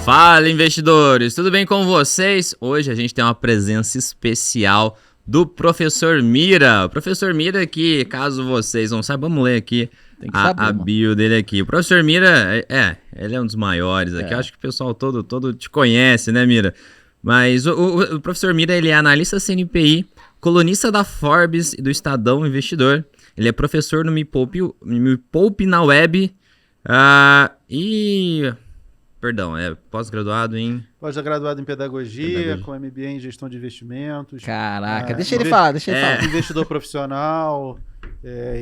Fala, investidores! Tudo bem com vocês? Hoje a gente tem uma presença especial do Professor Mira. O Professor Mira que, caso vocês não saibam, vamos ler aqui a bio dele aqui. O Professor Mira, ele é um dos maiores aqui. Eu acho que o pessoal todo te conhece, né, Mira? Mas o Professor Mira, ele é analista CNPI, colunista da Forbes e do Estadão Investidor. Ele é professor no Me Poupe na Web Perdão, é pós-graduado em... Pós-graduado em pedagogia, com MBA em gestão de investimentos. Caraca, deixa ele falar. Investidor profissional,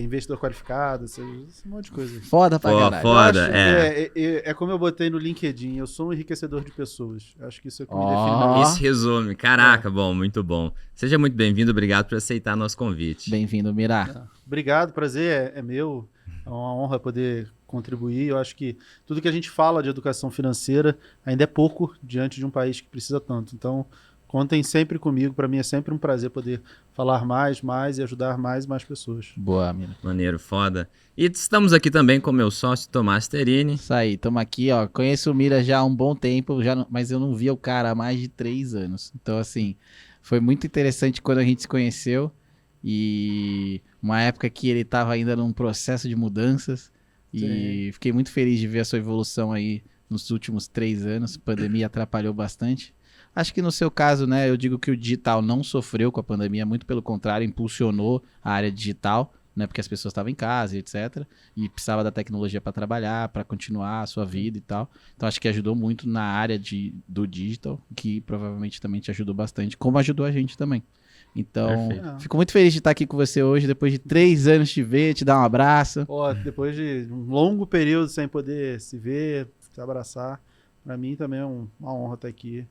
investidor qualificado, esse monte de coisa. Foda pra caralho. Foda, é como eu botei no LinkedIn, eu sou um enriquecedor de pessoas. Acho que isso é como me define. Isso resume. Caraca, bom, muito bom. Seja muito bem-vindo, obrigado por aceitar nosso convite. Bem-vindo, Mira. Obrigado, prazer é meu. É uma honra poder contribuir. Eu acho que tudo que a gente fala de educação financeira ainda é pouco diante de um país que precisa tanto. Então, contem sempre comigo. Para mim é sempre um prazer poder falar mais e ajudar mais pessoas. Boa, Mira. Maneiro, foda. E estamos aqui também com meu sócio, Tomás Terini. Isso aí, estamos aqui, ó. Conheço o Mira já há um bom tempo, mas eu não via o cara há mais de 3 anos. Então, assim, foi muito interessante quando a gente se conheceu. E uma época que ele estava ainda num processo de mudanças. E fiquei muito feliz de ver a sua evolução aí nos últimos 3 anos. A pandemia atrapalhou bastante. Acho que no seu caso, né, eu digo que o digital não sofreu com a pandemia, muito pelo contrário, impulsionou a área digital, né, porque as pessoas estavam em casa, etc. E precisava da tecnologia para trabalhar, para continuar a sua vida e tal. Então acho que ajudou muito na área do digital, que provavelmente também te ajudou bastante, como ajudou a gente também. Então, fico muito feliz de estar aqui com você hoje, depois de 3 anos te ver, te dar um abraço. Depois de um longo período sem poder se ver, se abraçar, para mim também é uma honra estar aqui.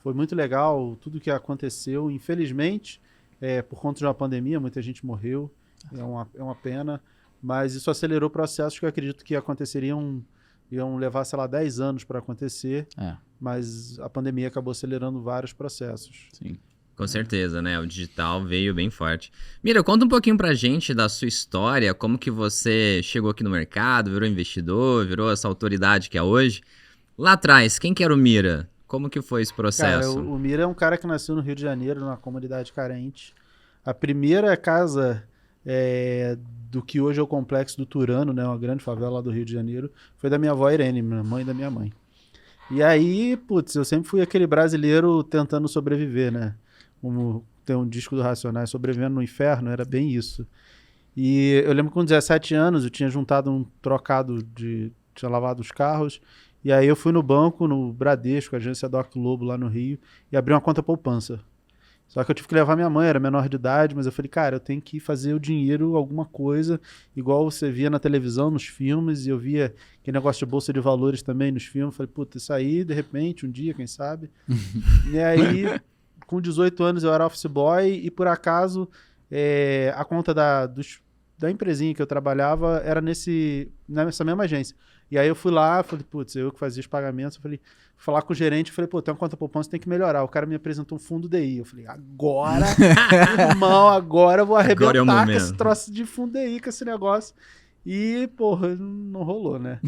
Foi muito legal tudo que aconteceu. Infelizmente, por conta de uma pandemia, muita gente morreu, é uma pena, mas isso acelerou processos que eu acredito que iam levar, sei lá, 10 anos para acontecer, mas a pandemia acabou acelerando vários processos. Sim. Com certeza, né? O digital veio bem forte. Mira, conta um pouquinho pra gente da sua história, como que você chegou aqui no mercado, virou investidor, virou essa autoridade que é hoje. Lá atrás, quem que era o Mira? Como que foi esse processo? Cara, o Mira é um cara que nasceu no Rio de Janeiro, numa comunidade carente. A primeira casa do que hoje é o Complexo do Turano, né? Uma grande favela lá do Rio de Janeiro, foi da minha avó Irene, mãe da minha mãe. E aí, eu sempre fui aquele brasileiro tentando sobreviver, né? Como tem um disco do Racionais, Sobrevivendo no Inferno, era bem isso. E eu lembro que com 17 anos eu tinha juntado um trocado tinha lavado os carros, e aí eu fui no banco, no Bradesco, a agência Doc Lobo lá no Rio, e abri uma conta poupança. Só que eu tive que levar minha mãe, era menor de idade, mas eu falei, cara, eu tenho que fazer o dinheiro alguma coisa, igual você via na televisão, nos filmes, e eu via aquele negócio de bolsa de valores também nos filmes. Eu falei, isso aí, de repente, um dia, quem sabe? E aí, com 18 anos, eu era office boy, e por acaso, a conta da empresinha que eu trabalhava era nessa mesma agência. E aí eu fui lá, falei, eu que fazia os pagamentos, fui falar com o gerente, falei, tem uma conta poupança, tem que melhorar. O cara me apresentou um fundo DI. Eu falei, agora, irmão, agora eu vou arrebentar com esse troço de fundo DI, com esse negócio. E, não rolou, né?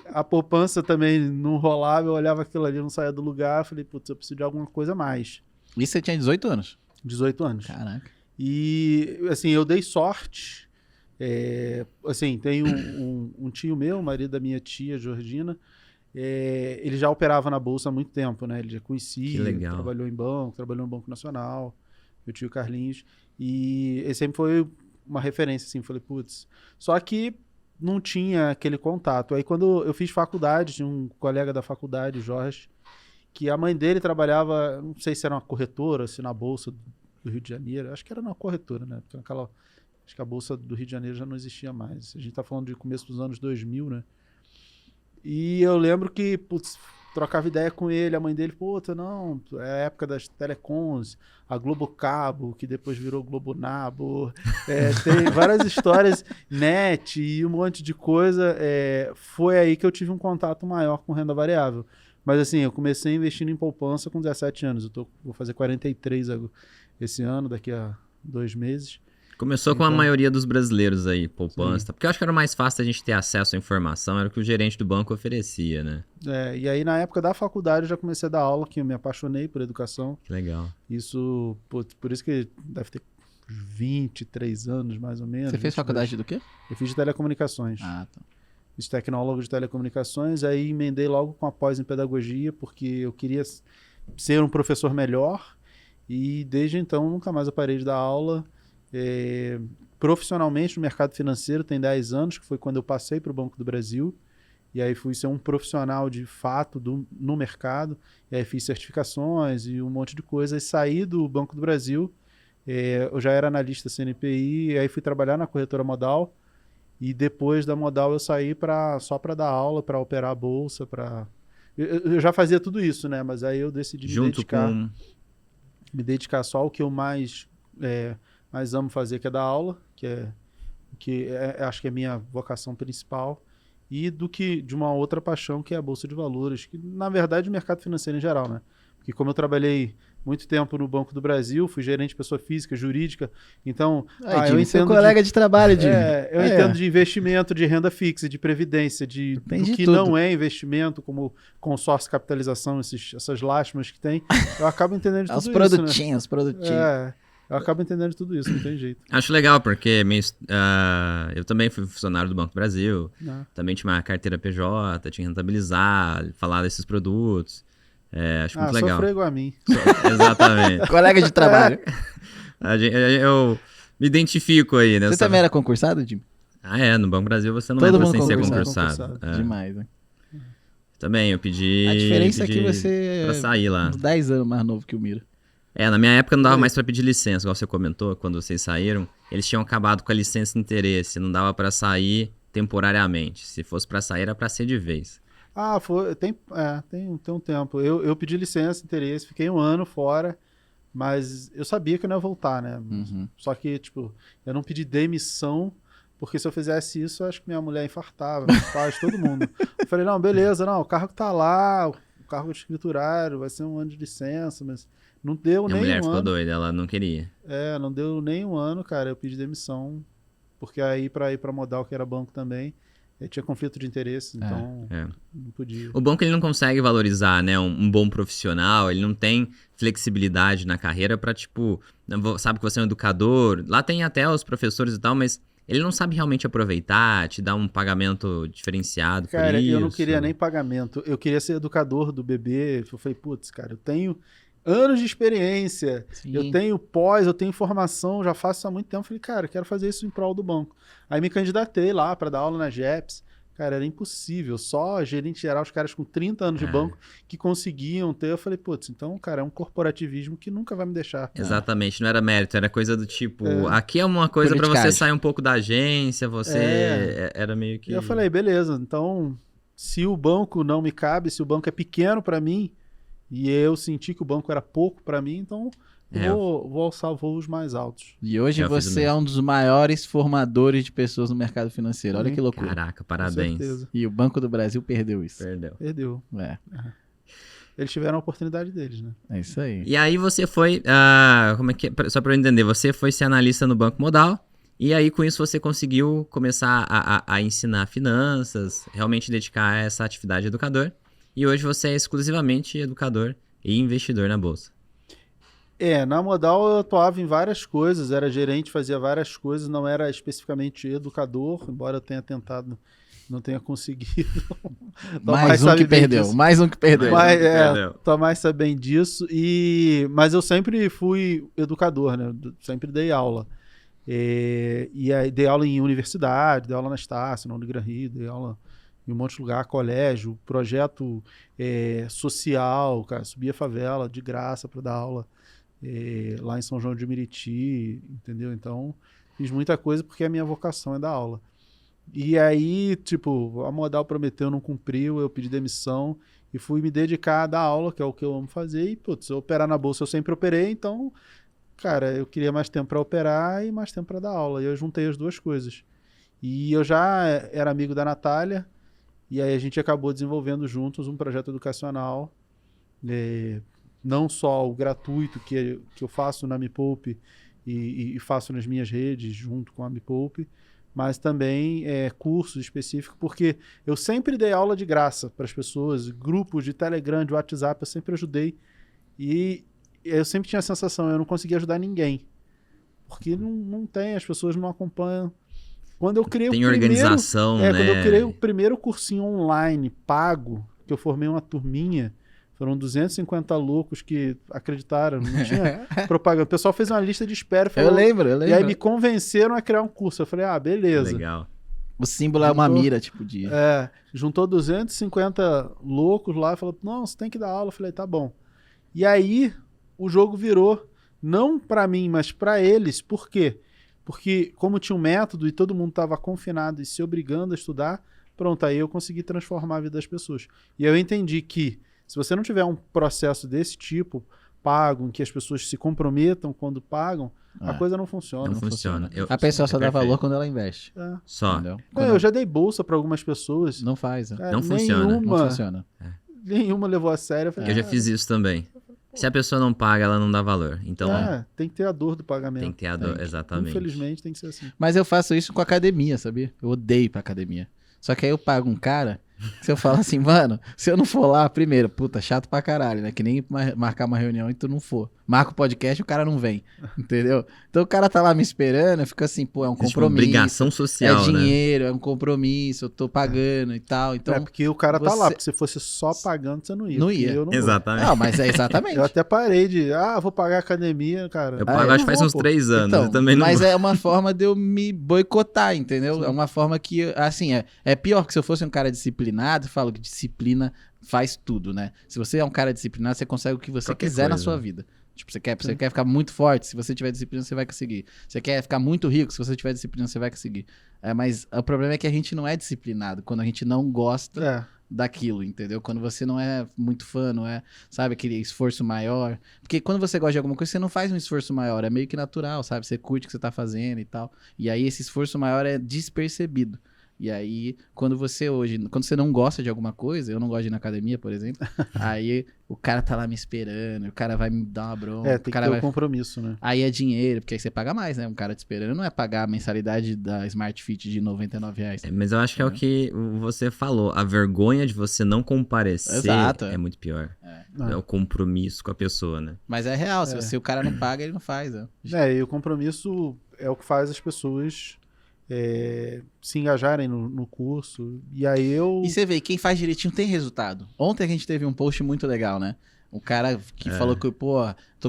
A poupança também não rolava, eu olhava aquilo ali, não saía do lugar, falei, eu preciso de alguma coisa a mais. Isso você tinha 18 anos? 18 anos. Caraca. E, assim, eu dei sorte. Tem um tio meu, marido da minha tia, Georgina, ele já operava na Bolsa há muito tempo, né? Ele já conhecia, trabalhou em Banco Nacional, meu tio Carlinhos, e ele sempre foi uma referência, assim, falei, só que não tinha aquele contato. Aí quando eu fiz faculdade, tinha um colega da faculdade, Jorge, que a mãe dele trabalhava, não sei se era uma corretora, se na Bolsa do Rio de Janeiro, acho que era uma corretora, né? Porque acho que a Bolsa do Rio de Janeiro já não existia mais. A gente tá falando de começo dos anos 2000, né? E eu lembro que, trocava ideia com ele, a mãe dele, não, é a época das telecoms, a Globo Cabo, que depois virou Globo Nabo, tem várias histórias, net e um monte de coisa. Foi aí que eu tive um contato maior com renda variável. Mas assim, eu comecei investindo em poupança com 17 anos, vou fazer 43 esse ano, daqui a 2 meses. Começou com a maioria dos brasileiros aí, poupança. Porque eu acho que era mais fácil a gente ter acesso à informação, era o que o gerente do banco oferecia, né? E aí na época da faculdade eu já comecei a dar aula, que eu me apaixonei por educação. Que legal. Isso, por isso que deve ter 23 anos mais ou menos. Você fez faculdade do quê? Eu fiz de telecomunicações. Ah, tá. Fiz tecnólogo de telecomunicações, aí emendei logo com a pós em pedagogia, porque eu queria ser um professor melhor, e desde então nunca mais eu parei de dar aula. Profissionalmente no mercado financeiro tem 10 anos, que foi quando eu passei para o Banco do Brasil, e aí fui ser um profissional de fato no mercado, e aí fiz certificações e um monte de coisa, e saí do Banco do Brasil, eu já era analista CNPI, e aí fui trabalhar na corretora Modal, e depois da Modal eu saí só para dar aula, para operar a bolsa, eu já fazia tudo isso, né? Mas aí eu decidi me dedicar só ao que eu mais amo fazer, que é dar aula, acho que é a minha vocação principal, e de uma outra paixão, que é a Bolsa de Valores, que na verdade é o mercado financeiro em geral, né? Porque como eu trabalhei muito tempo no Banco do Brasil, fui gerente de pessoa física, jurídica, então... eu entendo seu colega de trabalho, Jimmy. Eu entendo de investimento, de renda fixa, de previdência, do que tudo. não é investimento, como consórcio, capitalização, essas lástimas que tem. Eu acabo entendendo de tudo isso, produtinhos, os produtinhos. Eu acabo entendendo de tudo isso, não tem jeito. Acho legal, porque eu também fui funcionário do Banco do Brasil, também tinha uma carteira PJ, tinha que rentabilizar, falar desses produtos. Acho muito legal. Sofreu igual a mim. Exatamente. Colega de trabalho. Eu me identifico aí, né? Você também era concursado, Jimmy? No Banco do Brasil você não Todo entra mundo sem ser concursado. concursado. Demais, né? Também, eu pedi... A diferença é que você pra sair lá. uns 10 anos mais novo que o Miro. Na minha época não dava mais pra pedir licença, igual você comentou, quando vocês saíram. Eles tinham acabado com a licença de interesse, não dava pra sair temporariamente. Se fosse pra sair, era pra ser de vez. Tem um tempo. Eu pedi licença, interesse, fiquei 1 ano fora, mas eu sabia que eu não ia voltar, né? Uhum. Só que, eu não pedi demissão, porque se eu fizesse isso, eu acho que minha mulher infartava, meus pais, todo mundo. Eu falei, não, beleza, o carro que tá lá, o cargo de escriturário, vai ser 1 ano de licença, mas não deu nem 1 ano. A mulher ficou doida, ela não queria. Não deu nem 1 ano, cara, eu pedi demissão, porque aí pra ir pra Modal, que era banco também, tinha conflito de interesse, então não podia. O banco ele não consegue valorizar, né, um bom profissional, ele não tem flexibilidade na carreira pra, sabe que você é um educador, lá tem até os professores e tal, mas ele não sabe realmente aproveitar, te dar um pagamento diferenciado por isso. Cara, eu não queria nem pagamento, eu queria ser educador do bebê, eu falei, putz, cara, eu tenho anos de experiência, eu tenho eu tenho formação, já faço isso há muito tempo. Falei, cara, eu quero fazer isso em prol do banco. Aí me candidatei lá para dar aula na GEPS. Cara, era impossível, só gerente geral, os caras com 30 anos de banco que conseguiam ter. Eu falei, putz, então, cara, é um corporativismo que nunca vai me deixar. Exatamente, não era mérito, era coisa do aqui é uma coisa para você sair um pouco da agência, era meio que... E eu falei, beleza, então, se o banco não me cabe, se o banco é pequeno para mim, e eu senti que o banco era pouco para mim, então vou alçar voos mais altos. E hoje você é um dos maiores formadores de pessoas no mercado financeiro. Olha que loucura. Caraca, parabéns. E o Banco do Brasil perdeu isso. Perdeu. Eles tiveram a oportunidade deles, né? É isso aí. E aí você foi, como é que só para eu entender, você foi ser analista no Banco Modal, e aí com isso você conseguiu começar a ensinar finanças, realmente dedicar a essa atividade de educador. E hoje você é exclusivamente educador e investidor na Bolsa. Na Modal eu atuava em várias coisas, era gerente, fazia várias coisas, não era especificamente educador, embora eu tenha tentado, não tenha conseguido. Mais um que perdeu. Tomás sabe bem disso, mas eu sempre fui educador, né? Sempre dei aula. E aí dei aula em universidade, dei aula na Estácio, na Unigran Rio, dei aula em um monte de lugar, colégio, projeto social, cara, subia a favela de graça para dar aula lá em São João de Meriti, entendeu? Então, fiz muita coisa porque a minha vocação é dar aula. E aí, a Modal prometeu, não cumpriu, eu pedi demissão e fui me dedicar a dar aula, que é o que eu amo fazer, e, putz, operar na Bolsa eu sempre operei, então, cara, eu queria mais tempo para operar e mais tempo para dar aula, e eu juntei as duas coisas. E eu já era amigo da Natália, e aí a gente acabou desenvolvendo juntos um projeto educacional, não só o gratuito que eu faço na Me Poupe e faço nas minhas redes junto com a Me Poupe, mas também cursos específicos, porque eu sempre dei aula de graça para as pessoas, grupos de Telegram, de WhatsApp, eu sempre ajudei. E eu sempre tinha a sensação, eu não conseguia ajudar ninguém. Porque não tem, as pessoas não acompanham. Quando eu criei tem organização, né? Quando eu criei o primeiro cursinho online, pago, que eu formei uma turminha, foram 250 loucos que acreditaram, não tinha propaganda. O pessoal fez uma lista de espera. Falou, eu lembro. E aí me convenceram a criar um curso. Eu falei, beleza. Legal. O símbolo é uma mira, tipo de... Juntou 250 loucos lá e falou, não, você tem que dar aula. Eu falei, tá bom. E aí o jogo virou, não pra mim, mas pra eles. Por quê? Porque como tinha um método e todo mundo estava confinado e se obrigando a estudar, pronto, aí eu consegui transformar a vida das pessoas. E eu entendi que se você não tiver um processo desse tipo, pago, em que as pessoas se comprometam quando pagam, a coisa não funciona. Não funciona. A pessoa só dá valor quando ela investe. Só. Eu já dei bolsa para algumas pessoas. Não faz. Não funciona. Não funciona. Nenhuma levou a sério. Eu já fiz isso também. Se a pessoa não paga, ela não dá valor. Então, tem que ter a dor do pagamento. Tem que ter a dor, exatamente. Infelizmente tem que ser assim. Mas eu faço isso com academia, sabia? Eu odeio ir pra academia. Só que aí eu pago um cara, se eu falar assim, mano, se eu não for lá, primeiro, puta, chato pra caralho, né? Que nem marcar uma reunião e tu não for. Marca o podcast e o cara não vem, entendeu? Então o cara tá lá me esperando, eu fico assim, pô, é um compromisso. Uma obrigação social, é dinheiro, né? É um compromisso, eu tô pagando e tal. Então, porque o cara tá lá, porque se fosse só pagando, você não ia. Não ia. Exatamente. Não, mas é exatamente. Eu até parei de, vou pagar a academia, cara. Eu pago, acho que faz uns 3 anos. Então, eu também não mas vou. é uma forma de eu me boicotar, entendeu? Sim. É uma forma que, assim, é pior que se eu fosse um cara disciplinado, eu falo que disciplina faz tudo, né? Se você é um cara disciplinado, você consegue o que você Qualquer quiser na coisa. sua vida. Tipo, você quer ficar muito forte, se você tiver disciplina, você vai conseguir. Você quer ficar muito rico, se você tiver disciplina, você vai conseguir. Mas o problema é que a gente não é disciplinado, quando a gente não gosta daquilo, entendeu? Quando você não é muito fã, não é, sabe, aquele esforço maior. Porque quando você gosta de alguma coisa, você não faz um esforço maior, é meio que natural, sabe? Você curte o que você tá fazendo e tal. E aí esse esforço maior é despercebido. E aí, quando você não gosta de alguma coisa, eu não gosto de ir na academia, por exemplo, aí o cara tá lá me esperando, o cara vai me dar uma bronca. Tem que ter um compromisso, né? Aí é dinheiro, porque aí você paga mais, né? Um cara te esperando não é pagar a mensalidade da Smart Fit de R$99. Mas eu acho que é o que você falou. A vergonha de você não comparecer é muito pior. É o compromisso com a pessoa, né? Mas é real, se o cara não paga, ele não faz. E o compromisso é o que faz as pessoas se engajarem no curso. E aí E você vê, quem faz direitinho tem resultado. Ontem a gente teve um post muito legal, né? O cara que falou que,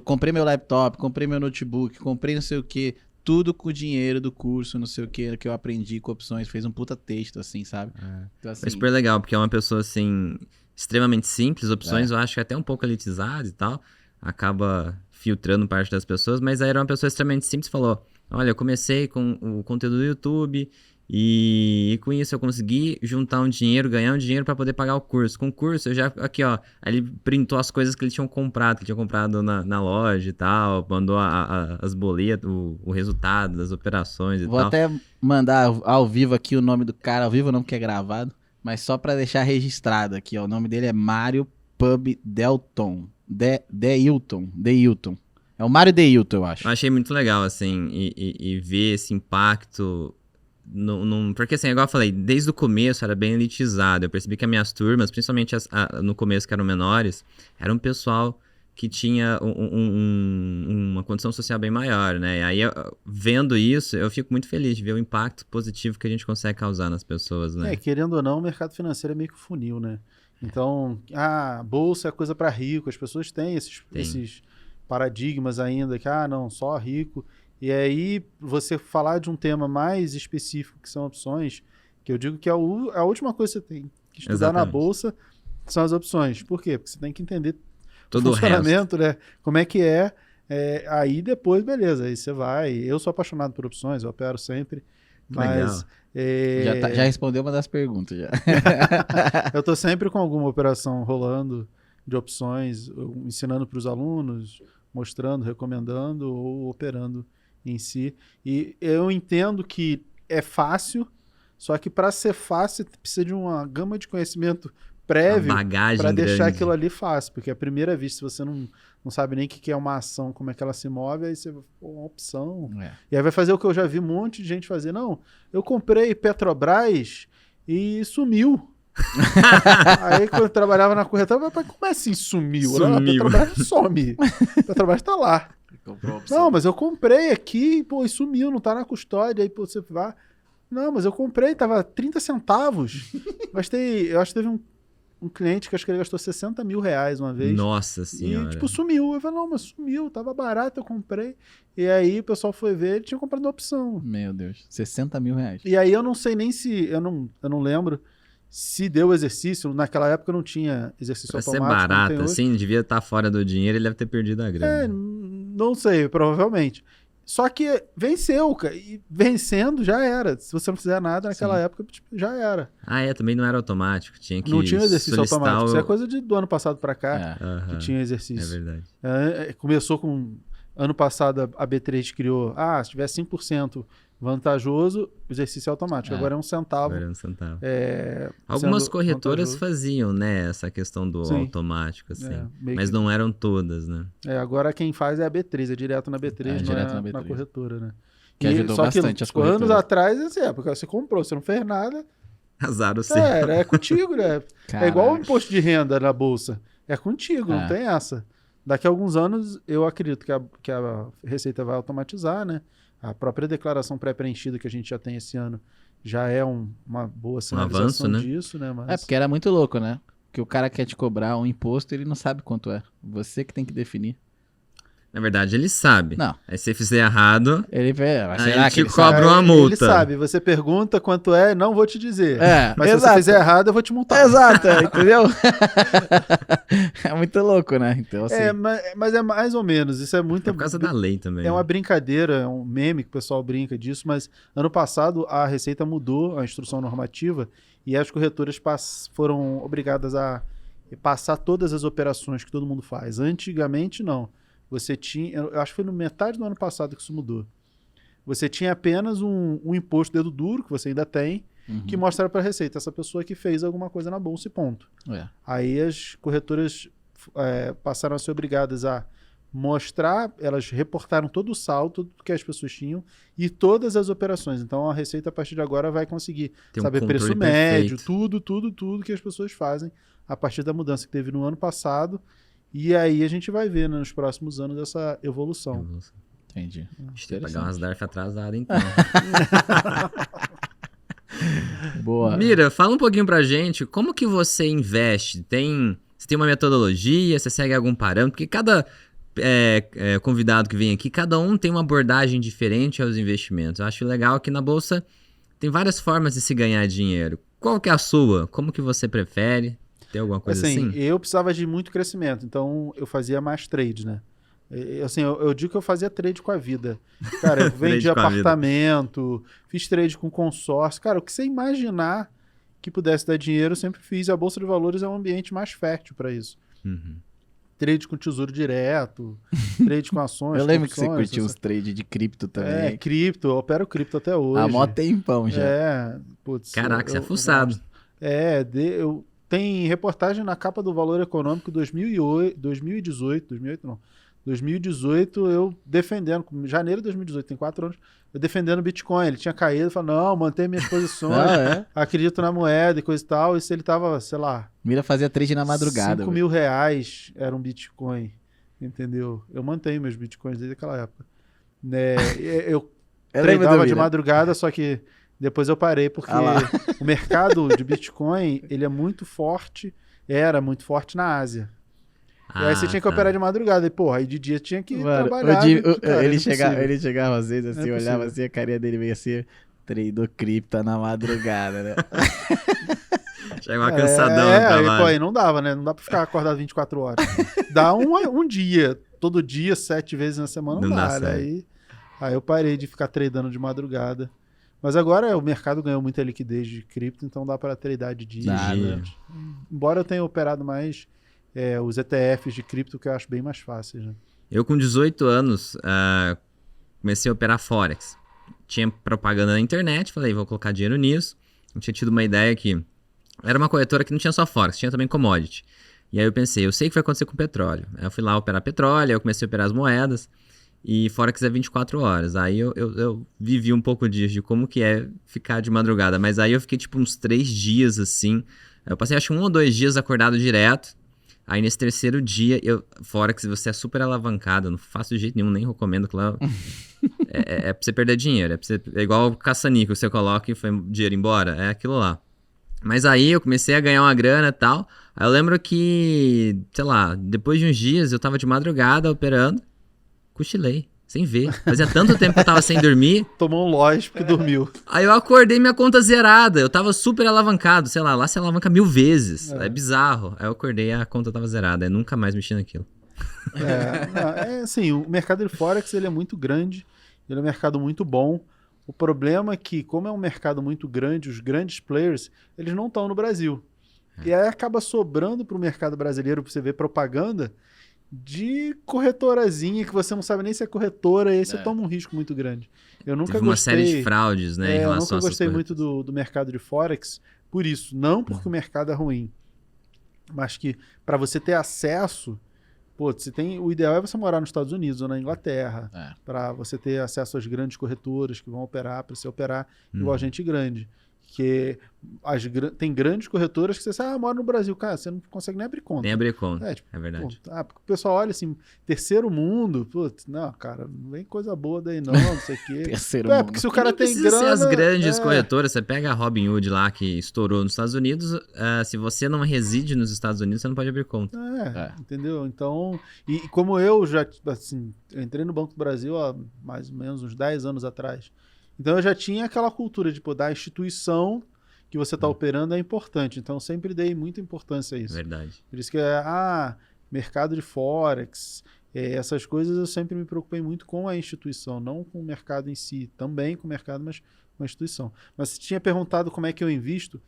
comprei meu laptop, comprei meu notebook, comprei não sei o quê, tudo com o dinheiro do curso, não sei o quê, que eu aprendi com opções, fez um puta texto, assim, sabe? Então, assim, É super legal, porque é uma pessoa, assim, extremamente simples, opções eu acho que até um pouco elitizada e tal, acaba filtrando parte das pessoas, mas aí era uma pessoa extremamente simples, falou, olha, eu comecei com o conteúdo do YouTube e com isso eu consegui juntar um dinheiro, ganhar um dinheiro para poder pagar o curso. Com o curso eu já, aqui ó, aí ele printou as coisas que ele tinha comprado na loja e tal, mandou as boletas, o resultado das operações e tal. Vou até mandar ao vivo aqui o nome do cara, ao vivo não porque é gravado, mas só para deixar registrado aqui, ó, o nome dele é Mário Pub Delton, Deilton. É o Mário Deilton, eu acho. Eu achei muito legal, assim, e ver esse impacto. Porque, assim, igual eu falei, desde o começo era bem elitizado. Eu percebi que as minhas turmas, principalmente no começo que eram menores, era um pessoal que tinha uma condição social bem maior, né? E aí, vendo isso, eu fico muito feliz de ver o impacto positivo que a gente consegue causar nas pessoas, né? Querendo ou não, o mercado financeiro é meio que funil, né? Então, bolsa é coisa para rico. As pessoas têm esses paradigmas ainda, que não, só rico. E aí você falar de um tema mais específico, que são opções, que eu digo que a última coisa que você tem que estudar na bolsa são as opções. Por quê? Porque você tem que entender todo o funcionamento, né? Como é que aí depois, beleza, aí você vai. Eu sou apaixonado por opções, eu opero sempre. Mas já respondeu uma das perguntas já. Eu tô sempre com alguma operação rolando de opções, ensinando para os alunos, mostrando, recomendando ou operando em si. E eu entendo que é fácil, só que para ser fácil precisa de uma gama de conhecimento prévio bagagem para deixar grande. aquilo ali fácil, porque à primeira vista, se você não sabe nem o que é uma ação, como é que ela se move, aí você pô, uma opção. E aí vai fazer o que eu já vi um monte de gente fazer. Não, eu comprei Petrobras e sumiu. Aí quando eu trabalhava na corretora, eu falei, como é assim sumiu? Não, a Petrobras some. A Petrobras tá lá. Não, mas eu comprei aqui, pô, e sumiu, não tá na custódia, aí pô, você vai. Não, mas eu comprei, tava 30 centavos. Eu acho que teve um cliente que acho que ele gastou 60 mil reais uma vez. Nossa senhora. E, tipo, sumiu. Eu falei, não, mas sumiu, tava barato, eu comprei. E aí o pessoal foi ver, ele tinha comprado uma opção. Meu Deus, 60 mil reais. E aí eu não sei nem se, eu não lembro se deu exercício. Naquela época não tinha exercício Pra ser automático. barato, assim, devia estar fora do dinheiro, ele deve ter perdido a grana. Não sei, provavelmente. Só que venceu, cara. E vencendo já era. Se você não fizer nada naquela época, tipo, já era. Também não era automático. Tinha que não tinha exercício automático. Isso é coisa do ano passado pra cá que tinha exercício. É verdade. Começou com... Ano passado a B3 criou... se tiver 5% vantajoso, o exercício é automático. Agora é 1 centavo. Agora é 1 centavo. Algumas corretoras faziam, né? Essa questão do automático, assim. Mas não eram todas, né? Agora quem faz é a B3. É direto na B3, na corretora, né? Que ajudou bastante as corretoras. Anos atrás, porque você comprou, você não fez nada... Azar o seu. É contigo, né? Caraca. É igual o imposto de renda na bolsa. É contigo, não tem essa. Daqui a alguns anos, eu acredito que a Receita vai automatizar, né? A própria declaração pré-preenchida que a gente já tem esse ano já é uma boa sinalização disso, né? Mas... porque era muito louco, né? Que o cara quer te cobrar um imposto, ele não sabe quanto é. Você que tem que definir. Na verdade, ele sabe. Não. Aí se você fizer errado, ele te cobra uma multa. Ele sabe. Você pergunta quanto é, não vou te dizer. Mas exato. se você fizer errado, eu vou te multar. Exato, entendeu? É muito louco, né? Então, assim... mas é mais ou menos. Isso é muito... É por causa da lei também. É uma brincadeira, é um meme que o pessoal brinca disso, mas ano passado a Receita mudou a instrução normativa e as corretoras foram obrigadas a passar todas as operações que todo mundo faz. Antigamente, não. Você tinha, eu acho que foi no metade do ano passado que isso mudou. Você tinha apenas um imposto dedo duro, que você ainda tem, que mostrava para a Receita, essa pessoa que fez alguma coisa na bolsa e ponto. Aí as corretoras passaram a ser obrigadas a mostrar, elas reportaram todo o saldo, tudo que as pessoas tinham e todas as operações. Então a Receita a partir de agora vai conseguir saber preço médio, tudo que as pessoas fazem a partir da mudança que teve no ano passado. E aí a gente vai ver, né, nos próximos anos essa evolução. Entendi. Tem que pagar umas DARF atrasadas, então. Boa. Mira, fala um pouquinho pra gente, como que você investe? Você tem uma metodologia, você segue algum parâmetro? Porque cada convidado que vem aqui, cada um tem uma abordagem diferente aos investimentos. Eu acho legal que na Bolsa tem várias formas de se ganhar dinheiro. Qual que é a sua? Como que você prefere? Tem alguma coisa assim? Eu precisava de muito crescimento, então eu fazia mais trades, né? Eu digo que eu fazia trade com a vida. Cara, eu vendi apartamento, fiz trade com consórcio. Cara, o que você imaginar que pudesse dar dinheiro, eu sempre fiz. A Bolsa de Valores é um ambiente mais fértil para isso. Trade com tesouro direto, trade com ações. Eu lembro que você curtiu os trades de cripto também. Cripto, eu opero cripto até hoje. Há mó tempão já. Caraca, você é fuçado. Tem reportagem na capa do Valor Econômico 2018, eu defendendo, janeiro de 2018, tem 4 anos, eu defendendo o Bitcoin. Ele tinha caído, falando, não, mantenha minhas posições, acredito na moeda e coisa e tal. E se ele tava, sei lá... Mira fazia trade na madrugada. 5 mil reais era um Bitcoin, entendeu? Eu mantenho meus Bitcoins desde aquela época. Eu tradeava de madrugada, só que... Depois eu parei, porque o mercado de Bitcoin, ele é muito forte, era muito forte na Ásia. E aí você tinha que operar de madrugada. E, aí de dia tinha que trabalhar. Ele chegava às vezes assim, olhava assim, a carinha dele meio assim, tradou cripto na madrugada, né? Chegava cansadão no trabalho. Aí não dava, né? Não dá pra ficar acordado 24 horas. Dá um dia, todo dia, 7 vezes na semana, não dá, né? Aí eu parei de ficar tradando de madrugada. Mas agora o mercado ganhou muita liquidez de cripto, então dá para tradar de dia. Embora eu tenha operado mais os ETFs de cripto, que eu acho bem mais fáceis. Né? Eu com 18 anos comecei a operar Forex. Tinha propaganda na internet, falei, vou colocar dinheiro nisso. Eu tinha tido uma ideia que era uma corretora que não tinha só Forex, tinha também commodity. E aí eu pensei, eu sei o que vai acontecer com petróleo. Aí eu fui lá operar petróleo, aí eu comecei a operar as moedas. E Forex é 24 horas. Aí eu vivi um pouco disso, de como que é ficar de madrugada. Mas aí eu fiquei tipo uns 3 dias assim. Eu passei acho 1 ou 2 dias acordado direto. Aí nesse terceiro dia, Forex você é super alavancado. Eu não faço de jeito nenhum, nem recomendo. Claro. É pra você perder dinheiro. É igual o caça-níquel, você coloca e foi dinheiro embora. É aquilo lá. Mas aí eu comecei a ganhar uma grana e tal. Aí eu lembro que, sei lá, depois de uns dias eu tava de madrugada operando. Cochilei, sem ver. Fazia tanto tempo que eu tava sem dormir. Tomou um loja porque dormiu. Aí eu acordei minha conta zerada. Eu tava super alavancado, sei lá se alavanca 1000 vezes. É bizarro. Aí eu acordei e a conta tava zerada. Aí nunca mais mexi naquilo. Assim, o mercado de Forex ele é muito grande. Ele é um mercado muito bom. O problema é que, como é um mercado muito grande, os grandes players, eles não estão no Brasil. E aí acaba sobrando para o mercado brasileiro, para você ver propaganda de corretorazinha que você não sabe nem se é corretora, e aí você toma um risco muito grande. Eu nunca Teve uma série de fraudes, né, em relação a essas eu nunca gostei coisas. muito do mercado de Forex por isso. Não porque o mercado é ruim, mas que para você ter acesso, pô, o ideal é você morar nos Estados Unidos ou na Inglaterra, para você ter acesso às grandes corretoras que vão operar, para você operar igual gente grande. Que tem grandes corretoras que você sabe, mora no Brasil, cara, você não consegue nem abrir conta. Nem abrir conta, é verdade. Pô, porque o pessoal olha assim, terceiro mundo, putz, não, cara, não vem coisa boa daí não sei o quê. Terceiro mundo. Porque se o cara tem precisa grana... ser as grandes corretoras, você pega a Robinhood lá, que estourou nos Estados Unidos, se você não reside nos Estados Unidos, você não pode abrir conta. Entendeu? Então, e como eu já, assim, eu entrei no Banco do Brasil há mais ou menos uns 10 anos atrás, então eu já tinha aquela cultura de, da instituição que você está operando é importante. Então eu sempre dei muita importância a isso. Verdade. Por isso que mercado de Forex, essas coisas eu sempre me preocupei muito com a instituição, não com o mercado em si. Também com o mercado, mas com a instituição. Mas você tinha perguntado como é que eu invisto.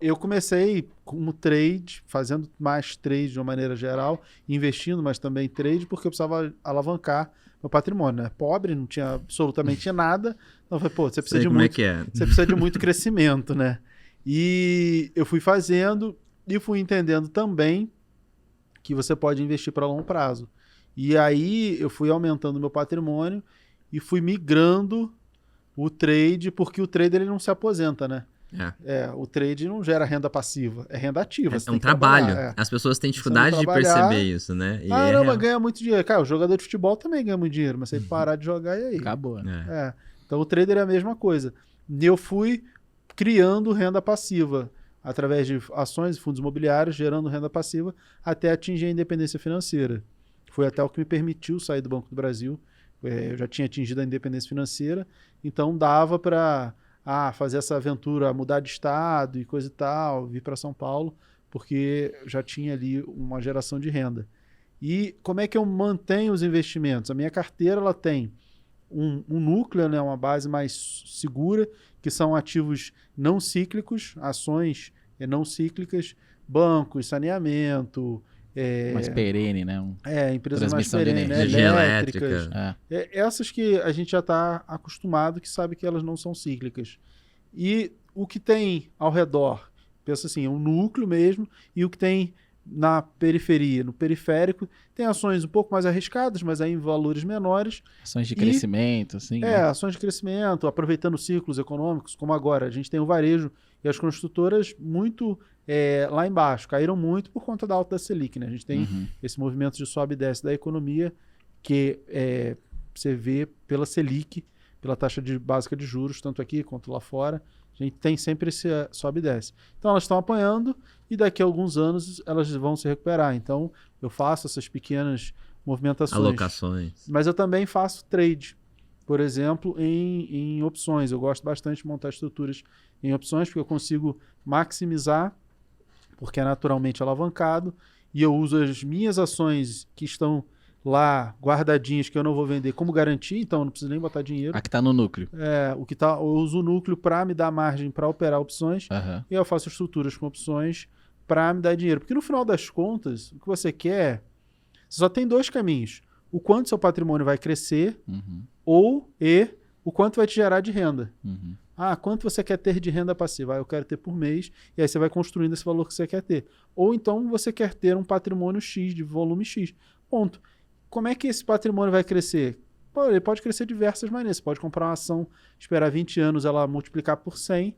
Eu comecei como trade, fazendo mais trade de uma maneira geral, investindo, mas também trade, porque eu precisava alavancar meu patrimônio, né? Pobre, não tinha absolutamente nada. Então eu falei, pô, você precisa de muito, você precisa de muito crescimento, né? E eu fui fazendo e fui entendendo também que você pode investir para longo prazo. E aí eu fui aumentando meu patrimônio e fui migrando o trade, porque o trader ele não se aposenta, né? O trade não gera renda passiva, é renda ativa. É um trabalho. As pessoas têm dificuldade de perceber isso, né? E mas ganha muito dinheiro. Cara, o jogador de futebol também ganha muito dinheiro, mas se ele parar de jogar, e aí? Acabou, né? Então o trader é a mesma coisa. E eu fui criando renda passiva através de ações e fundos imobiliários, gerando renda passiva até atingir a independência financeira. Foi até o que me permitiu sair do Banco do Brasil. Eu já tinha atingido a independência financeira, então dava para fazer essa aventura, mudar de estado e coisa e tal, vir para São Paulo, porque já tinha ali uma geração de renda. E como é que eu mantenho os investimentos? A minha carteira ela tem um núcleo, né, uma base mais segura, que são ativos não cíclicos, ações não cíclicas, bancos, saneamento... mais perene, né? Empresas mais perenes, né? Elétricas. Essas que a gente já está acostumado, que sabe que elas não são cíclicas. E o que tem ao redor, pensa assim, é um núcleo mesmo, e o que tem na periferia, no periférico, tem ações um pouco mais arriscadas, mas aí em valores menores. Ações de crescimento, assim. Ações de crescimento, aproveitando ciclos econômicos, como agora. A gente tem o varejo e as construtoras muito lá embaixo, caíram muito por conta da alta da Selic, né? A gente tem esse movimento de sobe e desce da economia que você vê pela Selic, pela taxa básica de juros, tanto aqui quanto lá fora. A gente tem sempre esse sobe e desce. Então elas estão apanhando e daqui a alguns anos elas vão se recuperar. Então eu faço essas pequenas movimentações. Alocações. Mas eu também faço trade, por exemplo, em opções. Eu gosto bastante de montar estruturas em opções porque eu consigo maximizar, porque é naturalmente alavancado, e eu uso as minhas ações que estão lá guardadinhas, que eu não vou vender, como garantia, então eu não preciso nem botar dinheiro. A que está no núcleo. Eu uso o núcleo para me dar margem para operar opções, e eu faço estruturas com opções para me dar dinheiro. Porque no final das contas, o que você quer, você só tem 2 caminhos. O quanto seu patrimônio vai crescer, ou o quanto vai te gerar de renda. Ah, quanto você quer ter de renda passiva? Ah, eu quero ter por mês, e aí você vai construindo esse valor que você quer ter. Ou então você quer ter um patrimônio X, de volume X. Ponto. Como é que esse patrimônio vai crescer? Pô, ele pode crescer de diversas maneiras. Você pode comprar uma ação, esperar 20 anos, ela multiplicar por 100.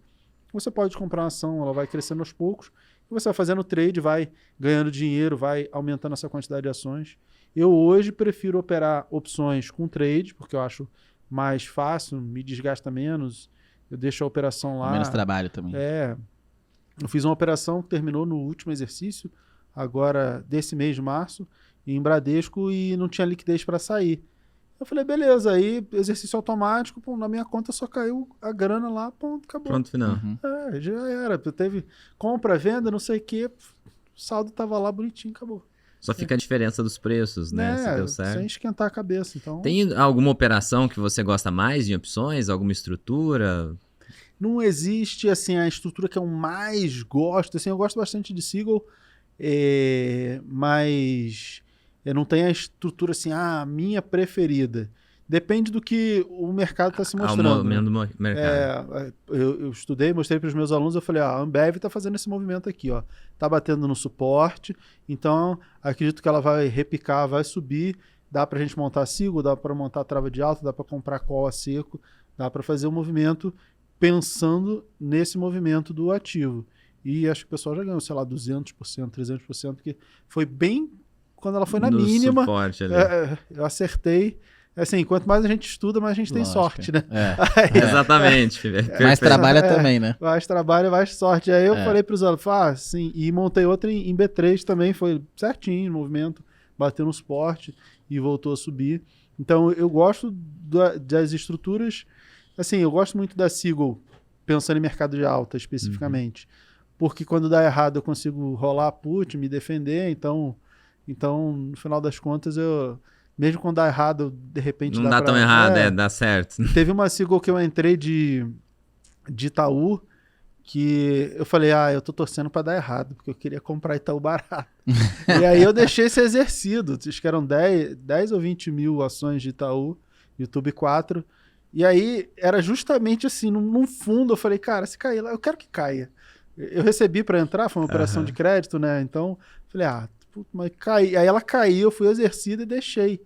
Você pode comprar uma ação, ela vai crescendo aos poucos. E você vai fazendo trade, vai ganhando dinheiro, vai aumentando essa quantidade de ações. Eu hoje prefiro operar opções com trade, porque eu acho mais fácil, me desgasta menos. Eu deixo a operação lá. Menos trabalho também. Eu fiz uma operação que terminou no último exercício, agora desse mês de março, em Bradesco, e não tinha liquidez para sair. Eu falei, beleza, aí exercício automático, pô, na minha conta só caiu a grana lá, ponto, acabou. Pronto, final. Já era. Teve compra, venda, não sei o quê, o saldo tava lá bonitinho, acabou. Só fica a diferença dos preços, né? Se deu certo. Sem esquentar a cabeça. Então... Tem alguma operação que você gosta mais em opções? Alguma estrutura? Não existe, assim, a estrutura que eu mais gosto. Assim, eu gosto bastante de Seagull, mas eu não tenho a estrutura, assim, a minha preferida. Depende do que o mercado está se mostrando. O momento do mercado. Eu estudei, mostrei para os meus alunos, eu falei, a Ambev está fazendo esse movimento aqui, ó. Está batendo no suporte, então acredito que ela vai repicar, vai subir. Dá para a gente montar Seagull, dá para montar trava de alta, dá para comprar call a seco, dá para fazer o movimento pensando nesse movimento do ativo. E acho que o pessoal já ganhou, sei lá, 200%, 300%, porque foi bem quando ela foi na mínima. Suporte ali. Eu acertei. Assim, quanto mais a gente estuda, mais a gente tem sorte, né? Exatamente. Mais trabalha também, né? Mais trabalho, mais sorte. Aí eu falei para os alunos, sim, e montei outra em B3 também, foi certinho o movimento, bateu no suporte e voltou a subir. Então, eu gosto das estruturas, assim, eu gosto muito da Seagull, pensando em mercado de alta especificamente, porque quando dá errado eu consigo rolar put, me defender, então no final das contas, mesmo quando dá errado, de repente não dá tão errado, dá certo. Teve uma Seagull que eu entrei de Itaú, que eu falei, eu tô torcendo para dar errado, porque eu queria comprar Itaú barato. E aí eu deixei ser exercido, acho que eram 10 ou 20 mil ações de Itaú, YouTube 4, e aí era justamente assim, num fundo, eu falei, cara, se cair lá, eu quero que caia. Eu recebi para entrar, foi uma operação de crédito, né? Então, falei, mas cai. Aí ela caiu, eu fui exercido e deixei.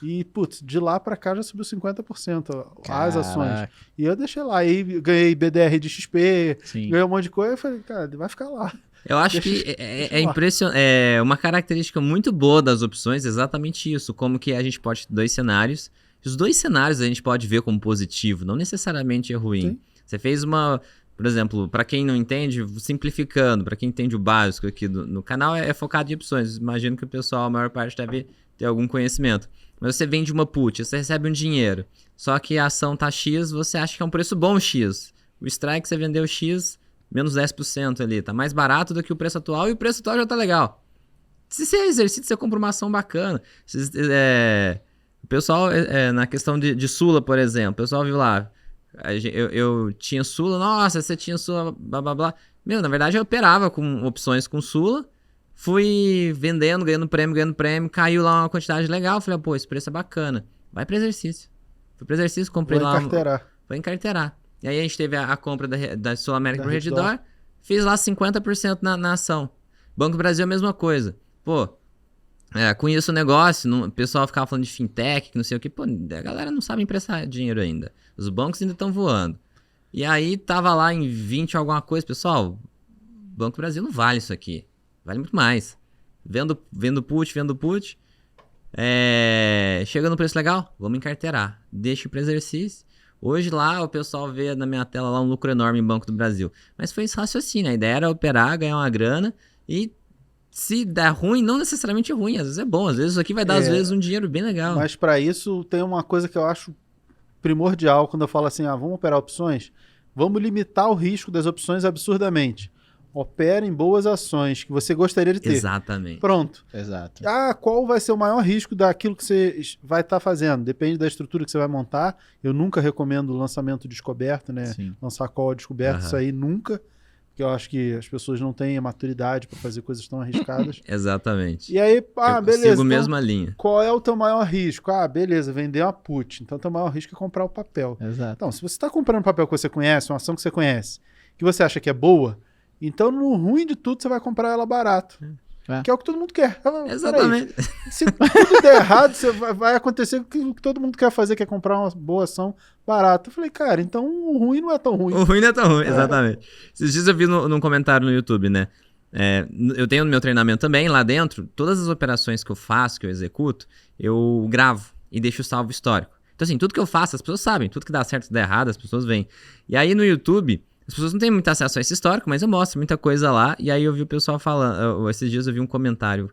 E, de lá para cá já subiu 50% as ações. E eu deixei lá. Aí ganhei BDR de XP, ganhei um monte de coisa. Eu falei, cara, vai ficar lá. Eu acho que é impressionante. É uma característica muito boa das opções, exatamente isso. Como que a gente pode ter 2 cenários. Os 2 cenários a gente pode ver como positivo, não necessariamente é ruim. Sim. Você fez por exemplo, para quem não entende, simplificando, para quem entende o básico aqui no canal, é focado em opções. Imagino que o pessoal, a maior parte, deve ter algum conhecimento. Mas você vende uma put, você recebe um dinheiro, só que a ação tá X, você acha que é um preço bom X. O strike você vendeu X, menos 10% ali, tá mais barato do que o preço atual, e o preço atual já tá legal. Se você exercita, você compra uma ação bacana. O pessoal, na questão de Sula, por exemplo, o pessoal viu lá, eu tinha Sula, nossa, você tinha Sula, blá blá blá. Na verdade eu operava com opções com Sula, fui vendendo, ganhando prêmio, caiu lá uma quantidade legal, falei, esse preço é bacana, vai para exercício. Fui para exercício, comprei lá. Vou encarteirar. E aí a gente teve a compra da Sul América pro Redditor, fiz lá 50% na ação. Banco do Brasil a mesma coisa. Conheço o negócio, o pessoal ficava falando de fintech, que não sei o que, a galera não sabe emprestar dinheiro ainda. Os bancos ainda estão voando. E aí tava lá em 20 alguma coisa, pessoal, Banco do Brasil não vale isso aqui, vale muito mais. Vendo put, chega no preço legal, vamos encarteirar, deixa para exercício. Hoje lá o pessoal vê na minha tela lá um lucro enorme em Banco do Brasil. Mas foi esse raciocínio, a ideia era operar, ganhar uma grana e... Se der ruim, não necessariamente é ruim, às vezes é bom, às vezes isso aqui vai dar às vezes um dinheiro bem legal. Mas para isso tem uma coisa que eu acho primordial quando eu falo assim, vamos operar opções, vamos limitar o risco das opções absurdamente. Opera em boas ações que você gostaria de ter. Exatamente. Pronto. Exato. Qual vai ser o maior risco daquilo que você vai estar fazendo? Depende da estrutura que você vai montar. Eu nunca recomendo lançamento descoberto, né? Sim. Lançar call descoberto, isso aí nunca. porque eu acho que as pessoas não têm a maturidade para fazer coisas tão arriscadas. Exatamente. E aí, Eu beleza. sigo a Então, mesma linha. qual é o teu maior risco? Beleza, vender uma put. Então, teu maior risco é comprar o papel. Exato. Então, se você está comprando papel que você conhece, uma ação que você conhece, que você acha que é boa, então, no ruim de tudo, você vai comprar ela barato. Que é o que todo mundo quer. Exatamente. Se tudo der errado, vai acontecer o que todo mundo quer fazer, que é comprar uma boa ação barata. Eu falei, cara, então o ruim não é tão ruim. O ruim não é tão ruim, exatamente. Esses dias eu vi num comentário no YouTube, né? Eu tenho no meu treinamento também, lá dentro, todas as operações que eu faço, que eu executo, eu gravo e deixo salvo histórico. Então, assim, tudo que eu faço, as pessoas sabem. Tudo que dá certo e dá errado, as pessoas veem. E aí, no YouTube, as pessoas não têm muito acesso a esse histórico, mas eu mostro muita coisa lá. E aí, eu vi o pessoal falando... Esses dias eu vi um comentário,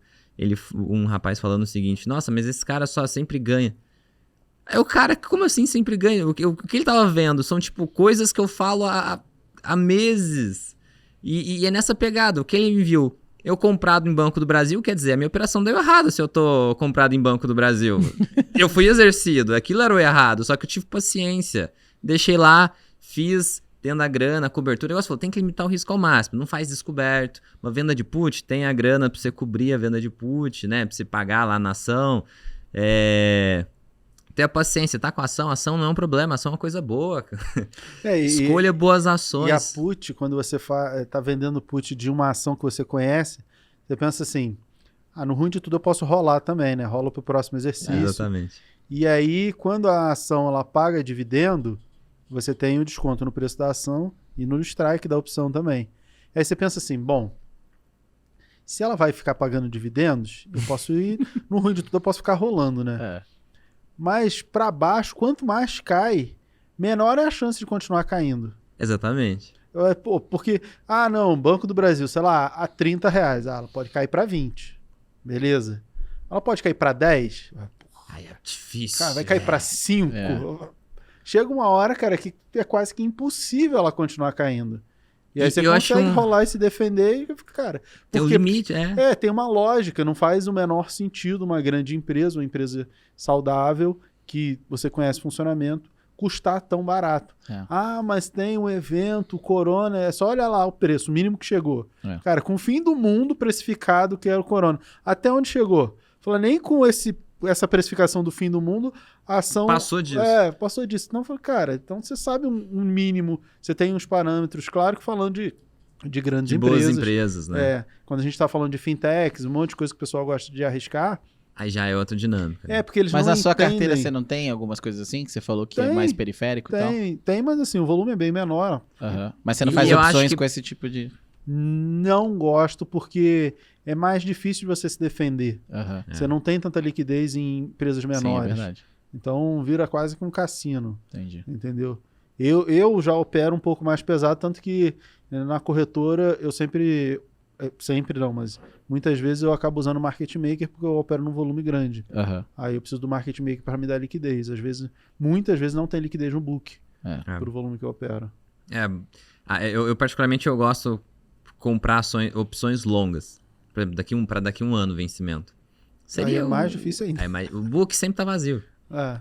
um rapaz falando o seguinte: nossa, mas esse cara só sempre ganha. O cara, como assim sempre ganha? O que ele tava vendo são, tipo, coisas que eu falo há meses. E é nessa pegada. O que ele me viu, eu comprado em Banco do Brasil, quer dizer, a minha operação deu errado se eu tô comprado em Banco do Brasil. Eu fui exercido, aquilo era o errado, só que eu tive paciência. Deixei lá, fiz, tendo a grana, a cobertura. O negócio falou, tem que limitar o risco ao máximo, não faz descoberto. Uma venda de put, tem a grana pra você cobrir a venda de put, né? Pra você pagar lá na ação. Ter a paciência, tá com a ação não é um problema, a ação é uma coisa boa. Escolha boas ações. E a put, quando você tá vendendo put de uma ação que você conhece, você pensa assim, no ruim de tudo eu posso rolar também, né? Rola pro próximo exercício. Exatamente. E aí, quando a ação ela paga dividendo, você tem o desconto no preço da ação e no strike da opção também. Aí você pensa assim, bom, se ela vai ficar pagando dividendos, eu posso ir, no ruim de tudo eu posso ficar rolando, né? Mas para baixo, quanto mais cai, menor é a chance de continuar caindo. Exatamente. Porque, não, Banco do Brasil, sei lá, a R$30, ela pode cair para 20. Beleza. Ela pode cair para 10. Ai, é difícil. Cara, vai cair para 5. Chega uma hora, cara, que é quase que impossível ela continuar caindo. E aí você consegue rolar e se defender e fica, cara... Tem um limite, tem uma lógica, não faz o menor sentido uma grande empresa, uma empresa saudável, que você conhece o funcionamento, custar tão barato. Mas tem um evento, Corona, é só olhar lá o preço, o mínimo que chegou. Cara, com o fim do mundo precificado que era o Corona. Até onde chegou? Fala, nem com essa precificação do fim do mundo, a ação... Passou disso. Passou disso. Então, eu falei, cara, então você sabe um mínimo, você tem uns parâmetros, claro que falando de grandes empresas. Boas empresas, né? Quando a gente tá falando de fintechs, um monte de coisa que o pessoal gosta de arriscar. Aí já é outra dinâmica. Porque eles mas não na sua entendem. carteira você não tem algumas coisas assim que você falou que é mais periférico e tal? Tem, mas assim, o volume é bem menor. Mas você não faz opções com esse tipo de... Não gosto, porque é mais difícil de você se defender. Você não tem tanta liquidez em empresas menores. Sim, é verdade. Então vira quase que um cassino. Entendi. Entendeu? Eu já opero um pouco mais pesado, tanto que na corretora eu sempre não, mas muitas vezes eu acabo usando o Market Maker porque eu opero num volume grande. Aí eu preciso do Market Maker para me dar liquidez. Muitas vezes não tem liquidez no book pro volume que eu opero. Eu particularmente eu gosto de comprar opções longas. Por exemplo, daqui um ano vencimento. Seria mais difícil ainda. O book sempre tá vazio.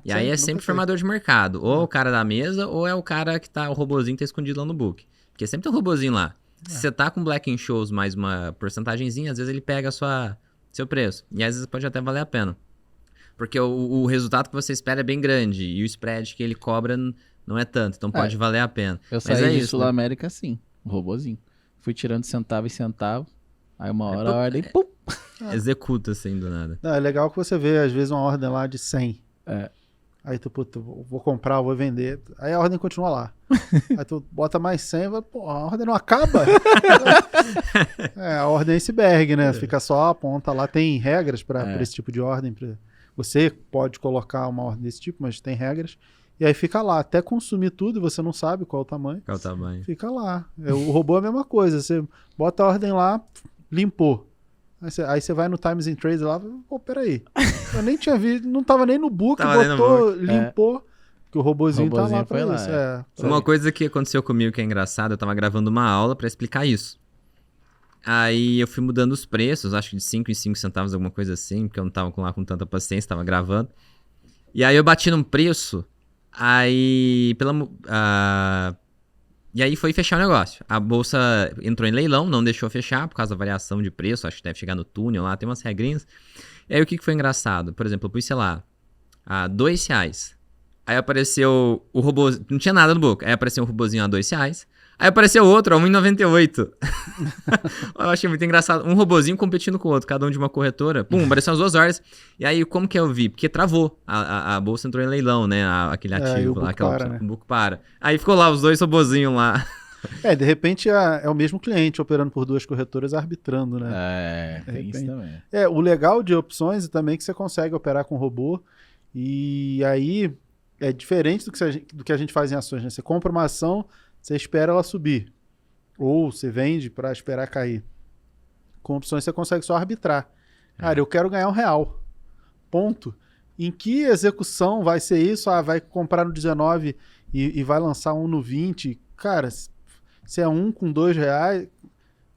E aí é sempre formador de mercado. Ou é o cara da mesa, ou é o cara que tá, o robozinho que tá escondido lá no book. Porque sempre tem um robozinho lá. Se você tá com Black Shows mais uma porcentagenzinha, às vezes ele pega seu preço. E às vezes pode até valer a pena. Porque o resultado que você espera é bem grande. E o spread que ele cobra não é tanto. Então pode valer a pena. Eu saí de Sul-América assim, um robozinho. Fui tirando centavo em centavo. Aí uma hora a ordem, pum! Executa assim do nada. Não, é legal que você vê, às vezes, uma ordem lá de 100. Aí tu, vou comprar, vou vender. Aí a ordem continua lá. Aí tu bota mais 100 e vai, a ordem não acaba? A ordem é iceberg, né? Fica só a ponta lá. Tem regras para esse tipo de ordem. Você pode colocar uma ordem desse tipo, mas tem regras. E aí fica lá, até consumir tudo e você não sabe qual o tamanho. Fica lá. O robô é a mesma coisa. Você bota a ordem lá, limpou. Aí você vai no Times and Trades lá, peraí. Eu nem tinha visto, não tava nem no book, botou, limpou. Que o robozinho tá lá pra isso. Uma coisa que aconteceu comigo que é engraçado, eu tava gravando uma aula pra explicar isso. Aí eu fui mudando os preços, acho que de 5 em 5 centavos, alguma coisa assim, porque eu não tava lá com tanta paciência, tava gravando. E aí eu bati num preço, aí E aí foi fechar o negócio. A bolsa entrou em leilão, não deixou fechar por causa da variação de preço. Acho que deve chegar no túnel lá, tem umas regrinhas. E aí o que foi engraçado? Por exemplo, eu pus, sei lá, a R$2. Aí apareceu o robô, não tinha nada no book. Aí apareceu um robozinho a R$2. Aí apareceu outro a R$1,98. Eu achei muito engraçado. Um robozinho competindo com o outro, cada um de uma corretora. Pum, apareceu as 2 horas. E aí, como que eu vi? Porque travou. A bolsa entrou em leilão, né? Aquele ativo lá. O book para. Aí ficou lá os 2 robozinhos lá. De repente é o mesmo cliente operando por 2 corretoras arbitrando, né? Tem isso também. O legal de opções é também que você consegue operar com robô. E aí é diferente do que a gente faz em ações, né? Você compra uma ação, você espera ela subir. Ou você vende para esperar cair. Com opções você consegue só arbitrar. Cara, eu quero ganhar R$1. Ponto. Em que execução vai ser isso? Vai comprar no 19 e vai lançar um no 20. Cara, se é um com R$2,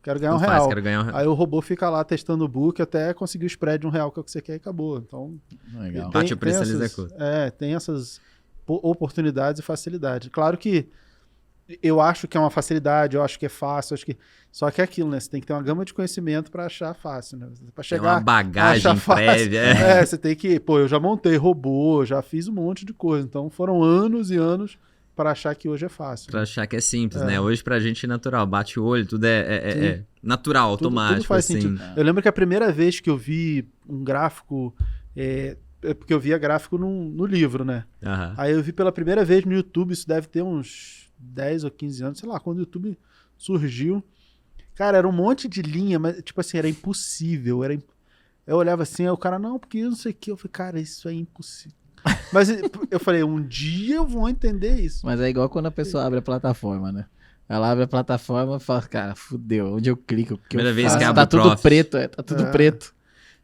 quero ganhar R$1. Quero ganhar Aí o robô fica lá testando o book até conseguir o spread de R$1, que é o que você quer, e acabou. Então, legal. Bate o preço, ele executa. Tem essas oportunidades e facilidades. Claro que eu acho que é uma facilidade, eu acho que é fácil, só que é aquilo, né? Você tem que ter uma gama de conhecimento para achar fácil, né? Para chegar, tem uma bagagem prévia. Você tem que, eu já montei robô, já fiz um monte de coisa. Então foram anos e anos para achar que hoje é fácil. Para achar que é simples, né? Hoje pra gente é natural, bate o olho, tudo é natural, automático. Tudo faz assim. sentido. Eu lembro que a primeira vez que eu vi um gráfico, porque eu via gráfico no livro, né? Uhum. Aí eu vi pela primeira vez no YouTube, isso deve ter uns 10 ou 15 anos, sei lá, quando o YouTube surgiu. Cara, era um monte de linha, mas tipo assim, era impossível. Eu olhava assim, aí o cara, não, porque eu não sei o que. Eu falei, cara, isso é impossível. Mas eu falei, um dia eu vou entender isso. Mas é igual quando a pessoa abre a plataforma, né? Ela abre a plataforma e fala, cara, fudeu, onde eu clico? Primeira vez que abre tá o tudo Profit. preto, tá tudo preto.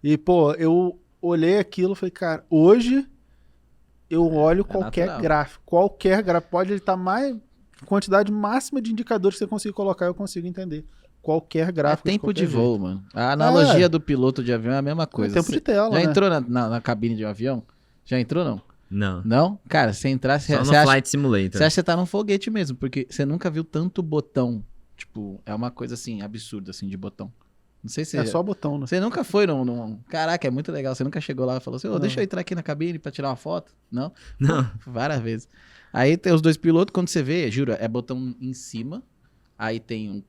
E, eu olhei aquilo e falei, cara, hoje eu olho qualquer gráfico. Pode ele estar mais... Quantidade máxima de indicadores que você conseguir colocar, eu consigo entender. Qualquer gráfico. É tempo de voo, mano. A analogia do piloto de avião é a mesma coisa. É tempo de tela, Já né? entrou na cabine de um avião? Já entrou, não? Não. Não? Cara, você entrar... Só no Flight Simulator. Você acha que você tá num foguete mesmo, porque você nunca viu tanto botão. Tipo, é uma coisa assim, absurda, assim, de botão. Não sei se... É só botão, né? Você nunca foi num... Caraca, é muito legal. Você nunca chegou lá e falou assim, deixa eu entrar aqui na cabine pra tirar uma foto? Não? Não. Pô, várias vezes. Aí tem os 2 pilotos, quando você vê, juro, é botão em cima, aí tem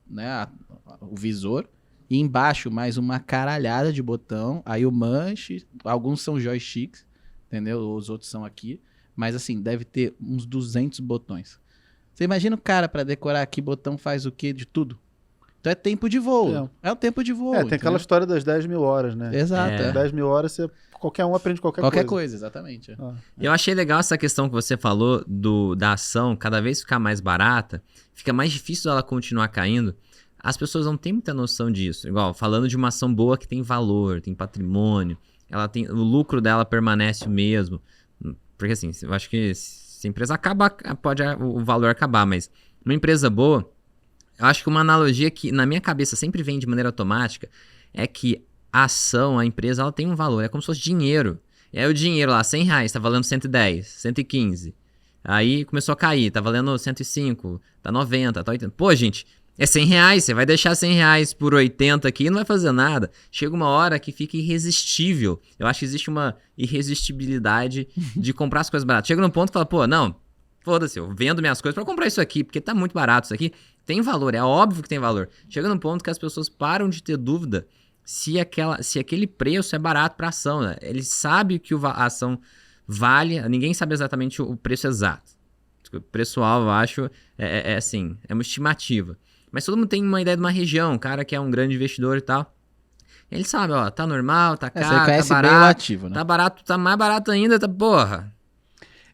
o visor, e embaixo mais uma caralhada de botão, aí o manche, alguns são joysticks, entendeu? Os outros são aqui, mas assim, deve ter uns 200 botões. Você imagina o cara pra decorar aqui, botão faz o quê de tudo? Então é tempo de voo. É o tempo de voo. Tem aquela história das 10 mil horas, né? Exato. 10 mil horas, qualquer um aprende qualquer coisa, exatamente. Eu achei legal essa questão que você falou da ação, cada vez ficar mais barata, fica mais difícil ela continuar caindo. As pessoas não têm muita noção disso. Igual, falando de uma ação boa que tem valor, tem patrimônio, o lucro dela permanece o mesmo. Porque assim, eu acho que se a empresa acaba, pode o valor acabar, mas uma empresa boa, eu acho que uma analogia que na minha cabeça sempre vem de maneira automática é que a ação, a empresa, ela tem um valor, é como se fosse dinheiro. E aí o dinheiro lá, R$100, tá valendo 110, 115. Aí começou a cair, tá valendo 105, tá 90, tá 80. Pô, gente, é R$100, você vai deixar R$100 por 80 aqui e não vai fazer nada. Chega uma hora que fica irresistível. Eu acho que existe uma irresistibilidade de comprar as coisas baratas. Chega num ponto e fala, pô, não, foda-se, eu vendo minhas coisas pra comprar isso aqui, porque tá muito barato isso aqui. Tem valor, é óbvio que tem valor. Chega num ponto que as pessoas param de ter dúvida se aquele preço é barato para a ação. Né? Ele sabe que a ação vale, ninguém sabe exatamente o preço exato. O preço-alvo, eu acho, assim, é uma estimativa. Mas todo mundo tem uma ideia de uma região, um cara que é um grande investidor e tal. Ele sabe, ó, tá normal, tá caro, você tá barato, bem o ativo, né? Tá barato, tá mais barato ainda, tá porra.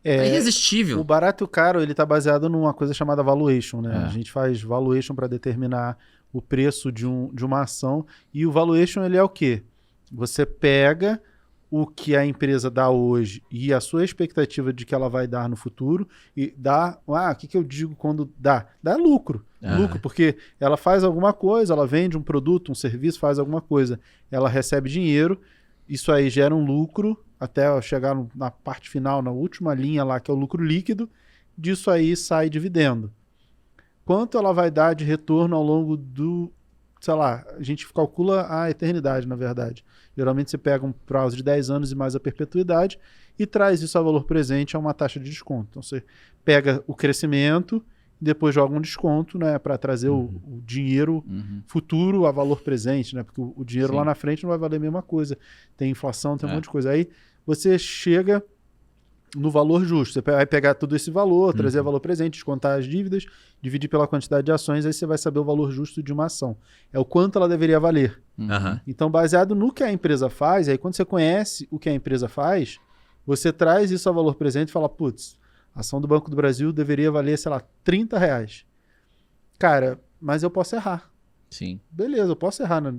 É irresistível. O barato e o caro, ele tá baseado numa coisa chamada valuation, né? A gente faz valuation para determinar o preço de uma ação. E o valuation, ele é o quê? Você pega o que a empresa dá hoje e a sua expectativa de que ela vai dar no futuro e dá... o que eu digo quando dá? Dá lucro. Lucro, porque ela faz alguma coisa, ela vende um produto, um serviço, faz alguma coisa. Ela recebe dinheiro, isso aí gera um lucro até chegar na parte final, na última linha lá, que é o lucro líquido. Disso aí sai dividendo. quanto ela vai dar de retorno ao longo do, sei lá, a gente calcula a eternidade, na verdade. Geralmente você pega um prazo de 10 anos e mais a perpetuidade e traz isso a valor presente a uma taxa de desconto. Então você pega o crescimento e depois joga um desconto, né, para trazer o dinheiro futuro a valor presente, né, porque o dinheiro lá na frente não vai valer a mesma coisa. Tem inflação, tem um monte de coisa. Aí você chega no valor justo. Você vai pegar todo esse valor, trazer valor presente, descontar as dívidas, dividir pela quantidade de ações, aí você vai saber o valor justo de uma ação. É o quanto ela deveria valer. Então, baseado no que a empresa faz, aí quando você conhece o que a empresa faz, você traz isso a valor presente e fala, putz, a ação do Banco do Brasil deveria valer, sei lá, R$30. Cara, mas eu posso errar. Sim. Beleza, eu posso errar, né?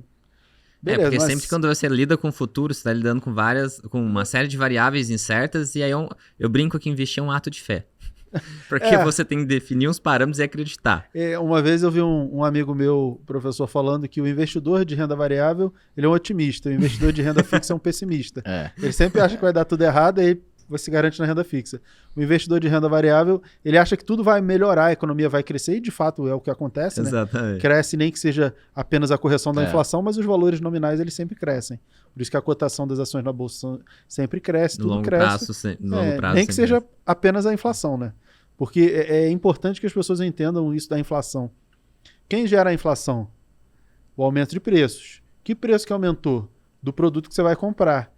Beleza, porque sempre quando você lida com o futuro, você está lidando com uma série de variáveis incertas, e aí eu brinco que investir é um ato de fé. Porque você tem que definir uns parâmetros e acreditar. Uma vez eu vi um amigo meu, professor, falando que o investidor de renda variável, ele é um otimista, o investidor de renda fixa é um pessimista. Ele sempre acha que vai dar tudo errado, aí você se garante na renda fixa. O investidor de renda variável, ele acha que tudo vai melhorar, a economia vai crescer, e de fato é o que acontece, né? Exatamente. Cresce nem que seja apenas a correção da inflação, mas os valores nominais eles sempre crescem. Por isso que a cotação das ações na bolsa sempre cresce, tudo cresce. No longo prazo nem que seja apenas a inflação, né? Porque é importante que as pessoas entendam isso da inflação. Quem gera a inflação? O aumento de preços. Que preço que aumentou? Do produto que você vai comprar.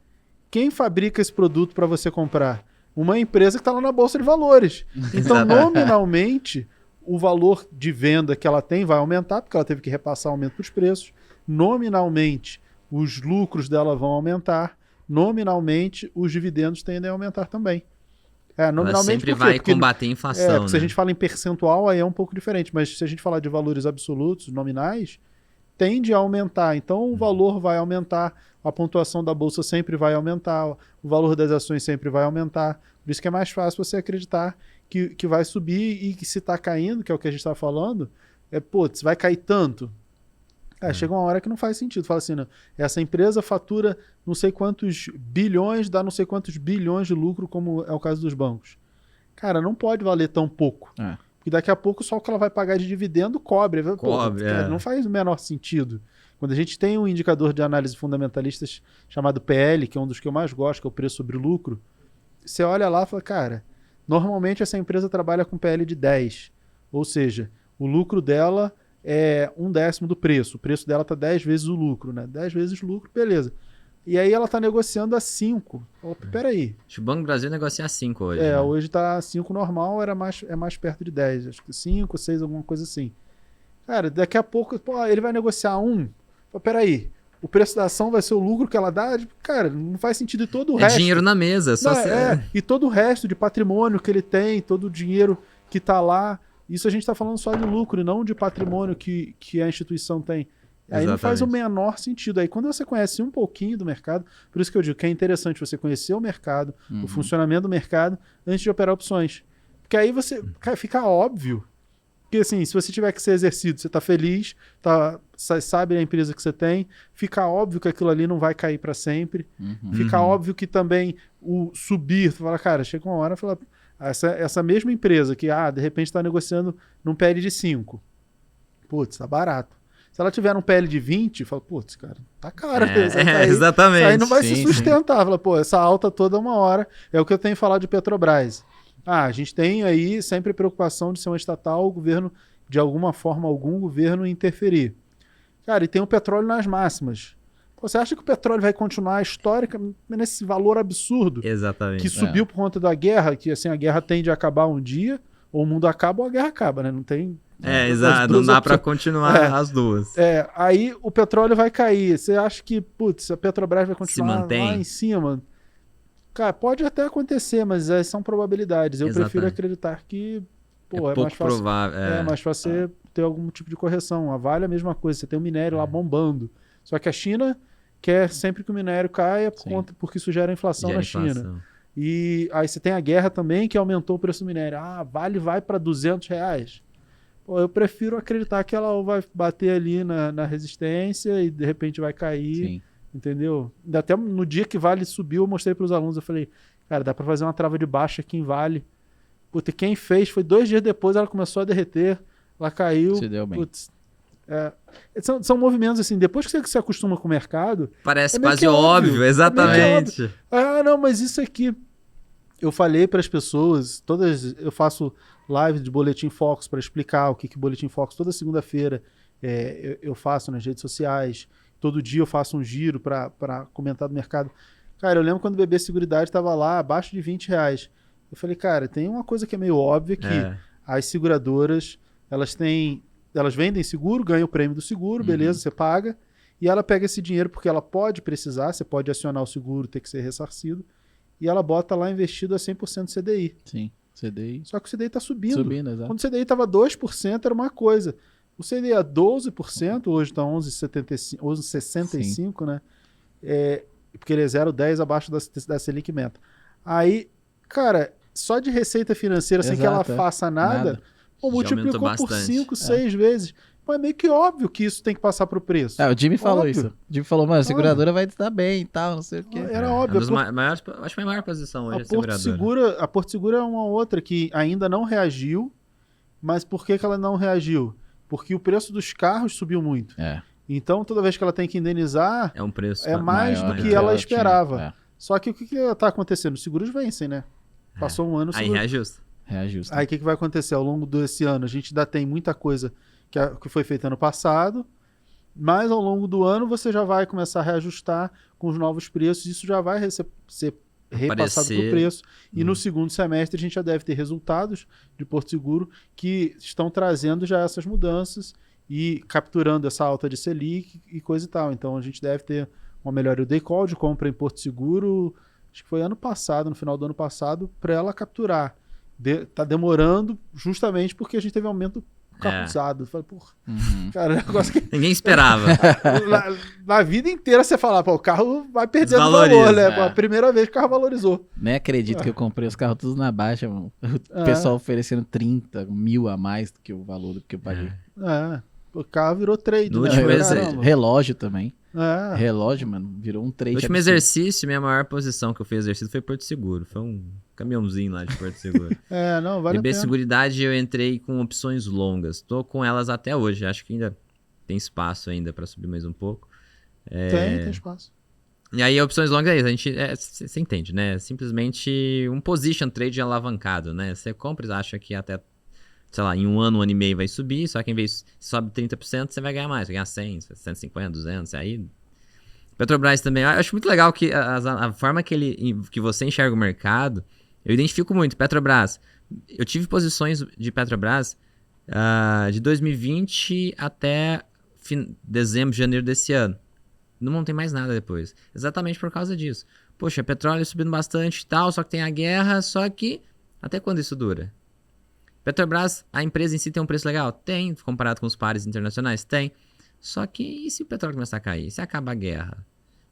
Quem fabrica esse produto para você comprar? Uma empresa que está lá na Bolsa de Valores. Então, nominalmente, o valor de venda que ela tem vai aumentar, porque ela teve que repassar o aumento dos preços. Nominalmente, os lucros dela vão aumentar. Nominalmente, os dividendos tendem a aumentar também. Nominalmente, ela sempre vai combater a inflação. Se a gente fala em percentual, aí é um pouco diferente. Mas se a gente falar de valores absolutos, nominais, tende a aumentar. Então, o valor vai aumentar, a pontuação da bolsa sempre vai aumentar, o valor das ações sempre vai aumentar. Por isso que é mais fácil você acreditar que vai subir e que se está caindo, que é o que a gente está falando, vai cair tanto. Chega uma hora que não faz sentido. Fala assim, não, essa empresa fatura não sei quantos bilhões, dá não sei quantos bilhões de lucro, como é o caso dos bancos. Cara, não pode valer tão pouco. Porque daqui a pouco só o que ela vai pagar de dividendo cobre. Não faz o menor sentido. Quando a gente tem um indicador de análise fundamentalistas chamado PL, que é um dos que eu mais gosto, que é o preço sobre lucro, você olha lá e fala, cara, normalmente essa empresa trabalha com PL de 10. Ou seja, o lucro dela é 1/10 do preço. O preço dela está 10 vezes o lucro, né? 10 vezes o lucro, beleza. E aí ela está negociando a 5. Peraí. Acho que o Banco do Brasil negocia a 5 hoje. Hoje está 5 normal, é mais perto de 10. Acho que 5, 6, alguma coisa assim. Cara, daqui a pouco, ele vai negociar 1. Peraí, o preço da ação vai ser o lucro que ela dá? Cara, não faz sentido. E todo o resto... dinheiro na mesa. E todo o resto de patrimônio que ele tem, todo o dinheiro que está lá, isso a gente está falando só de lucro e não de patrimônio que a instituição tem. Aí não faz o menor sentido. Aí quando você conhece um pouquinho do mercado, por isso que eu digo que é interessante você conhecer o mercado, o funcionamento do mercado, antes de operar opções. Porque aí fica óbvio que, assim, se você tiver que ser exercido, você está feliz, sabe a empresa que você tem, fica óbvio que aquilo ali não vai cair para sempre. Fica óbvio que também o subir, tu fala, cara, chega uma hora e fala, essa mesma empresa que, de repente está negociando num PL de 5. Putz, tá barato. Se ela tiver um PL de 20, fala, putz, cara, tá caro. Exatamente. Aí não vai se sustentar. Fala, essa alta toda uma hora. É o que eu tenho falado de Petrobras. A gente tem aí sempre a preocupação de ser uma estatal, o governo, de alguma forma, algum governo interferir. Cara, e tem o petróleo nas máximas. Você acha que o petróleo vai continuar histórica nesse valor absurdo? Exatamente. Que subiu por conta da guerra, que assim, a guerra tende a acabar um dia, ou o mundo acaba ou a guerra acaba, né? Não tem... exato, não dá para continuar as duas. Aí o petróleo vai cair. Você acha que, putz, a Petrobras vai continuar lá em cima? Cara, pode até acontecer, mas são probabilidades. Eu prefiro acreditar que é mais fácil. Provável. É mais fácil você ter algum tipo de correção. A Vale é a mesma coisa, você tem o minério lá bombando. Só que a China quer sempre que o minério caia porque isso gera inflação na China. E aí você tem a guerra também que aumentou o preço do minério. A Vale vai para R$200. Eu prefiro acreditar que ela vai bater ali na resistência e de repente vai cair. Sim. Entendeu? Até no dia que Vale subiu, eu mostrei para os alunos, eu falei, cara, dá para fazer uma trava de baixa aqui em Vale. Puta, quem fez foi 2 dias depois, ela começou a derreter. ela caiu. Se deu bem. Putz, são movimentos assim, depois que você se acostuma com o mercado... Parece meio quase que óbvio, exatamente. Ah, não, mas isso aqui... Eu falei para as pessoas, eu faço live de Boletim Focus para explicar o que o Boletim Focus, toda segunda-feira eu faço nas redes sociais, todo dia eu faço um giro para comentar do mercado. Cara, eu lembro quando o BB Seguridade estava lá, abaixo de R$20. Eu falei, cara, tem uma coisa que é meio óbvia, que as seguradoras, elas vendem seguro, ganham o prêmio do seguro, beleza, você paga, e ela pega esse dinheiro porque ela pode precisar, você pode acionar o seguro, ter que ser ressarcido, e ela bota lá investido a 100% CDI. Sim, CDI. Só que o CDI está subindo. Subindo, exato. Quando o CDI estava 2%, era uma coisa. O CDI a 12%, hoje está 11,65, né? Porque ele é 0,10 abaixo da Selic Meta. Aí, cara, só de receita financeira, sem que ela faça nada. Pô, multiplicou por 5, 6 vezes. Pô, é meio que óbvio que isso tem que passar pro preço. O Jimmy falou óbvio. isso. O Jimmy falou, mano, a seguradora vai estar bem e tal, não sei o quê. Era óbvio. Acho que é a maior posição hoje A Porto Seguro é uma outra que ainda não reagiu, mas por que ela não reagiu? Porque o preço dos carros subiu muito. Então, toda vez que ela tem que indenizar, é um preço mais do que ela esperava. Só que o que está acontecendo? Os seguros vencem, né? Passou um ano... Aí reajusta. Aí o que vai acontecer ao longo desse ano? A gente ainda tem muita coisa que foi feita ano passado, mas ao longo do ano você já vai começar a reajustar com os novos preços, isso já vai ser repassado para o preço. E no segundo semestre a gente já deve ter resultados de Porto Seguro que estão trazendo já essas mudanças e capturando essa alta de Selic e coisa e tal. Então a gente deve ter uma melhora. Eu dei call de compra em Porto Seguro, acho que foi ano passado, no final do ano passado, para ela capturar. Tá demorando justamente porque a gente teve aumento carro usado. Falei, porra, cara, negócio que... Ninguém esperava. na vida inteira você fala, pô, o carro vai perdendo valor, né? A primeira vez que o carro valorizou. Nem acredito que eu comprei os carros todos na baixa, mano. O pessoal oferecendo 30 mil a mais do que o valor do que eu paguei. O carro virou trade, no último relógio também. Relógio, mano, virou um trade. No último exercício, minha maior posição que eu fiz exercício foi Porto Seguro. Foi um caminhãozinho lá de Porto Seguro. Não, vale a pena. Seguridade eu entrei com opções longas. Tô com elas até hoje. Acho que ainda tem espaço ainda para subir mais um pouco. Tem espaço. E aí, opções longas é isso. A gente, você entende, né? Simplesmente um position trade alavancado, né? Você compra e acha que até, sei lá, em um ano e meio vai subir, só que em vez de sobe 30%, você vai ganhar mais. Vai ganhar 100, 150, 200, aí... Petrobras também. Eu acho muito legal que a forma que você enxerga o mercado, eu identifico muito. Petrobras. Eu tive posições de Petrobras de 2020 até dezembro, janeiro desse ano. Não montei mais nada depois. Exatamente por causa disso. Poxa, petróleo subindo bastante e tal, só que tem a guerra, só que até quando isso dura? Petrobras, a empresa em si tem um preço legal? Tem, comparado com os pares internacionais? Tem. Só que e se o petróleo começar a cair? E se acaba a guerra?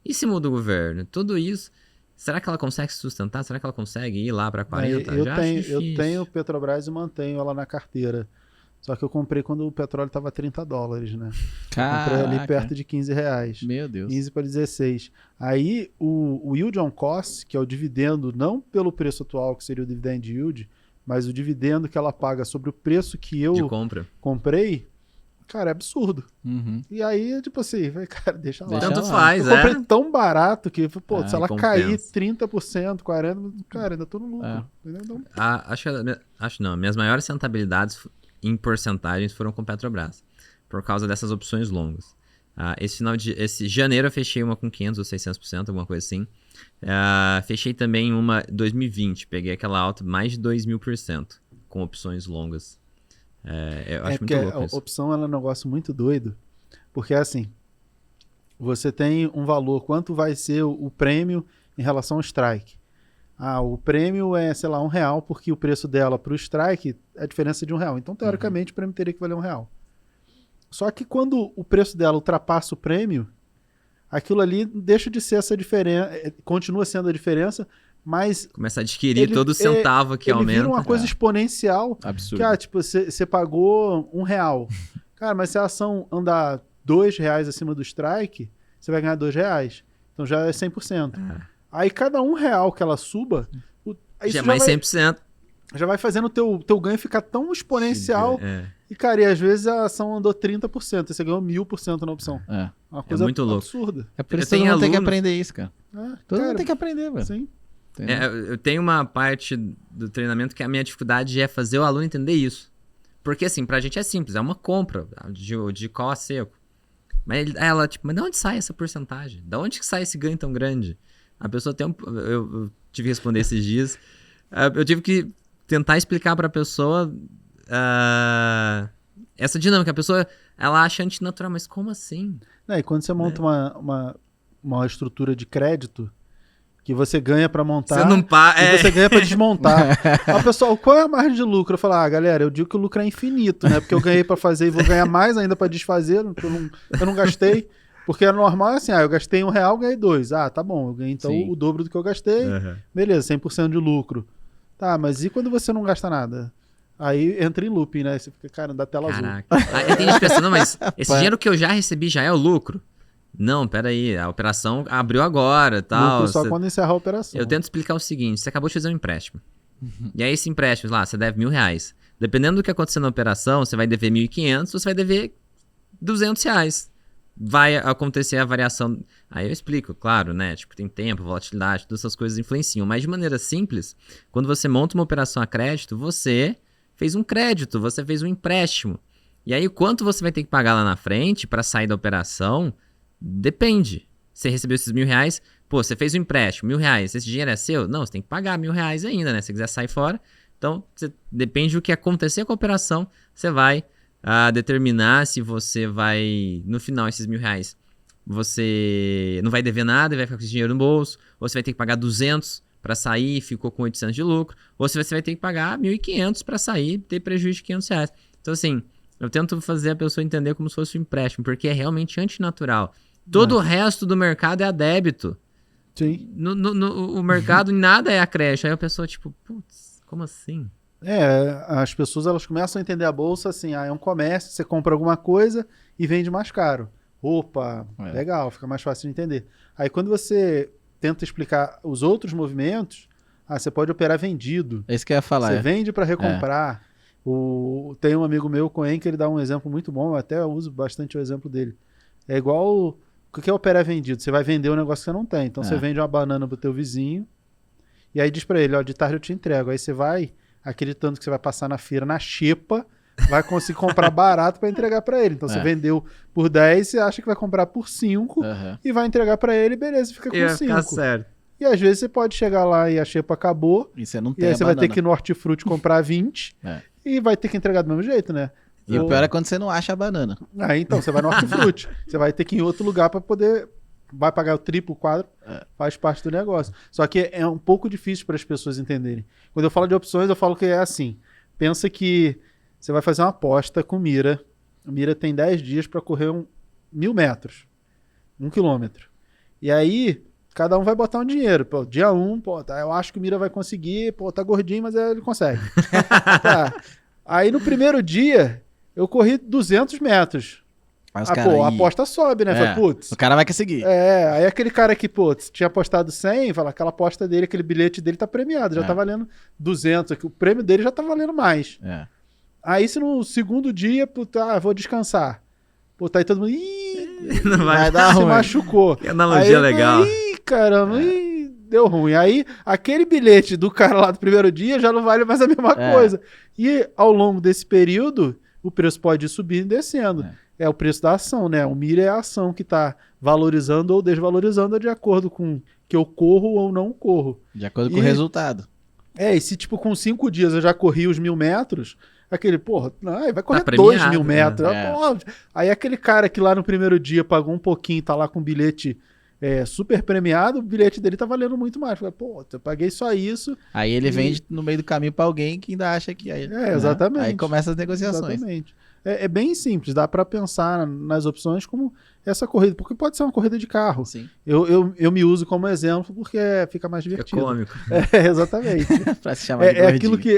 E se muda o governo? Tudo isso, será que ela consegue se sustentar? Será que ela consegue ir lá para 40? Eu tenho Petrobras e mantenho ela na carteira. Só que eu comprei quando o petróleo estava $30, né? Comprei ali perto de R$15. Meu Deus. 15 para 16. Aí o yield on cost, que é o dividendo, não pelo preço atual, que seria o dividend yield, mas o dividendo que ela paga sobre o preço que eu comprei, cara, é absurdo. E aí, tipo assim, cara, deixa lá. Tanto faz, eu comprei tão barato que, pô, se ela compensa. cair 30%, 40%, cara, ainda tô no lucro. Acho não. Minhas maiores rentabilidades em porcentagens foram com Petrobras, por causa dessas opções longas. Esse janeiro eu fechei uma com 500 ou 600%, alguma coisa assim. Fechei também uma 2020, peguei aquela alta mais de 2.000% com opções longas. Eu acho muito louco isso. A opção ela é um negócio muito doido, porque assim, você tem um valor, quanto vai ser o prêmio em relação ao strike. O prêmio é, sei lá, R$1, porque o preço dela para o strike é a diferença de R$1. Então, teoricamente, o prêmio teria que valer R$1. Só que quando o preço dela ultrapassa o prêmio, aquilo ali deixa de ser essa diferença, continua sendo a diferença, mas... Começa a adquirir todo centavo que aumenta. Ele vira uma coisa exponencial. Absurdo. Que, tipo, você pagou R$1. Cara, mas se a ação andar R$2 acima do strike, você vai ganhar R$2. Então já é 100%. Aí cada R$1 que ela suba... Já é mais 100%. Já vai fazendo o teu ganho ficar tão exponencial E, cara, e às vezes a ação andou 30%, e você ganhou 1000% na opção. É. Uma coisa muito louco. absurda. É por Eu isso que todo tenho mundo tem que alunos- aprender isso, cara. Todo mundo tem que aprender, velho. Sim. Entendeu? Eu tenho uma parte do treinamento que a minha dificuldade é fazer o aluno entender isso. Porque, assim, pra gente é simples, é uma compra de cola seco. Mas ela, tipo, mas de onde sai essa porcentagem? De onde que sai esse ganho tão grande? A pessoa tem eu tive que responder esses dias. Eu tive que tentar explicar pra pessoa essa dinâmica. A pessoa, ela acha antinatural, mas como assim? E quando você monta uma estrutura de crédito que você ganha pra montar Você não e você ganha pra desmontar. Aí, pessoal, qual é a margem de lucro? Eu falo, galera, eu digo que o lucro é infinito, né? Porque eu ganhei pra fazer e vou ganhar mais ainda pra desfazer, eu não gastei. Porque é normal assim, eu gastei R$1, ganhei 2. Tá bom, eu ganhei então Sim. o dobro do que eu gastei. Beleza, 100% de lucro. Tá, mas e quando você não gasta nada? Aí entra em looping, né? Você fica, cara, dá tela azul. Caraca. Aí tem gente pensando, não, mas esse dinheiro que eu já recebi já é o lucro? Não, peraí, a operação abriu agora, tal. Lucro só quando encerrar a operação. Eu tento explicar o seguinte, você acabou de fazer um empréstimo. E aí esse empréstimo, lá, você deve R$1.000. Dependendo do que acontecer na operação, você vai dever 1.500 ou você vai dever R$200. Vai acontecer a variação. Aí eu explico, claro, né? Tipo, tem tempo, volatilidade, todas essas coisas influenciam. Mas de maneira simples, quando você monta uma operação a crédito, você fez um crédito, você fez um empréstimo. E aí, o quanto você vai ter que pagar lá na frente para sair da operação, depende. Você recebeu esses R$1.000, pô, você fez um empréstimo, R$1.000, esse dinheiro é seu? Não, você tem que pagar R$1.000 ainda, né? Se você quiser sair fora. Então, depende do que acontecer com a operação, você vai determinar se você vai, no final, esses R$1.000, você não vai dever nada e vai ficar com esse dinheiro no bolso, ou você vai ter que pagar 200 para sair e ficou com 800 de lucro, ou se você vai ter que pagar 1.500 para sair e ter prejuízo de R$500. Então, assim, eu tento fazer a pessoa entender como se fosse um empréstimo, porque é realmente antinatural. Todo o resto do mercado é a débito. Sim. O mercado nada é a crédito. Aí a pessoa, tipo, putz, como assim? As pessoas elas começam a entender a bolsa assim, é um comércio, você compra alguma coisa e vende mais caro. Opa, legal, fica mais fácil de entender. Aí quando você tenta explicar os outros movimentos, você pode operar vendido. É isso que eu ia falar. Você vende para recomprar. Tem um amigo meu, Coen, que ele dá um exemplo muito bom, eu até uso bastante o exemplo dele. É igual, o que é operar vendido? Você vai vender um negócio que você não tem. Então você vende uma banana pro teu vizinho e aí diz para ele, de tarde eu te entrego. Aí você vai acreditando que você vai passar na feira na xepa, vai conseguir comprar barato para entregar para ele. Então você vendeu por 10, você acha que vai comprar por 5 e vai entregar para ele, beleza, fica com 5. Ficar certo. E às vezes você pode chegar lá e a xepa acabou, e você não e tem aí você vai ter que ir no Hortifruti comprar 20 e vai ter que entregar do mesmo jeito, né? E o pior é quando você não acha a banana. Então, você vai no Hortifruti. Você vai ter que ir em outro lugar para poder... Vai pagar o triplo, o quadro, faz parte do negócio. Só que é um pouco difícil para as pessoas entenderem. Quando eu falo de opções, eu falo que é assim. Pensa que você vai fazer uma aposta com mira. A mira tem 10 dias para correr 1.000 metros. 1 quilômetro. E aí, cada um vai botar um dinheiro. Pô, dia 1, eu acho que o mira vai conseguir. Tá gordinho, mas ele consegue. Aí no primeiro dia, eu corri 200 metros. A aposta sobe, né? Fala, putz. O cara vai conseguir. Aí aquele cara que, tinha apostado 100, fala, aquela aposta dele, aquele bilhete dele tá premiado, já tá valendo 200, o prêmio dele já tá valendo mais. Aí se no segundo dia, vou descansar. Aí todo mundo, não vai dar se ruim. machucou. Que analogia legal. Caramba, deu ruim. Aí aquele bilhete do cara lá do primeiro dia já não vale mais a mesma coisa. E ao longo desse período, o preço pode ir subindo e descendo. É o preço da ação, né? O mira é a ação que está valorizando ou desvalorizando de acordo com que eu corro ou não corro. De acordo com o resultado. E se com 5 dias eu já corri os 1.000 metros, aquele, vai correr 2.000 metros. Aí aquele cara que lá no primeiro dia pagou um pouquinho, tá lá com bilhete super premiado, o bilhete dele tá valendo muito mais. Fala, eu paguei só isso. Aí ele vende no meio do caminho para alguém que ainda acha que... exatamente. Aí começa as negociações. Exatamente. É bem simples, dá para pensar nas opções como essa corrida, porque pode ser uma corrida de carro. Sim. Eu me uso como exemplo porque fica mais divertido. É cômico. Exatamente. Para se chamar de aquilo que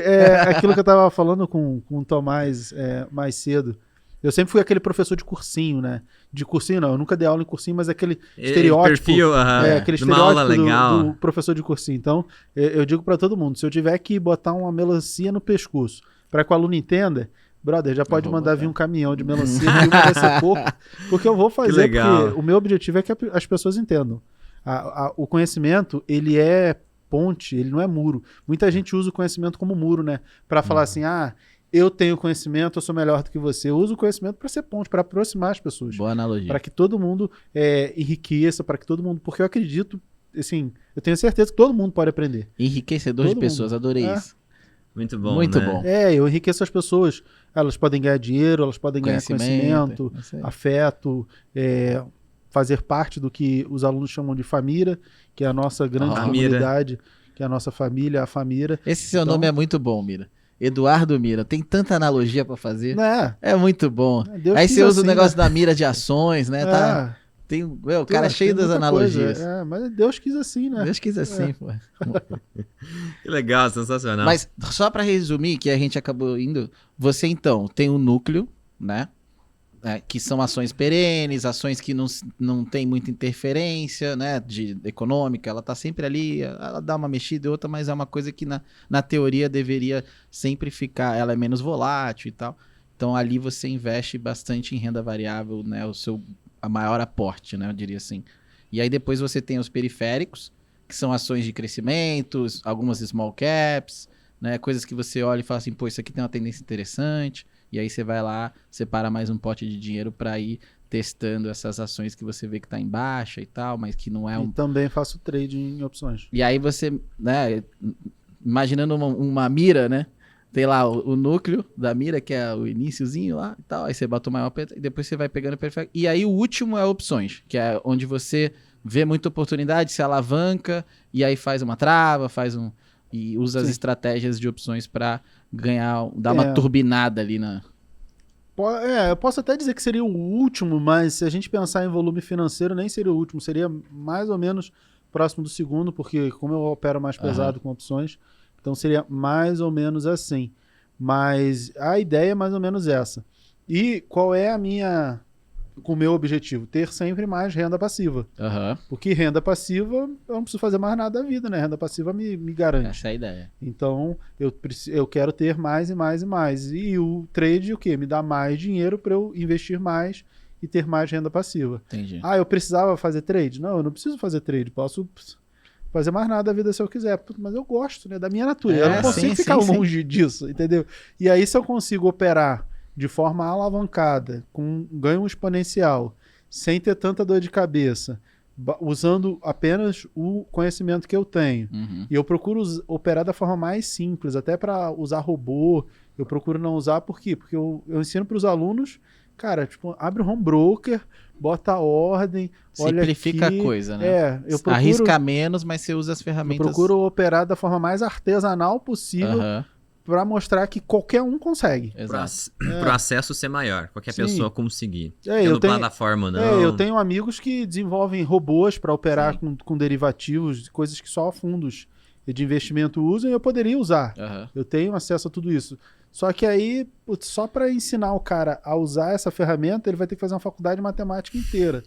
eu tava falando com o Tomás mais cedo. Eu sempre fui aquele professor de cursinho, né? De cursinho não, eu nunca dei aula em cursinho, mas aquele estereótipo. Perfil, aquele estereótipo do professor de cursinho. Então, eu digo para todo mundo, se eu tiver que botar uma melancia no pescoço para que o aluno entenda, brother, já pode mandar vir um caminhão de melancia, que vai ser pouco, porque eu vou fazer, porque o meu objetivo é que as pessoas entendam. O conhecimento, ele é ponte, ele não é muro. Muita gente usa o conhecimento como muro, né? Pra falar assim, eu tenho conhecimento, eu sou melhor do que você. Eu uso o conhecimento para ser ponte, para aproximar as pessoas. Boa analogia. Para que todo mundo enriqueça, para que todo mundo... Porque eu acredito, assim, eu tenho certeza que todo mundo pode aprender. Enriquecedor todo de pessoas, adorei isso. Muito bom, Muito né? bom. Eu enriqueço as pessoas. Elas podem ganhar dinheiro, elas podem ganhar conhecimento, afeto, fazer parte do que os alunos chamam de família, que é a nossa grande comunidade, que é a nossa família, a família. Esse seu nome é muito bom, Mira. Eduardo Mira. Tem tanta analogia pra fazer. É muito bom. Aí você usa o negócio da mira de ações, né? Tá? Tem, o cara é cheio das analogias. Mas Deus quis assim, né? Deus quis assim, pô. Que legal, sensacional. Mas só pra resumir, que a gente acabou indo, você então tem um núcleo, né? Que são ações perenes, ações que não tem muita interferência, né, econômica, ela tá sempre ali, ela dá uma mexida e outra, mas é uma coisa que na teoria deveria sempre ficar, ela é menos volátil e tal. Então ali você investe bastante em renda variável, né, a maior aporte, né, eu diria assim. E aí depois você tem os periféricos, que são ações de crescimento, algumas small caps, né, coisas que você olha e fala assim, pô, isso aqui tem uma tendência interessante. E aí você vai lá, separa mais um pote de dinheiro para ir testando essas ações que você vê que tá em baixa e tal, mas que não é E também faço trade em opções. E aí você, né, imaginando uma mira, né? Tem lá o núcleo da mira, que é o iniciozinho lá e tal, aí você bota o maior e depois você vai pegando o perfeito. E aí o último é opções, que é onde você vê muita oportunidade, se alavanca e aí faz uma trava, e usa as estratégias de opções para ganhar, dar uma turbinada ali na... Eu posso até dizer que seria o último, mas se a gente pensar em volume financeiro, nem seria o último, seria mais ou menos próximo do segundo, porque como eu opero mais pesado com opções, então seria mais ou menos assim. Mas a ideia é mais ou menos essa. E qual é o meu objetivo? Ter sempre mais renda passiva. Porque renda passiva, eu não preciso fazer mais nada da vida, né? Renda passiva me garante. Essa é a ideia. Então, eu quero ter mais e mais e mais. E o trade, o quê? Me dá mais dinheiro para eu investir mais e ter mais renda passiva. Entendi. Eu precisava fazer trade? Não, eu não preciso fazer trade. Posso fazer mais nada da vida se eu quiser. Mas eu gosto, né? Da minha natureza. Eu não consigo ficar longe disso, entendeu? E aí, se eu consigo operar de forma alavancada, com ganho exponencial, sem ter tanta dor de cabeça, usando apenas o conhecimento que eu tenho. E eu procuro operar da forma mais simples, até para usar robô, eu procuro não usar, por quê? Porque eu ensino para os alunos, cara, tipo, abre o home broker, bota a ordem, simplifica olha aqui, a coisa, né? Eu procuro, arrisca menos, mas você usa as ferramentas... Eu procuro operar da forma mais artesanal possível, para mostrar que qualquer um consegue. Para o acesso ser maior, qualquer pessoa conseguir. Tendo plataforma, não. Eu tenho amigos que desenvolvem robôs para operar com derivativos, coisas que só fundos de investimento usam, e eu poderia usar. Eu tenho acesso a tudo isso. Só que aí, só para ensinar o cara a usar essa ferramenta, ele vai ter que fazer uma faculdade de matemática inteira.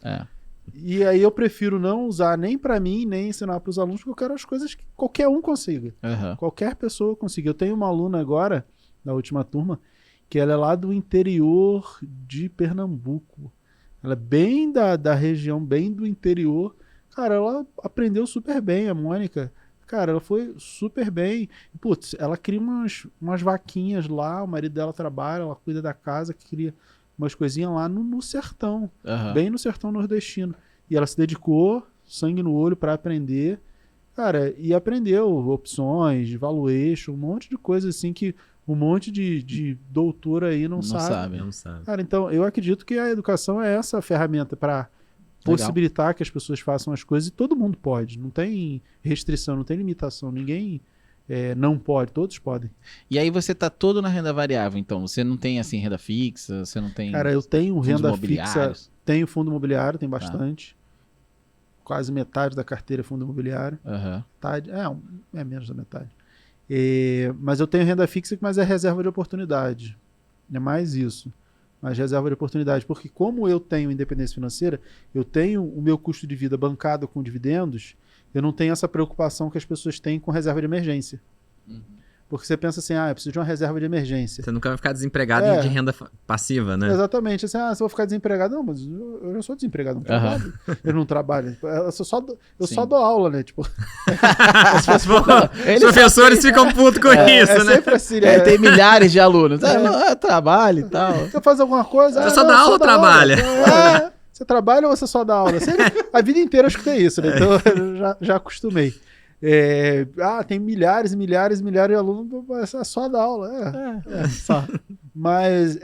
E aí eu prefiro não usar nem para mim, nem ensinar para os alunos, porque eu quero as coisas que qualquer um consiga. Qualquer pessoa consiga. Eu tenho uma aluna agora, da última turma, que ela é lá do interior de Pernambuco. Ela é bem da região, bem do interior. Cara, ela aprendeu super bem, a Mônica. Cara, ela foi super bem. Putz, ela cria umas vaquinhas lá, o marido dela trabalha, ela cuida da casa, que cria umas coisinhas lá no sertão, bem no sertão nordestino. E ela se dedicou, sangue no olho, para aprender. Cara, e aprendeu opções, valuation, um monte de coisa assim que um monte de doutor aí não sabe. Cara, então eu acredito que a educação é essa ferramenta para possibilitar que as pessoas façam as coisas, e todo mundo pode. Não tem restrição, não tem limitação. Ninguém não pode, todos podem. E aí você tá todo na renda variável, então você não tem assim renda fixa, você não tem... Cara, eu tenho renda fixa, tenho fundo imobiliário, tem bastante. Quase metade da carteira é fundo imobiliário. É menos da metade. Mas eu tenho renda fixa, mas é reserva de oportunidade. É mais isso. Mas reserva de oportunidade. Porque como eu tenho independência financeira, eu tenho o meu custo de vida bancado com dividendos, eu não tenho essa preocupação que as pessoas têm com reserva de emergência. Porque você pensa assim, eu preciso de uma reserva de emergência. Você nunca vai ficar desempregado de renda passiva, né? Exatamente. Assim, se eu vou ficar desempregado, não, mas eu já sou desempregado, não trabalho. Eu não trabalho. Eu só dou aula, né? Tipo, os professores ficam putos com isso, né? Sempre assim, tem milhares de alunos. Trabalho e tal. Você faz alguma coisa... Você só dá aula ou trabalha? Você trabalha ou você só dá aula? A vida inteira eu escutei isso, né? Então eu já acostumei. Tem milhares e milhares e milhares de alunos, é só dar aula. Só. Mas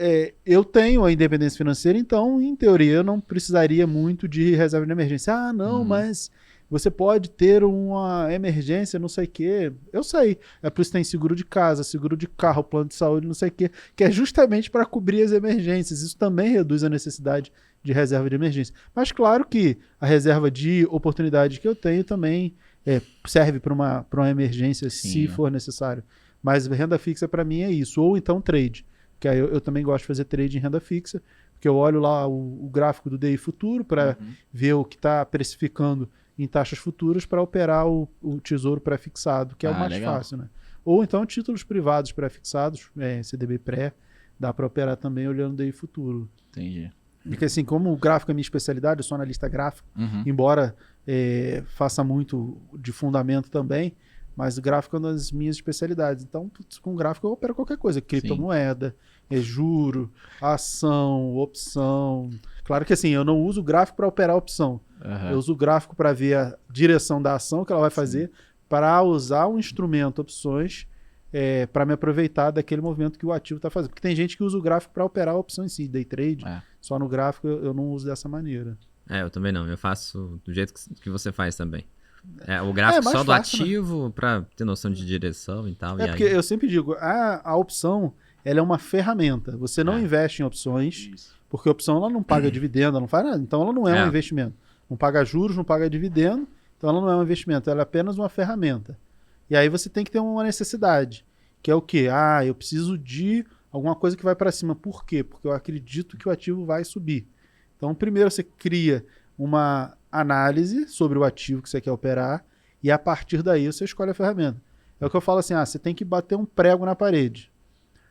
eu tenho a independência financeira, então, em teoria, eu não precisaria muito de reserva de emergência. Mas você pode ter uma emergência, não sei o quê. Eu sei. É por isso que tem seguro de casa, seguro de carro, plano de saúde, não sei o quê, que é justamente para cobrir as emergências. Isso também reduz a necessidade de reserva de emergência. Mas claro que a reserva de oportunidade que eu tenho também serve para uma emergência, se for necessário. Mas renda fixa para mim é isso. Ou então trade. Que aí eu também gosto de fazer trade em renda fixa, porque eu olho lá o gráfico do DI futuro para ver o que está precificando em taxas futuras para operar o tesouro pré-fixado, que é o mais fácil, né? Ou então títulos privados pré-fixados, CDB pré, dá para operar também olhando DI futuro. Entendi. Porque assim, como o gráfico é minha especialidade, eu sou analista gráfico, embora faça muito de fundamento também, mas o gráfico é uma das minhas especialidades. Então, com gráfico eu opero qualquer coisa, criptomoeda, juro, ação, opção. Claro que assim, eu não uso o gráfico para operar a opção. Eu uso o gráfico para ver a direção da ação que ela vai fazer, para usar um instrumento, opções, para me aproveitar daquele movimento que o ativo está fazendo. Porque tem gente que usa o gráfico para operar a opção em si, day trade. Só no gráfico eu não uso dessa maneira. Eu também não. Eu faço do jeito que você faz também. O gráfico só do ativo, né? Para ter noção de direção e tal. Porque eu sempre digo, a opção ela é uma ferramenta. Você não investe em opções, porque a opção ela não paga dividendo, ela não faz nada. Então ela não é um investimento. Não paga juros, não paga dividendo, então ela não é um investimento, ela é apenas uma ferramenta. E aí você tem que ter uma necessidade, que é o quê? Eu preciso de alguma coisa que vai para cima. Por quê? Porque eu acredito que o ativo vai subir. Então, primeiro você cria uma análise sobre o ativo que você quer operar e a partir daí você escolhe a ferramenta. É o que eu falo assim, você tem que bater um prego na parede.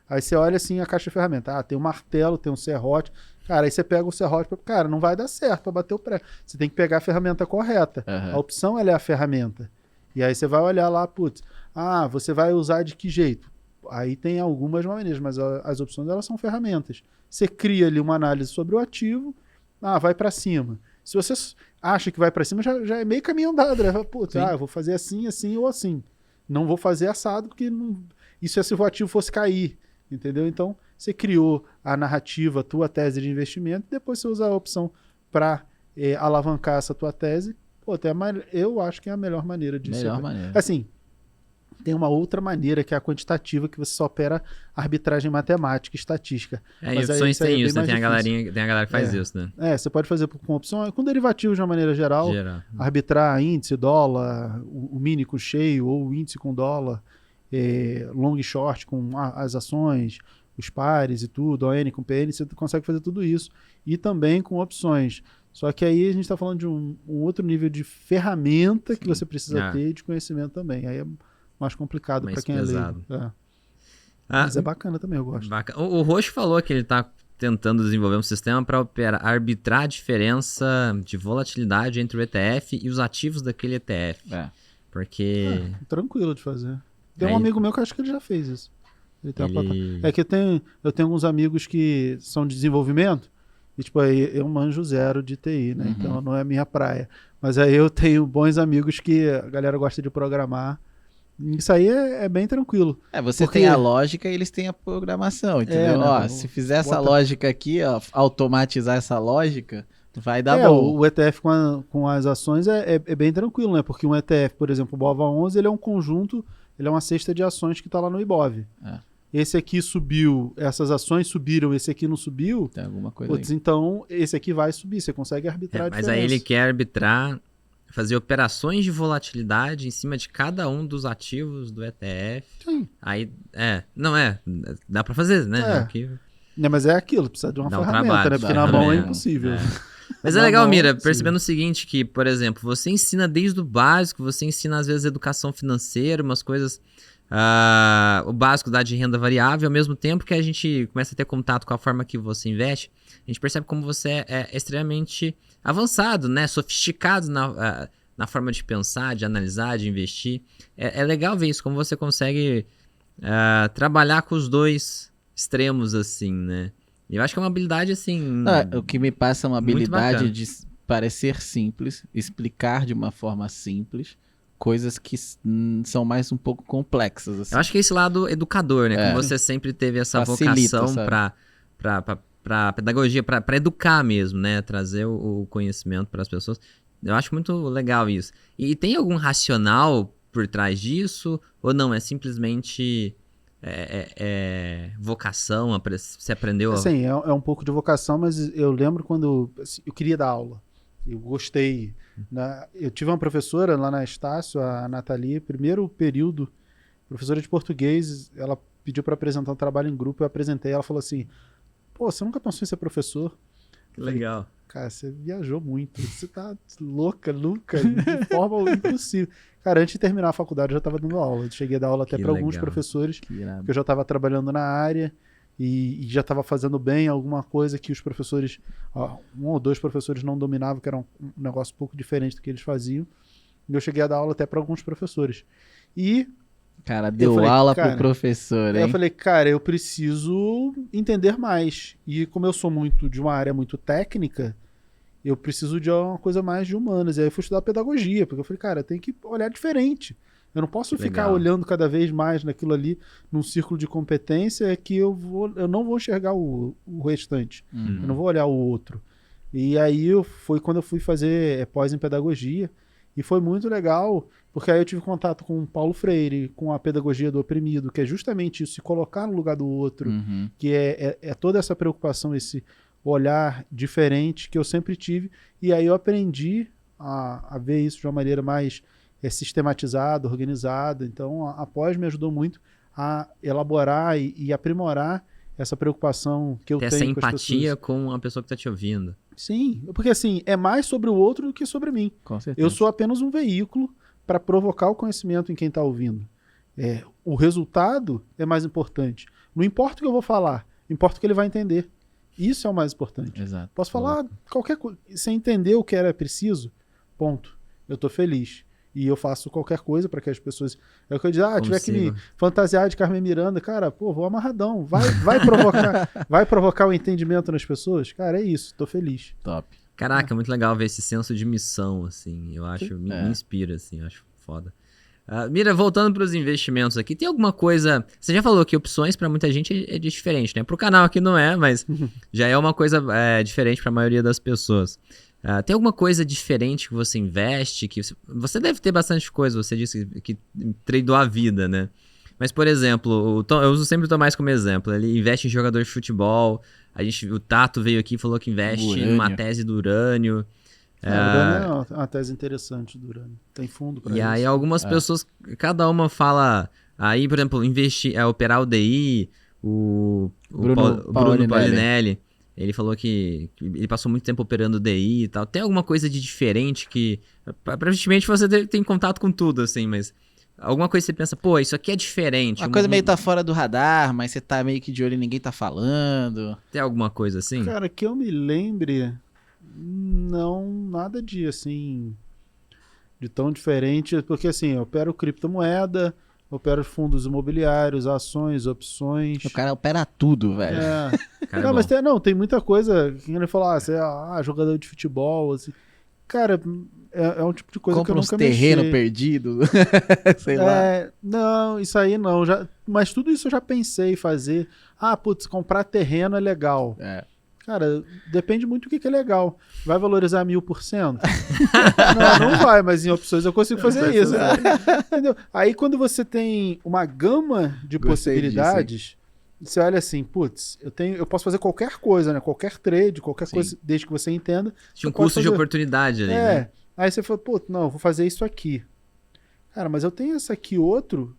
Aí você olha assim a caixa de ferramenta. Tem um martelo, tem um serrote. Cara, aí você pega o serrote. Cara, não vai dar certo para bater o prego. Você tem que pegar a ferramenta correta. A opção ela é a ferramenta. E aí você vai olhar lá, você vai usar de que jeito? Aí tem algumas maneiras, mas as opções elas são ferramentas. Você cria ali uma análise sobre o ativo, vai para cima. Se você acha que vai para cima, já é meio caminho andado, né? Eu vou fazer assim, assim ou assim. Não vou fazer assado, porque isso é se o ativo fosse cair, entendeu? Então, você criou a narrativa, a tua tese de investimento, e depois você usa a opção para alavancar essa tua tese. Eu acho que é a melhor maneira de ser. Assim, tem uma outra maneira que é a quantitativa, que você só opera arbitragem matemática e estatística. E opções tem isso, né? Tem a galera que faz isso, né? Você pode fazer com opção, com derivativos de uma maneira geral. Arbitrar índice, dólar, o mini com cheio, ou o índice com dólar, long e short com as ações, os pares e tudo, ON com PN, você consegue fazer tudo isso. E também com opções. Só que aí a gente está falando de um outro nível de ferramenta que você precisa ter e de conhecimento também. Aí é mais complicado para quem é leigo. Mas é bacana também, eu gosto. O Roxo falou que ele está tentando desenvolver um sistema para arbitrar a diferença de volatilidade entre o ETF e os ativos daquele ETF. Porque... tranquilo de fazer. Tem um amigo meu que acho que ele já fez isso. Ele tem uma que eu tenho alguns amigos que são de desenvolvimento, e eu manjo zero de TI, né? Então não é a minha praia. Mas aí eu tenho bons amigos que a galera gosta de programar. Isso aí é bem tranquilo. Você tem a lógica e eles têm a programação, entendeu? Se fizer essa lógica aqui, automatizar essa lógica, vai dar bom. O ETF com as ações é bem tranquilo, né? Porque um ETF, por exemplo, o BOVA11, ele é um conjunto, ele é uma cesta de ações que está lá no IBOV. Esse aqui subiu, essas ações subiram, esse aqui não subiu. Tem alguma coisa então esse aqui vai subir, você consegue arbitrar a diferença. Mas aí ele quer arbitrar, fazer operações de volatilidade em cima de cada um dos ativos do ETF. Sim. Aí, dá pra fazer, né? Mas é aquilo, precisa de uma ferramenta, né? Porque na mão é impossível. Mas é legal, Mira, percebendo o seguinte, que, por exemplo, você ensina desde o básico, você ensina às vezes educação financeira, umas coisas o básico da de renda variável, ao mesmo tempo que a gente começa a ter contato com a forma que você investe, a gente percebe como você é extremamente avançado, né? Sofisticado na forma de pensar, de analisar, de investir. É legal ver isso, como você consegue trabalhar com os dois extremos, assim, né? E eu acho que é uma habilidade, assim... O que me passa é uma muito habilidade bacana. de parecer simples, explicar de uma forma simples, coisas que são mais um pouco complexas, assim. Eu acho que é esse lado educador, né? Como você sempre teve essa Facilita, vocação sabe? pra pedagogia, pra educar mesmo, né? Trazer o conhecimento para as pessoas. Eu acho muito legal isso. E tem algum racional por trás disso? Ou não? É simplesmente vocação? Você aprendeu Assim, é um pouco de vocação, mas eu lembro quando assim, eu queria dar aula. Eu gostei. Né? Eu tive uma professora lá na Estácio, a Nathalie, primeiro período, professora de português, ela pediu para apresentar um trabalho em grupo, eu apresentei, ela falou assim, pô, você nunca pensou em ser professor? Que legal. Cara, você viajou muito, você tá louca, nunca, de forma impossível. Cara, antes de terminar a faculdade eu já estava dando aula, eu cheguei a dar aula até Que para alguns legal. professores, Que irado. porque eu já estava trabalhando na área e já estava fazendo bem alguma coisa que os professores, um ou dois professores não dominavam, que era um negócio um pouco diferente do que eles faziam. E eu cheguei a dar aula até para alguns professores. E Cara, deu falei, aula cara, pro professor, aí eu hein? falei, cara, eu preciso entender mais. E como eu sou muito de uma área muito técnica, eu preciso de uma coisa mais de humanas. E aí eu fui estudar pedagogia, porque eu falei, cara, tem que olhar diferente. Eu não posso ficar Legal. olhando cada vez mais naquilo ali, num círculo de competência, que eu não vou enxergar o restante. Uhum. Eu não vou olhar o outro. E aí foi quando eu fui fazer pós em pedagogia. E foi muito legal, porque aí eu tive contato com o Paulo Freire, com a pedagogia do oprimido, que é justamente isso, se colocar no lugar do outro, Uhum. que é toda essa preocupação, esse olhar diferente que eu sempre tive. E aí eu aprendi a ver isso de uma maneira mais sistematizada, organizada. Então a pós me ajudou muito a elaborar e aprimorar essa preocupação que eu Ter tenho essa com as pessoas. empatia com a pessoa que tá te ouvindo. Sim, porque assim, é mais sobre o outro do que sobre mim. Com certeza. Eu sou apenas um veículo para provocar o conhecimento em quem está ouvindo. O resultado é mais importante. Não importa o que eu vou falar, importa o que ele vai entender. Isso é o mais importante. Exato. Posso falar qualquer coisa. Sem entender o que era preciso, ponto. Eu estou feliz. E eu faço qualquer coisa para que as pessoas... É o que eu digo, tiver que me fantasiar de Carmen Miranda, cara, pô, vou amarradão. Vai provocar o entendimento nas pessoas? Cara, é isso, tô feliz. Top. Caraca, é muito legal ver esse senso de missão, assim. Eu acho, me inspira, assim, eu acho foda. Mira, voltando para os investimentos aqui, tem alguma coisa... Você já falou que opções para muita gente é diferente, né? Pro canal aqui não é, mas já é uma coisa diferente para a maioria das pessoas. Tem alguma coisa diferente que você investe? Que você deve ter bastante coisa, você disse que tradeou a vida, né? Mas, por exemplo, eu uso sempre o Tomás como exemplo. Ele investe em jogador de futebol. O Tato veio aqui e falou que investe numa tese do urânio. O urânio é uma tese interessante do urânio. Tem fundo para isso. E aí algumas pessoas, cada uma fala... Aí, por exemplo, operar o DI, o Bruno Paulinelli. Ele falou que ele passou muito tempo operando DI e tal. Tem alguma coisa de diferente que... Aparentemente você tem contato com tudo, assim, mas... Alguma coisa que você pensa, pô, isso aqui é diferente. Uma coisa meio tá fora do radar, mas você tá meio que de olho e ninguém tá falando. Tem alguma coisa assim? Cara, que eu me lembre... Não, nada de, assim... De tão diferente. Porque, assim, eu opero criptomoeda... Opera fundos imobiliários, ações, opções. O cara opera tudo, velho. Não, mas tem muita coisa. Quem ele falar, você é jogador de futebol, assim. Cara, é um tipo de coisa que eu nunca mexi. Compra uns terrenos perdidos, sei lá. Não, isso aí não. Mas tudo isso eu já pensei em fazer. Putz, comprar terreno é legal. Cara, depende muito do que é legal. Vai valorizar 1000%? Não vai, mas em opções eu consigo fazer isso. Entendeu? Aí quando você tem uma gama de possibilidades, você olha assim, putz, eu posso fazer qualquer coisa, né? Qualquer trade, qualquer coisa, desde que você entenda. Tinha um custo de oportunidade ali, né? Aí você fala, putz, não, eu vou fazer isso aqui. Cara, mas eu tenho esse aqui outro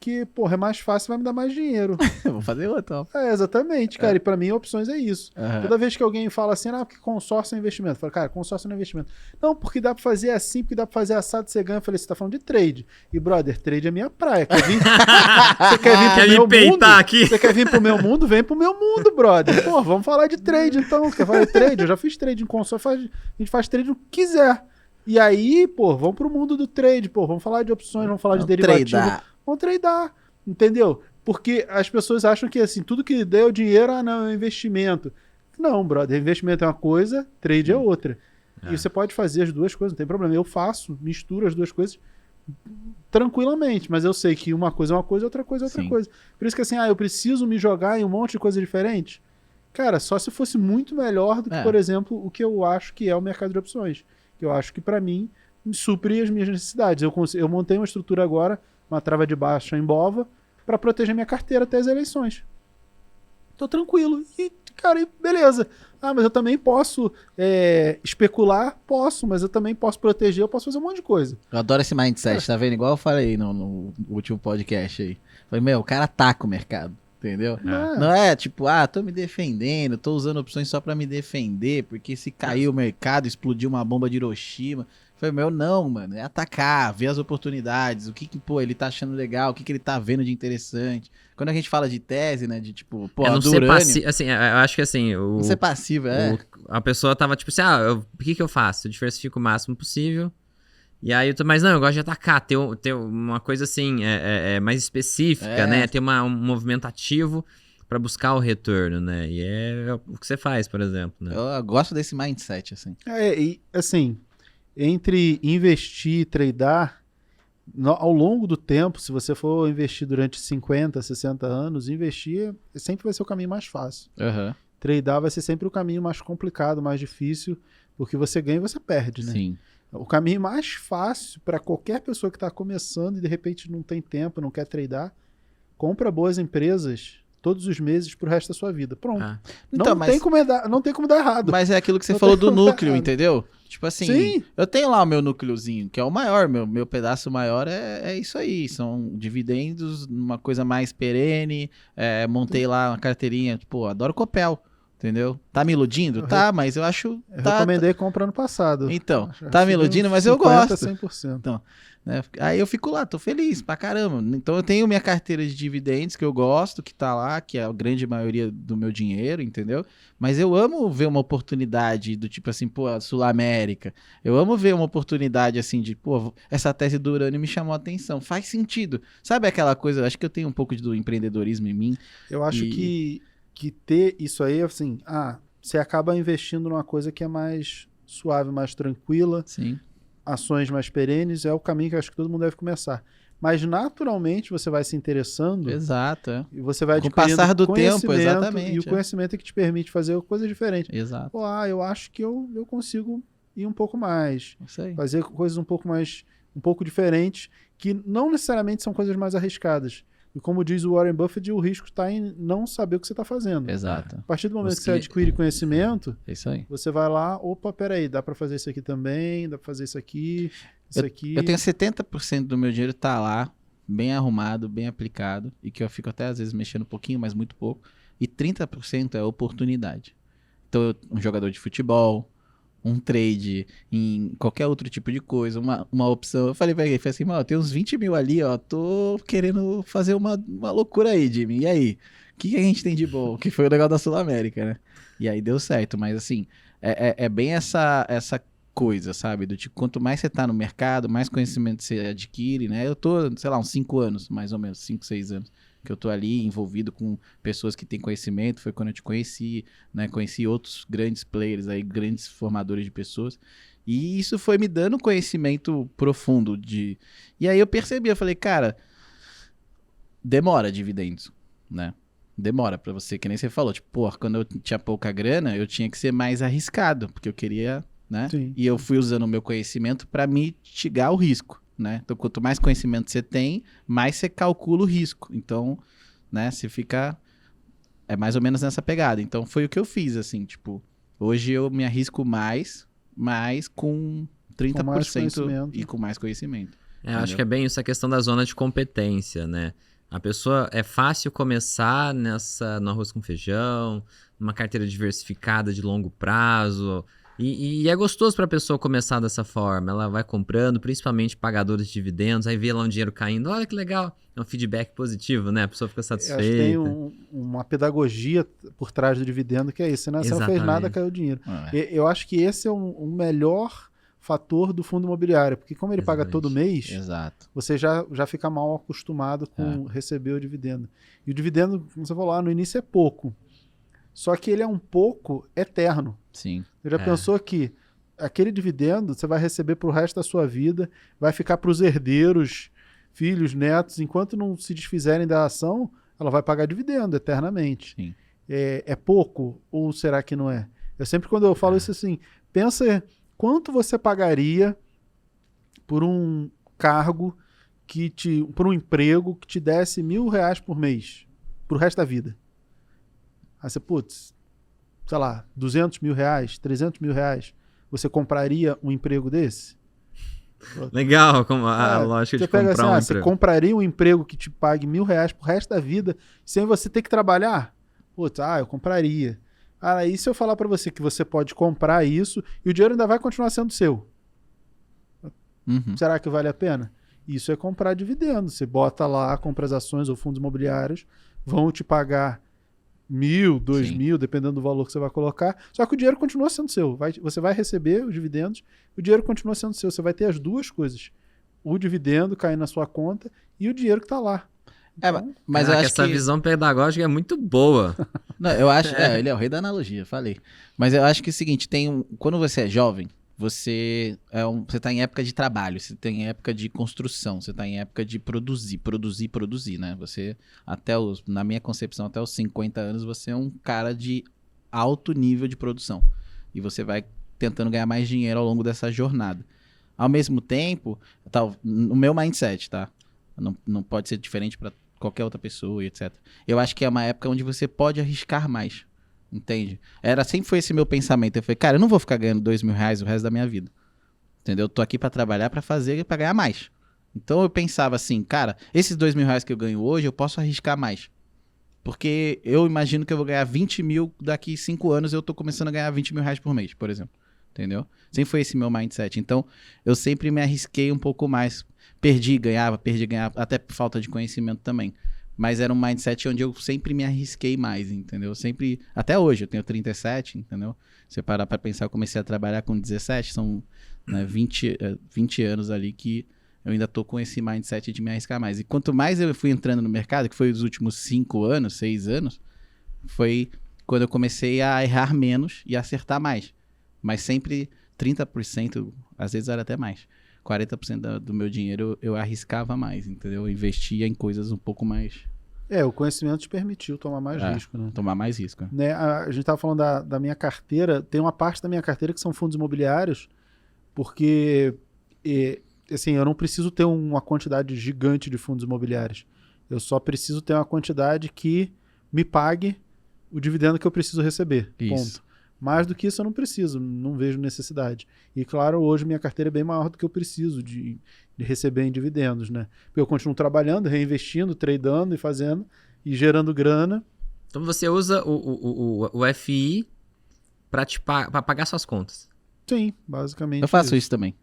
porque, porra, é mais fácil, vai me dar mais dinheiro. Vou fazer outro, ó. Exatamente, cara. E pra mim, opções é isso. Aham. Toda vez que alguém fala assim, porque consórcio é investimento. Eu falo, cara, consórcio não é investimento. Não, porque dá pra fazer assim, porque dá pra fazer assado, você ganha. Eu falei, você tá falando de trade. E, brother, trade é minha praia. Você quer vir pro meu mundo? Aqui? Você quer vir pro meu mundo? Vem pro meu mundo, brother. Pô, vamos falar de trade, então. Quer falar de trade? Eu já fiz trade em consórcio, a gente faz trade no que quiser. E aí, pô, vamos pro mundo do trade, pô, vamos falar de opções, vamos falar de derivativo. Vamos tradar, entendeu? Porque as pessoas acham que, assim, tudo que deu dinheiro, não, é investimento. Não, brother, investimento é uma coisa, trade é outra. E você pode fazer as duas coisas, não tem problema. Eu faço, misturo as duas coisas tranquilamente, mas eu sei que uma coisa é uma coisa, outra coisa é outra coisa. Por isso que, assim, eu preciso me jogar em um monte de coisa diferente. Cara, só se fosse muito melhor do que, por exemplo, o que eu acho que é o mercado de opções. Que eu acho que, pra mim, me supre as minhas necessidades. Eu montei uma estrutura agora, uma trava de baixa em Bova, para proteger minha carteira até as eleições. Tô tranquilo. E, cara, beleza. Mas eu também posso especular? Posso, mas eu também posso proteger, eu posso fazer um monte de coisa. Eu adoro esse mindset, tá vendo? Igual eu falei no último podcast aí. Falei, o cara ataca o mercado. Entendeu? Não é tipo, tô me defendendo, tô usando opções só pra me defender, porque se cair o mercado, explodiu uma bomba de Hiroshima. Falei, não, mano, é atacar, ver as oportunidades, o que ele tá achando legal, o que ele tá vendo de interessante. Quando a gente fala de tese, né, de tipo, não ser passivo, assim, eu acho que assim... Não ser passivo, a pessoa tava tipo assim, o que eu faço? Eu diversifico o máximo possível. E aí, mas não, eu gosto de atacar, ter uma coisa assim, mais específica, né? Ter um movimento ativo pra buscar o retorno, né? E é o que você faz, por exemplo, né? Eu gosto desse mindset, assim. E assim, entre investir e tradar, ao longo do tempo, se você for investir durante 50, 60 anos, investir sempre vai ser o caminho mais fácil. Tradar vai ser sempre o caminho mais complicado, mais difícil, porque você ganha e você perde, né? Sim. O caminho mais fácil para qualquer pessoa que está começando e de repente não tem tempo, não quer tradar, compra boas empresas todos os meses pro resto da sua vida. Pronto. Então, não tem como dar errado. Mas é aquilo que você falou do núcleo, entendeu? Tipo assim, eu tenho lá o meu núcleozinho, que é o maior, meu pedaço maior é isso aí, são dividendos, uma coisa mais perene, montei lá uma carteirinha, adoro Copel. Entendeu? Tá me iludindo? Mas eu acho... Eu recomendei comprar ano passado. Então, tá me iludindo, mas eu gosto. 100%. Então, né? Aí eu fico lá, tô feliz pra caramba. Então eu tenho minha carteira de dividendos que eu gosto, que tá lá, que é a grande maioria do meu dinheiro, entendeu? Mas eu amo ver uma oportunidade do tipo assim, a Sul-América. Eu amo ver uma oportunidade assim de, essa tese do urânio me chamou a atenção. Faz sentido. Sabe aquela coisa, acho que eu tenho um pouco do empreendedorismo em mim. Eu acho que ter isso aí, assim, você acaba investindo numa coisa que é mais suave, mais tranquila. Sim. Ações mais perenes, é o caminho que eu acho que todo mundo deve começar. Mas naturalmente você vai se interessando. Exato. E você vai adquirindo com o passar do tempo, exatamente. E o conhecimento é que te permite fazer coisas diferentes. Exato. Eu acho que eu consigo ir um pouco mais. Isso aí. Fazer coisas um pouco diferentes, que não necessariamente são coisas mais arriscadas. E como diz o Warren Buffett, o risco está em não saber o que você está fazendo. Exato. A partir do momento que você adquire conhecimento, isso aí. Você vai lá, peraí, dá para fazer isso aqui também, dá para fazer isso aqui, aqui. Eu tenho 70% do meu dinheiro tá lá, bem arrumado, bem aplicado, e que eu fico até às vezes mexendo um pouquinho, mas muito pouco. E 30% é oportunidade. Então, um jogador de futebol, um trade em qualquer outro tipo de coisa, uma opção. Eu falei pra ele, assim, tem uns 20 mil ali, tô querendo fazer uma loucura aí, Jimmy. E aí? O que a gente tem de bom? Que foi o legal da Sul-América, né? E aí deu certo, mas assim, é bem essa coisa, sabe? Do tipo, quanto mais você tá no mercado, mais conhecimento você adquire, né? Eu tô, sei lá, uns 5 anos, mais ou menos, 5, 6 anos. Que eu tô ali envolvido com pessoas que têm conhecimento, foi quando eu te conheci, né? Conheci outros grandes players aí, grandes formadores de pessoas. E isso foi me dando conhecimento profundo de... E aí eu percebi, eu falei, cara, demora dividendos, né? Demora pra você, que nem você falou. Tipo, quando eu tinha pouca grana, eu tinha que ser mais arriscado, porque eu queria, né? Sim. E eu fui usando o meu conhecimento pra mitigar o risco. Né? Então, quanto mais conhecimento você tem, mais você calcula o risco. Então, né, você fica... É mais ou menos nessa pegada. Então, foi o que eu fiz, assim, tipo... Hoje eu me arrisco mais com 30% e com mais conhecimento. Eu acho que é bem isso, a questão da zona de competência, né? A pessoa, é fácil começar no arroz com feijão, numa carteira diversificada de longo prazo. E é gostoso para a pessoa começar dessa forma. Ela vai comprando, principalmente pagadores de dividendos, aí vê lá um dinheiro caindo. Olha que legal. É um feedback positivo, né? A pessoa fica satisfeita. Eu acho que tem uma pedagogia por trás do dividendo que é isso. Né? Você não fez nada, caiu o dinheiro. Eu acho que esse é o melhor fator do fundo imobiliário, porque como ele paga todo mês, você já fica mal acostumado com receber o dividendo. E o dividendo, como você falou lá, no início é pouco. Só que ele é um pouco eterno. Sim. Você já pensou que aquele dividendo você vai receber pro resto da sua vida, vai ficar para os herdeiros, filhos, netos, enquanto não se desfizerem da ação, ela vai pagar dividendo eternamente. Sim. É pouco ou será que não é? Eu sempre, quando eu falo isso assim, pensa quanto você pagaria por um cargo por um emprego que te desse R$1.000 por mês, pro resto da vida. Aí você, putz, sei lá, R$200 mil, R$300 mil, você compraria um emprego desse? Legal, como a lógica de comprar assim, um emprego. Você compraria um emprego que te pague R$1.000 pro resto da vida, sem você ter que trabalhar? Putz, eu compraria. Aí se eu falar para você que você pode comprar isso e o dinheiro ainda vai continuar sendo seu, será que vale a pena? Isso é comprar dividendo. Você bota lá, compra as ações ou fundos imobiliários, vão te pagar 1.000, 2.000, dependendo do valor que você vai colocar, só que o dinheiro continua sendo seu. Você vai receber os dividendos, o dinheiro continua sendo seu. Você vai ter as duas coisas. O dividendo caindo na sua conta e o dinheiro que está lá. Então, mas eu acho essa visão pedagógica é muito boa. Não, eu acho, ele é o rei da analogia, falei. Mas eu acho que é o seguinte, quando você é jovem, você tá em época de trabalho, você tá em época de construção, você tá em época de produzir, né? Você, na minha concepção, até os 50 anos, você é um cara de alto nível de produção. E você vai tentando ganhar mais dinheiro ao longo dessa jornada. Ao mesmo tempo, no meu mindset, tá? Não pode ser diferente para qualquer outra pessoa e etc. Eu acho que é uma época onde você pode arriscar mais. Entende? Sempre foi esse meu pensamento. Eu falei, cara, eu não vou ficar ganhando R$2.000 o resto da minha vida. Entendeu? Eu tô aqui pra trabalhar, pra fazer, pra ganhar mais. Então eu pensava assim, cara, esses R$2.000 que eu ganho hoje, eu posso arriscar mais. Porque eu imagino que eu vou ganhar 20 mil daqui 5 anos, eu tô começando a ganhar R$20.000 por mês, por exemplo. Entendeu? Sempre foi esse meu mindset. Então, eu sempre me arrisquei um pouco mais. Perdi, ganhava, até por falta de conhecimento também. Mas era um mindset onde eu sempre me arrisquei mais, entendeu? Sempre, até hoje, eu tenho 37, entendeu? Se parar pra pensar, eu comecei a trabalhar com 17, são 20 anos ali que eu ainda tô com esse mindset de me arriscar mais. E quanto mais eu fui entrando no mercado, que foi os últimos 5 anos, 6 anos, foi quando eu comecei a errar menos e acertar mais. Mas sempre 30%, às vezes era até mais. 40% do meu dinheiro eu arriscava mais, entendeu? Eu investia em coisas um pouco mais... o conhecimento te permitiu tomar mais risco, né? Tomar mais risco. Né? A gente estava falando da minha carteira, tem uma parte da minha carteira que são fundos imobiliários, porque assim, eu não preciso ter uma quantidade gigante de fundos imobiliários. Eu só preciso ter uma quantidade que me pague o dividendo que eu preciso receber. Isso. Ponto. Mais do que isso eu não preciso, não vejo necessidade. E claro, hoje minha carteira é bem maior do que eu preciso de receber em dividendos, né? Porque eu continuo trabalhando, reinvestindo, tradando e fazendo, e gerando grana. Então você usa o FI para pagar suas contas. Sim, basicamente. Eu faço isso também.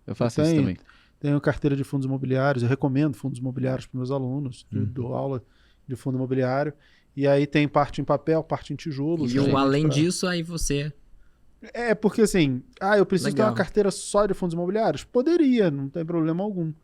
Eu faço isso também. Tenho carteira de fundos imobiliários, eu recomendo fundos imobiliários para meus alunos, dou aula de fundo imobiliário. E aí tem parte em papel, parte em tijolo. E além disso, aí você... porque assim, eu preciso ter uma carteira só de fundos imobiliários? Poderia, não tem problema algum.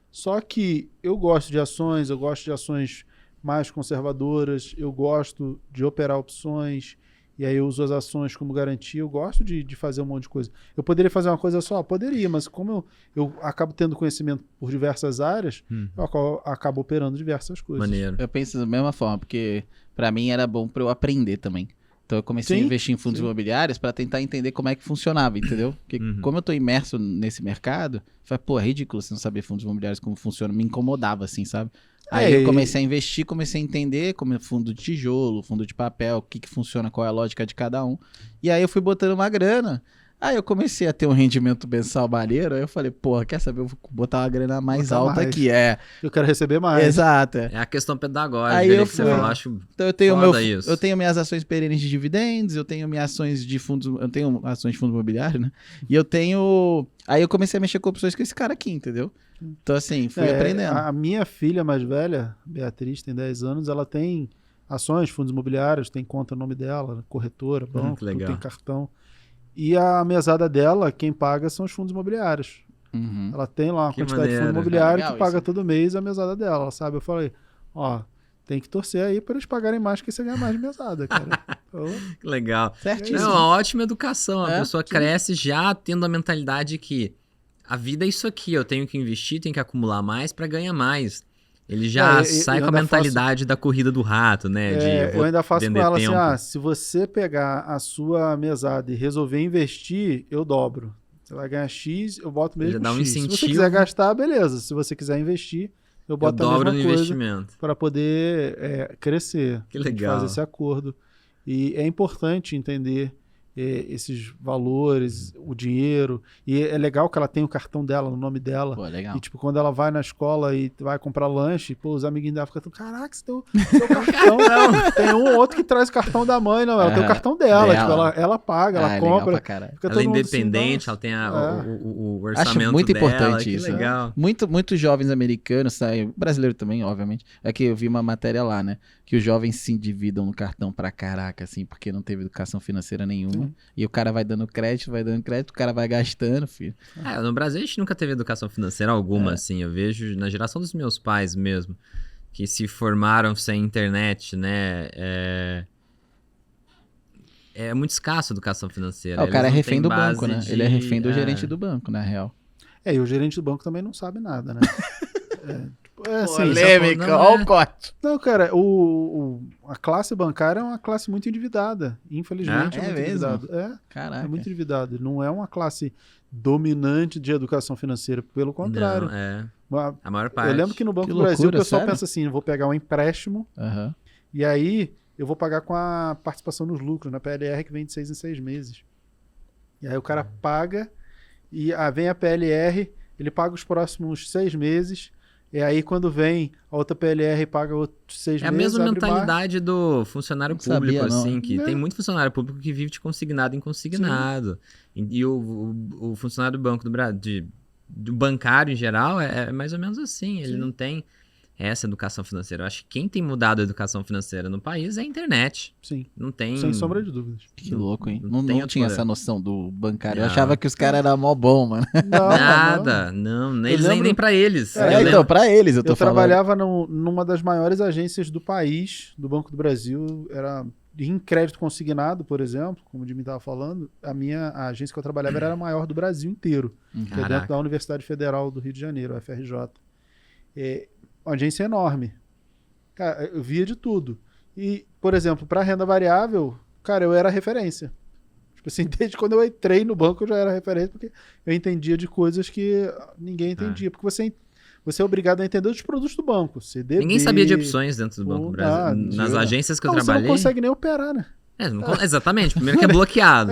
Só que eu gosto de ações mais conservadoras, eu gosto de operar opções, e aí eu uso as ações como garantia, eu gosto de fazer um monte de coisa. Eu poderia fazer uma coisa só? Poderia, mas como eu acabo tendo conhecimento por diversas áreas, eu acabo operando diversas coisas. Maneiro. Eu penso da mesma forma, porque pra mim era bom pra eu aprender também. Então eu comecei a investir em fundos imobiliários para tentar entender como é que funcionava, entendeu? Porque como eu tô imerso nesse mercado, eu falei, é ridículo você não saber fundos imobiliários como funciona, me incomodava assim, sabe? Aí eu comecei a investir, comecei a entender como é fundo de tijolo, fundo de papel, o que funciona, qual é a lógica de cada um. E aí eu fui botando uma grana, Aí eu comecei a ter um rendimento mensal maneiro, aí eu falei, porra, quer saber? Eu vou botar uma grana mais alta aqui. Eu quero receber mais. Exato. É a questão pedagógica Aí que eu você fui. falou, acho Então eu tenho foda isso. eu tenho minhas ações perenes de dividendos, eu tenho minhas ações de fundos, eu tenho ações de fundo imobiliário, né? E eu tenho, aí eu comecei a mexer com opções com esse cara aqui, entendeu? Então assim, fui aprendendo. A minha filha mais velha, Beatriz, tem 10 anos, ela tem ações, fundos imobiliários, tem conta no nome dela, corretora, banco, que legal. tudo, tem cartão. E a mesada dela, quem paga são os fundos imobiliários. Uhum. Ela tem lá uma Que quantidade de maneiro. fundo imobiliário Legal que paga isso. todo mês a mesada dela, sabe? Eu falei, ó, tem que torcer aí para eles pagarem mais que você ganha mais de mesada, cara. Então, Que legal. Certíssimo. É uma ótima educação. A É, pessoa cresce já tendo a mentalidade que a vida é isso aqui, eu tenho que investir, tenho que acumular mais pra ganhar mais. Ele já sai eu com a ainda mentalidade da corrida do rato, né? eu ainda faço com vender ela tempo. assim, se você pegar a sua mesada e resolver investir, eu dobro. Você vai ganhar X, eu boto mesmo Já dá um X. Se você incentivo. quiser gastar, beleza. Se você quiser investir, eu Eu boto a dobro mesma no coisa investimento. para poder crescer. Que A gente legal. faz esse acordo. E é importante entender esses valores, o dinheiro. E é legal que ela tem o cartão dela, no nome dela. Pô, legal. E, tipo, quando ela vai na escola e vai comprar lanche, pô, os amiguinhos dela ficam, caraca, você tem o seu cartão. Tem um ou outro que traz o cartão da mãe, não, ela tem o cartão dela. Tipo, ela paga, ela legal compra. pra caralho. Fica Ela é todo mundo independente, assim, ela tem nossa. o orçamento Acho muito dela. importante Que isso. legal. Muitos jovens americanos saem, brasileiro também, obviamente. É que eu vi uma matéria lá, né? Que os jovens se endividam no cartão pra caraca, assim, porque não teve educação financeira nenhuma. Sim. E o cara vai dando crédito, o cara vai gastando, filho. No Brasil a gente nunca teve educação financeira alguma, assim. Eu vejo na geração dos meus pais mesmo, que se formaram sem internet, né? É muito escasso a educação financeira. O cara é Eles não refém têm do banco, base né? de- Ele é refém do gerente do banco, na real. E o gerente do banco também não sabe nada, né? Assim, Polêmica, ó o corte. não, cara, a classe bancária é uma classe muito endividada. Infelizmente, É muito mesmo? endividada. Caraca. É muito endividada. Não é uma classe dominante de educação financeira, pelo contrário. Não, a maior parte. Eu lembro que no Banco Que do Brasil o loucura, pessoal sério? pensa assim, eu vou pegar um empréstimo Aham. e aí eu vou pagar com a participação nos lucros, na PLR que vem de 6 em 6 meses. E aí o cara paga e vem a PLR, ele paga os próximos 6 meses. E aí, quando vem a outra PLR e paga outros 6 meses. É a mesma abre mentalidade do funcionário Não público, sabia, não. assim, que É. tem muito funcionário público que vive de consignado em consignado. E o funcionário do banco do Brasil, do bancário em geral, é mais ou menos assim. Ele Sim. não tem essa educação financeira. Eu acho que quem tem mudado a educação financeira no país é a internet. Sim, Não tem. sem sombra de dúvidas. Que louco, hein? Não Não, tem não outro tinha poder. essa noção do bancário. Eu Não. achava que os caras eram mó bom, mano. Não, Nada, não, eles lembro- nem pra eles. É, Eu então, lembro- pra eles eu tô Eu falando. trabalhava numa das maiores agências do país, do Banco do Brasil, era em crédito consignado, por exemplo, como o Jimmy estava falando, a agência que eu trabalhava era a maior do Brasil inteiro, que é Caraca. dentro da Universidade Federal do Rio de Janeiro, a FRJ. Uma agência enorme. Cara, eu via de tudo. E, por exemplo, para renda variável, cara, eu era referência. Tipo assim, desde quando eu entrei no banco eu já era referência, porque eu entendia de coisas que ninguém entendia. Porque você é obrigado a entender os produtos do banco. CDB, Ninguém sabia de opções dentro do Banco do Brasil. Nas jura? agências que eu Não, trabalhei. Você não consegue nem operar, né? Exatamente. Primeiro que é bloqueado.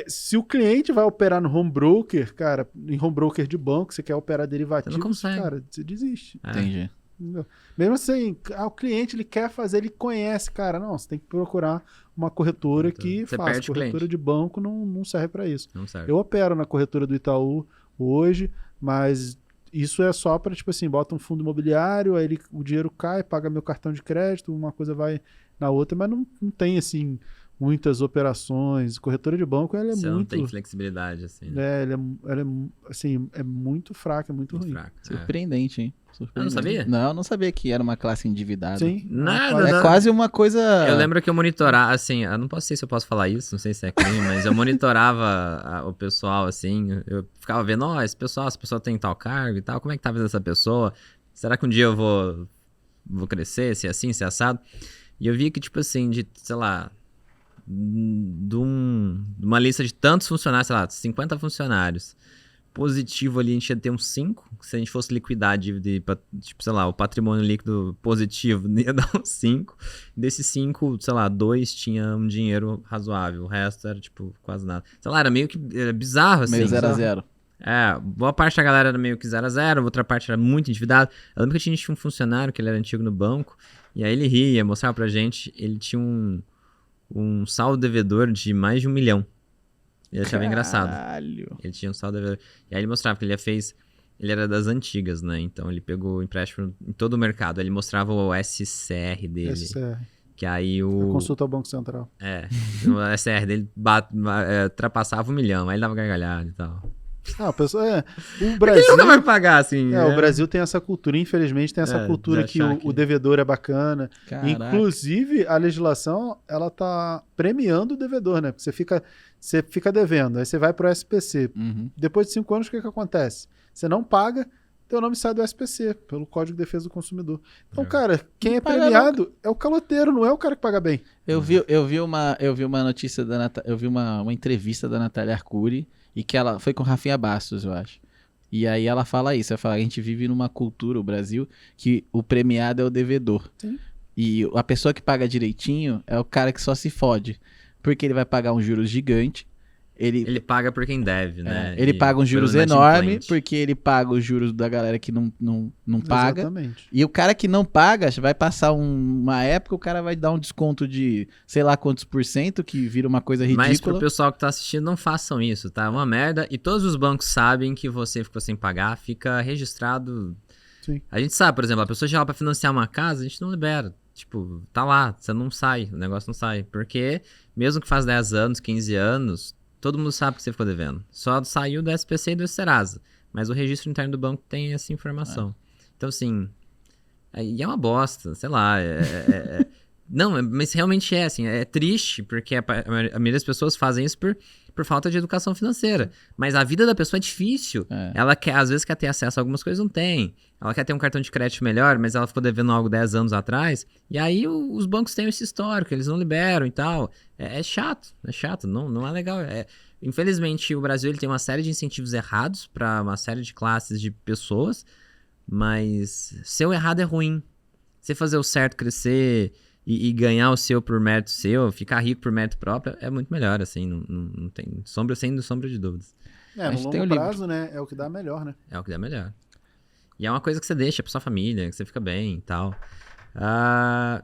Se o cliente vai operar no home broker, cara, em home broker de banco, você quer operar derivativos, Você não consegue. cara, você desiste. Entendi. Entendeu? Mesmo assim, o cliente ele quer fazer, ele conhece, cara, não, você tem que procurar uma corretora que Você faça. perde o Corretora cliente. de banco não serve para isso. Não serve. Eu opero na corretora do Itaú hoje, mas isso é só para, tipo assim, bota um fundo imobiliário, aí o dinheiro cai, paga meu cartão de crédito, uma coisa vai na outra, mas não tem, assim, muitas operações. Corretora de banco, ela é Você não muito... tem flexibilidade, assim. Né? ela é, assim, é muito fraca, é muito ruim. Fraco. Surpreendente, hein? não sabia? Não, eu não sabia que era uma classe endividada. Sim. Nada, É quase uma coisa. Eu lembro que eu monitorava, assim, eu não sei se eu posso falar isso, não sei se é crime, mas eu monitorava o pessoal, assim, eu ficava vendo, essa pessoa tem tal cargo e tal, como é que tá a vida dessa pessoa? Será que um dia eu vou crescer, se é assim, se é assado? E eu vi que, tipo assim, de, sei lá, de uma lista de tantos funcionários, sei lá, 50 funcionários, positivo ali, a gente ia ter uns 5. Se a gente fosse liquidar a dívida, tipo, sei lá, o patrimônio líquido positivo ia dar uns 5. Desses 5, sei lá, 2 tinha um dinheiro razoável. O resto era, tipo, quase nada. Sei lá, era meio que bizarro, assim. Meio 0 a 0. Boa parte da galera era meio que 0 a 0, outra parte era muito endividada. Eu lembro que tinha um funcionário, que ele era antigo no banco, e aí ele ria, mostrava pra gente, ele tinha um saldo devedor de mais de 1 milhão. Ele achava engraçado. Ele tinha um saldo devedor. E aí ele mostrava que ele era das antigas, né? Então ele pegou empréstimo em todo o mercado. Ele mostrava o SCR dele. SCR. Que aí Consulta ao Banco Central. O SCR dele ultrapassava 1 milhão, aí ele dava gargalhada e tal. Não, a pessoa, o Brasil... Ele nunca vai pagar, assim. O Brasil tem essa cultura, infelizmente tem essa cultura que o devedor é bacana. Caraca. Inclusive, a legislação, ela tá premiando o devedor, né? Porque você fica devendo, aí você vai pro SPC. Uhum. Depois de 5 anos, o que acontece? Você não paga, teu nome sai do SPC, pelo Código de Defesa do Consumidor. Então, cara, quem é premiado é o caloteiro, não é o cara que paga bem. Eu vi uma notícia eu vi uma entrevista da Natália Arcuri, e que ela foi com Rafinha Bastos, eu acho. E aí ela fala isso, ela fala, a gente vive numa cultura, o Brasil, que o premiado é o devedor. Sim. E a pessoa que paga direitinho é o cara que só se fode. Porque ele vai pagar um juros gigante. Ele paga por quem deve, né? Ele paga um juros enorme, porque ele paga os juros da galera que não paga. Exatamente. E o cara que não paga, vai passar uma época, o cara vai dar um desconto de sei lá quantos %, que vira uma coisa ridícula. Mas pro pessoal que tá assistindo, não façam isso, tá? É uma merda. E todos os bancos sabem que você ficou sem pagar, fica registrado. Sim. A gente sabe, por exemplo, a pessoa chega pra financiar uma casa, a gente não libera. Tipo, tá lá, você não sai, o negócio não sai. Porque mesmo que faz 10 anos, 15 anos... Todo mundo sabe que você ficou devendo. Só saiu do SPC e do Serasa. Mas o registro interno do banco tem essa informação. Então, assim... E é uma bosta, sei lá. Não, mas realmente é assim. É triste, porque a maioria das pessoas fazem isso por falta de educação financeira. Mas a vida da pessoa é difícil. Ela às vezes quer ter acesso a algumas coisas, não tem. Ela quer ter um cartão de crédito melhor, mas ela ficou devendo algo 10 anos atrás. E aí os bancos têm esse histórico, eles não liberam e tal. É chato, não é legal. Infelizmente, o Brasil ele tem uma série de incentivos errados para uma série de classes de pessoas, mas ser o errado é ruim. Você fazer o certo crescer e ganhar o seu por mérito seu, ficar rico por mérito próprio, é muito melhor, assim, não tem sem sombra de dúvidas. No longo prazo, né, é o que dá melhor, né? É o que dá melhor. E é uma coisa que você deixa pra sua família, que você fica bem e tal.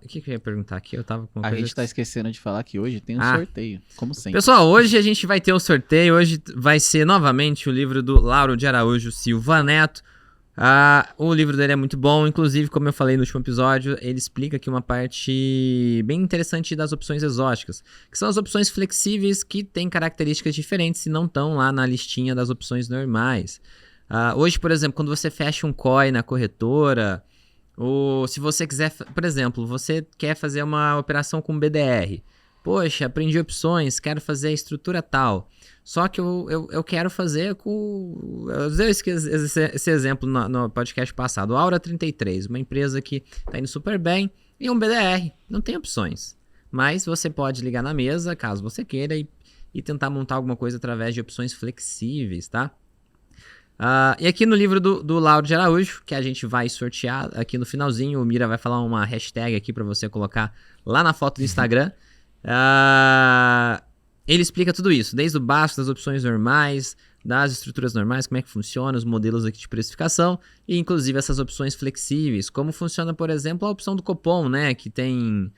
O que eu ia perguntar aqui? Eu tava com a gente tá esquecendo de falar que hoje tem um sorteio, como sempre. Pessoal, hoje a gente vai ter um sorteio. Hoje vai ser novamente o livro do Lauro de Araújo Silva Neto. O livro dele é muito bom, inclusive, como eu falei no último episódio, ele explica aqui uma parte bem interessante das opções exóticas, que são as opções flexíveis que têm características diferentes e não estão lá na listinha das opções normais. Hoje, por exemplo, quando você fecha um COI na corretora, ou se você quiser, por exemplo, você quer fazer uma operação com BDR. Poxa, aprendi opções, quero fazer a estrutura tal. Só que eu quero fazer com... Eu usei esse exemplo no podcast passado. O Aura 33, uma empresa que está indo super bem, e um BDR. Não tem opções. Mas você pode ligar na mesa, caso você queira, e tentar montar alguma coisa através de opções flexíveis, tá? E aqui no livro do Lauro de Araújo, que a gente vai sortear aqui no finalzinho, o Mira vai falar uma hashtag aqui para você colocar lá na foto do Instagram. Ele explica tudo isso, desde o básico das opções normais, das estruturas normais, como é que funciona, os modelos aqui de precificação e inclusive essas opções flexíveis, como funciona, por exemplo, a opção do Copom, né, que tem...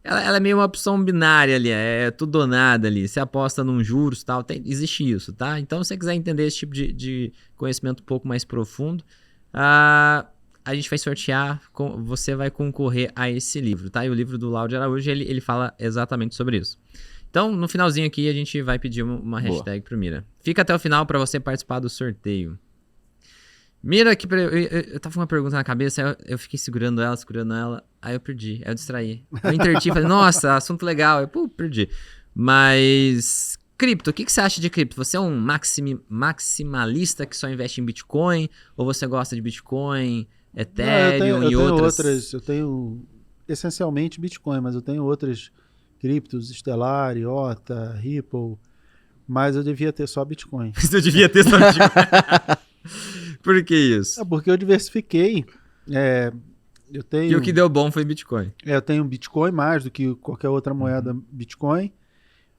Ela é meio uma opção binária ali, é tudo ou nada ali, você aposta num juros e tal, existe isso, tá? Então, se você quiser entender esse tipo de conhecimento um pouco mais profundo, a gente vai sortear, você vai concorrer a esse livro, tá? E o livro do Lauro de Araújo, ele fala exatamente sobre isso. Então, no finalzinho aqui, a gente vai pedir uma hashtag pro Mira. Fica até o final para você participar do sorteio. Mira, eu tava com uma pergunta na cabeça, eu fiquei segurando ela, aí eu perdi, aí eu distraí. Eu interti, falei, nossa, assunto legal, perdi. Mas, cripto, o que você acha de cripto? Você é um maximalista que só investe em Bitcoin? Ou você gosta de Bitcoin, Ethereum e outras? Eu tenho essencialmente Bitcoin, mas eu tenho outras criptos, Stellar, IOTA, Ripple, mas eu devia ter só Bitcoin. Você devia ter só Bitcoin. Por que isso? É porque eu diversifiquei. Eu tenho, E o que deu bom foi Bitcoin. eu tenho Bitcoin mais do que qualquer outra moeda Bitcoin,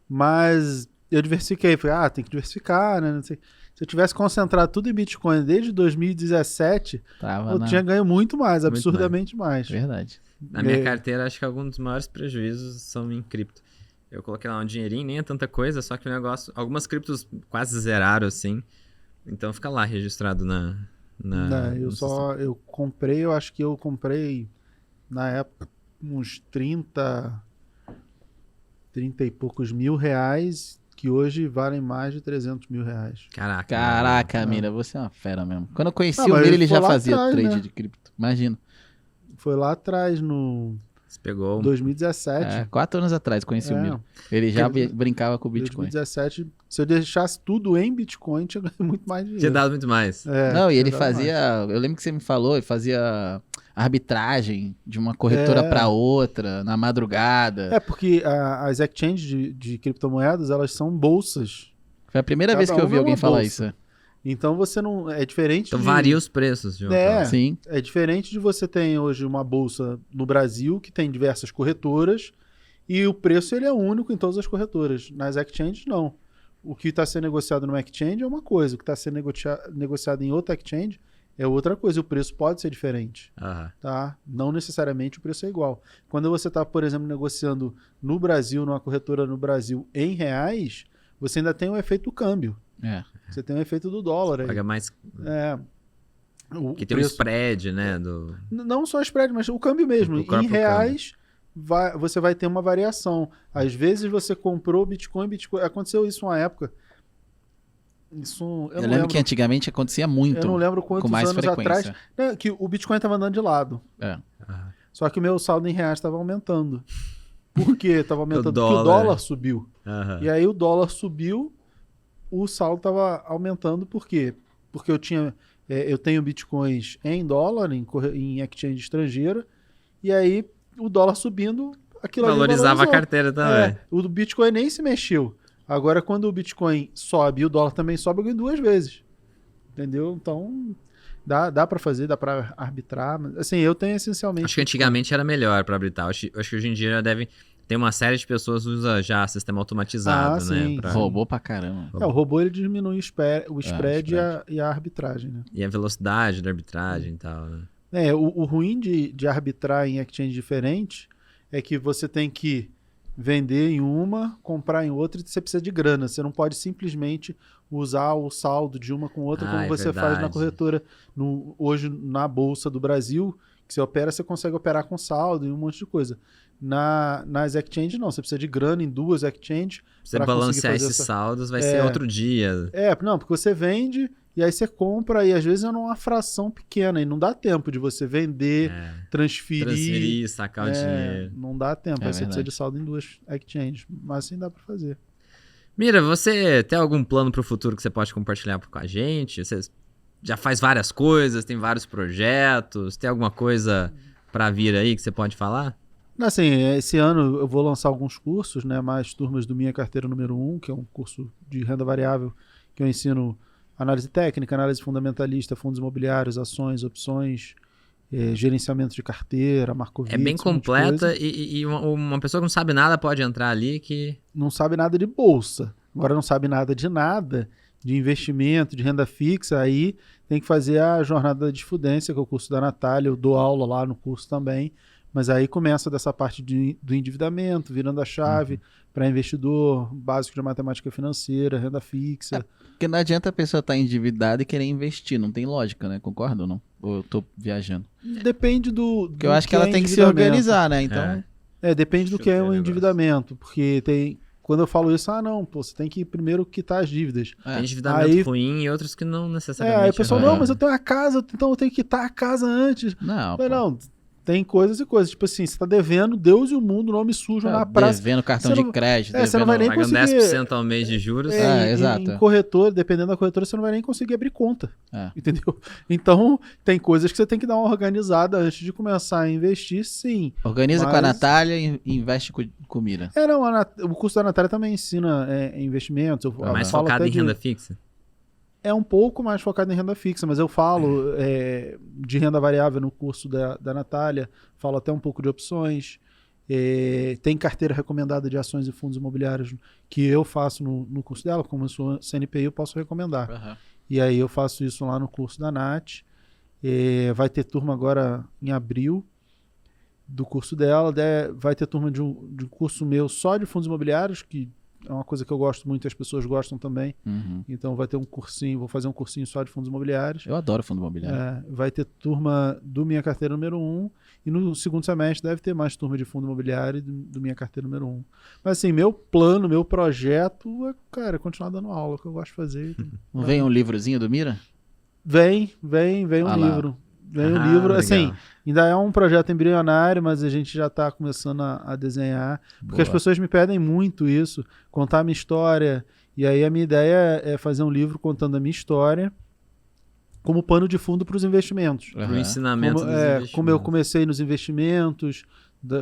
mas eu diversifiquei. Falei, tem que diversificar, né? Não sei. Se eu tivesse concentrado tudo em Bitcoin desde 2017, eu tinha ganho muito mais, absurdamente mais. Verdade. Na minha carteira, acho que alguns dos maiores prejuízos são em cripto. Eu coloquei lá um dinheirinho, nem é tanta coisa, só que o negócio... Algumas criptos quase zeraram, assim. Então fica lá registrado eu comprei, eu acho que eu comprei na época uns 30 e poucos mil reais, que hoje valem mais de 300 mil reais. Caraca, Mira, você é uma fera mesmo. Quando eu conheci o mas Mira, ele já fazia atrás, trade né? de cripto. Imagina. Foi lá atrás, no Você pegou 2017. 4 anos atrás conheci o Mira. Ele já brincava com o Bitcoin. 2017, se eu deixasse tudo em Bitcoin, tinha ganho muito mais dinheiro. tinha dado muito mais. Não, e tinha ele dado fazia... mais. Eu lembro que você me falou, ele fazia arbitragem de uma corretora para outra, na madrugada. Porque as exchanges de criptomoedas, elas são bolsas. Foi a primeira vez que eu vi alguém falar isso. Então você não... É diferente Então varia os preços. De Sim. É diferente de você ter hoje uma bolsa no Brasil que tem diversas corretoras e o preço ele é único em todas as corretoras. Nas exchanges, não. O que está sendo negociado numa exchange é uma coisa, o que está sendo negociado em outra exchange é outra coisa. O preço pode ser diferente. Tá? Não necessariamente o preço é igual. Quando você está, por exemplo, negociando no Brasil, numa corretora no Brasil, em reais, você ainda tem o efeito do câmbio. Você tem o efeito do dólar aí. Paga mais... Que tem um spread, né? Não só o spread, mas o câmbio mesmo. Em reais, você vai ter uma variação. Às vezes você comprou Bitcoin. Aconteceu isso uma época. Eu lembro que antigamente acontecia muito. Eu não lembro quantos com mais anos frequência. atrás. Que o Bitcoin estava andando de lado. Só que o meu saldo em reais estava aumentando. Por quê? Estava aumentando porque o dólar subiu. E aí o dólar subiu, o saldo estava aumentando. Por quê? Porque eu tenho bitcoins em dólar, em exchange estrangeira, e aí o dólar subindo, aquilo valorizava ali a carteira também. O Bitcoin nem se mexeu. Agora, quando o Bitcoin sobe e o dólar também sobe, eu ganho 2 vezes. Entendeu? Então, dá para fazer, dá para arbitrar. Mas, assim, eu tenho essencialmente... Acho que antigamente era melhor para arbitrar. Acho que hoje em dia já deve... Tem uma série de pessoas que usa já sistema automatizado, né? Sim. Robô pra caramba. O robô ele diminui o spread e a arbitragem, né? E a velocidade da arbitragem e tal, né? O ruim de arbitrar em exchange diferente é que você tem que vender em uma, comprar em outra e você precisa de grana. Você não pode simplesmente usar o saldo de uma com outra como você faz na corretora. Hoje, na Bolsa do Brasil, que você consegue operar com saldo e um monte de coisa. Nas exchanges, não. Você precisa de grana em 2 exchanges. Você balancear esses saldos vai ser outro dia. Não, porque você vende e aí você compra e às vezes é uma fração pequena e não dá tempo de você vender, transferir, sacar o dinheiro. Não dá tempo. Aí você precisa de saldo em 2 exchanges. Mas assim dá para fazer. Mira, você tem algum plano para o futuro que você pode compartilhar com a gente? Você já faz várias coisas, tem vários projetos, tem alguma coisa para vir aí que você pode falar? Assim, esse ano eu vou lançar alguns cursos, né? Mais turmas do Minha Carteira Número 1, que é um curso de renda variável que eu ensino análise técnica, análise fundamentalista, fundos imobiliários, ações, opções, gerenciamento de carteira, Markowitz. É bem completa e uma pessoa que não sabe nada pode entrar ali que... Não sabe nada de bolsa, agora não sabe nada de investimento, de renda fixa, aí tem que fazer a jornada da desfudência, que é o curso da Natália, eu dou aula lá no curso também. Mas aí começa dessa parte do endividamento, virando a chave para investidor, básico de matemática financeira, renda fixa. Porque não adianta a pessoa estar endividada e querer investir, não tem lógica, né? Concorda ou não? Ou eu tô viajando? Depende do Porque eu acho que ela tem que se organizar, né? Então... depende do que é o endividamento, porque quando eu falo isso, você tem que primeiro quitar as dívidas. Tem endividamento ruim e outros que não necessariamente. Aí o pessoal, não, mas eu tenho uma casa, então eu tenho que quitar a casa antes. Não, não, Tem coisas e coisas. Tipo assim, você tá devendo Deus e o mundo, nome sujo na praça. Devendo cartão Você de crédito. você não vai nem Pagando conseguir... 10% ao mês de juros. Exato. Em corretor, dependendo da corretora, você não vai nem conseguir abrir conta. Entendeu? Então, tem coisas que você tem que dar uma organizada antes de começar a investir, sim. Organiza com a Natália e investe com Mira. Não, o curso da Natália também ensina investimentos. É mais focado em renda fixa? É um pouco mais focado em renda fixa, mas eu falo de renda variável no curso da Natália, falo até um pouco de opções. Tem carteira recomendada de ações e fundos imobiliários que eu faço no curso dela, como eu sou CNPI, eu posso recomendar. Uhum. E aí eu faço isso lá no curso da Nath. Vai ter turma agora em abril do curso dela, vai ter turma de um curso meu só de fundos imobiliários, que é uma coisa que eu gosto muito e as pessoas gostam também. Uhum. Então vai ter um cursinho, vou fazer um cursinho só de fundos imobiliários. Eu adoro fundo imobiliário. Vai ter turma do Minha Carteira número 1 e no segundo semestre deve ter mais turma de fundo imobiliário e do Minha Carteira número 1. Mas assim, meu plano, meu projeto é, cara, continuar dando aula, que eu gosto de fazer. Não vem um livrozinho do Mira? Vem um livro. Vem um livro, legal. assim, ainda é um projeto embrionário, mas a gente já está começando a desenhar, porque Boa. as pessoas me pedem muito isso, contar a minha história, e aí a minha ideia é fazer um livro contando a minha história como pano de fundo para os investimentos. Pro ensinamento dos investimentos. Como eu comecei nos investimentos,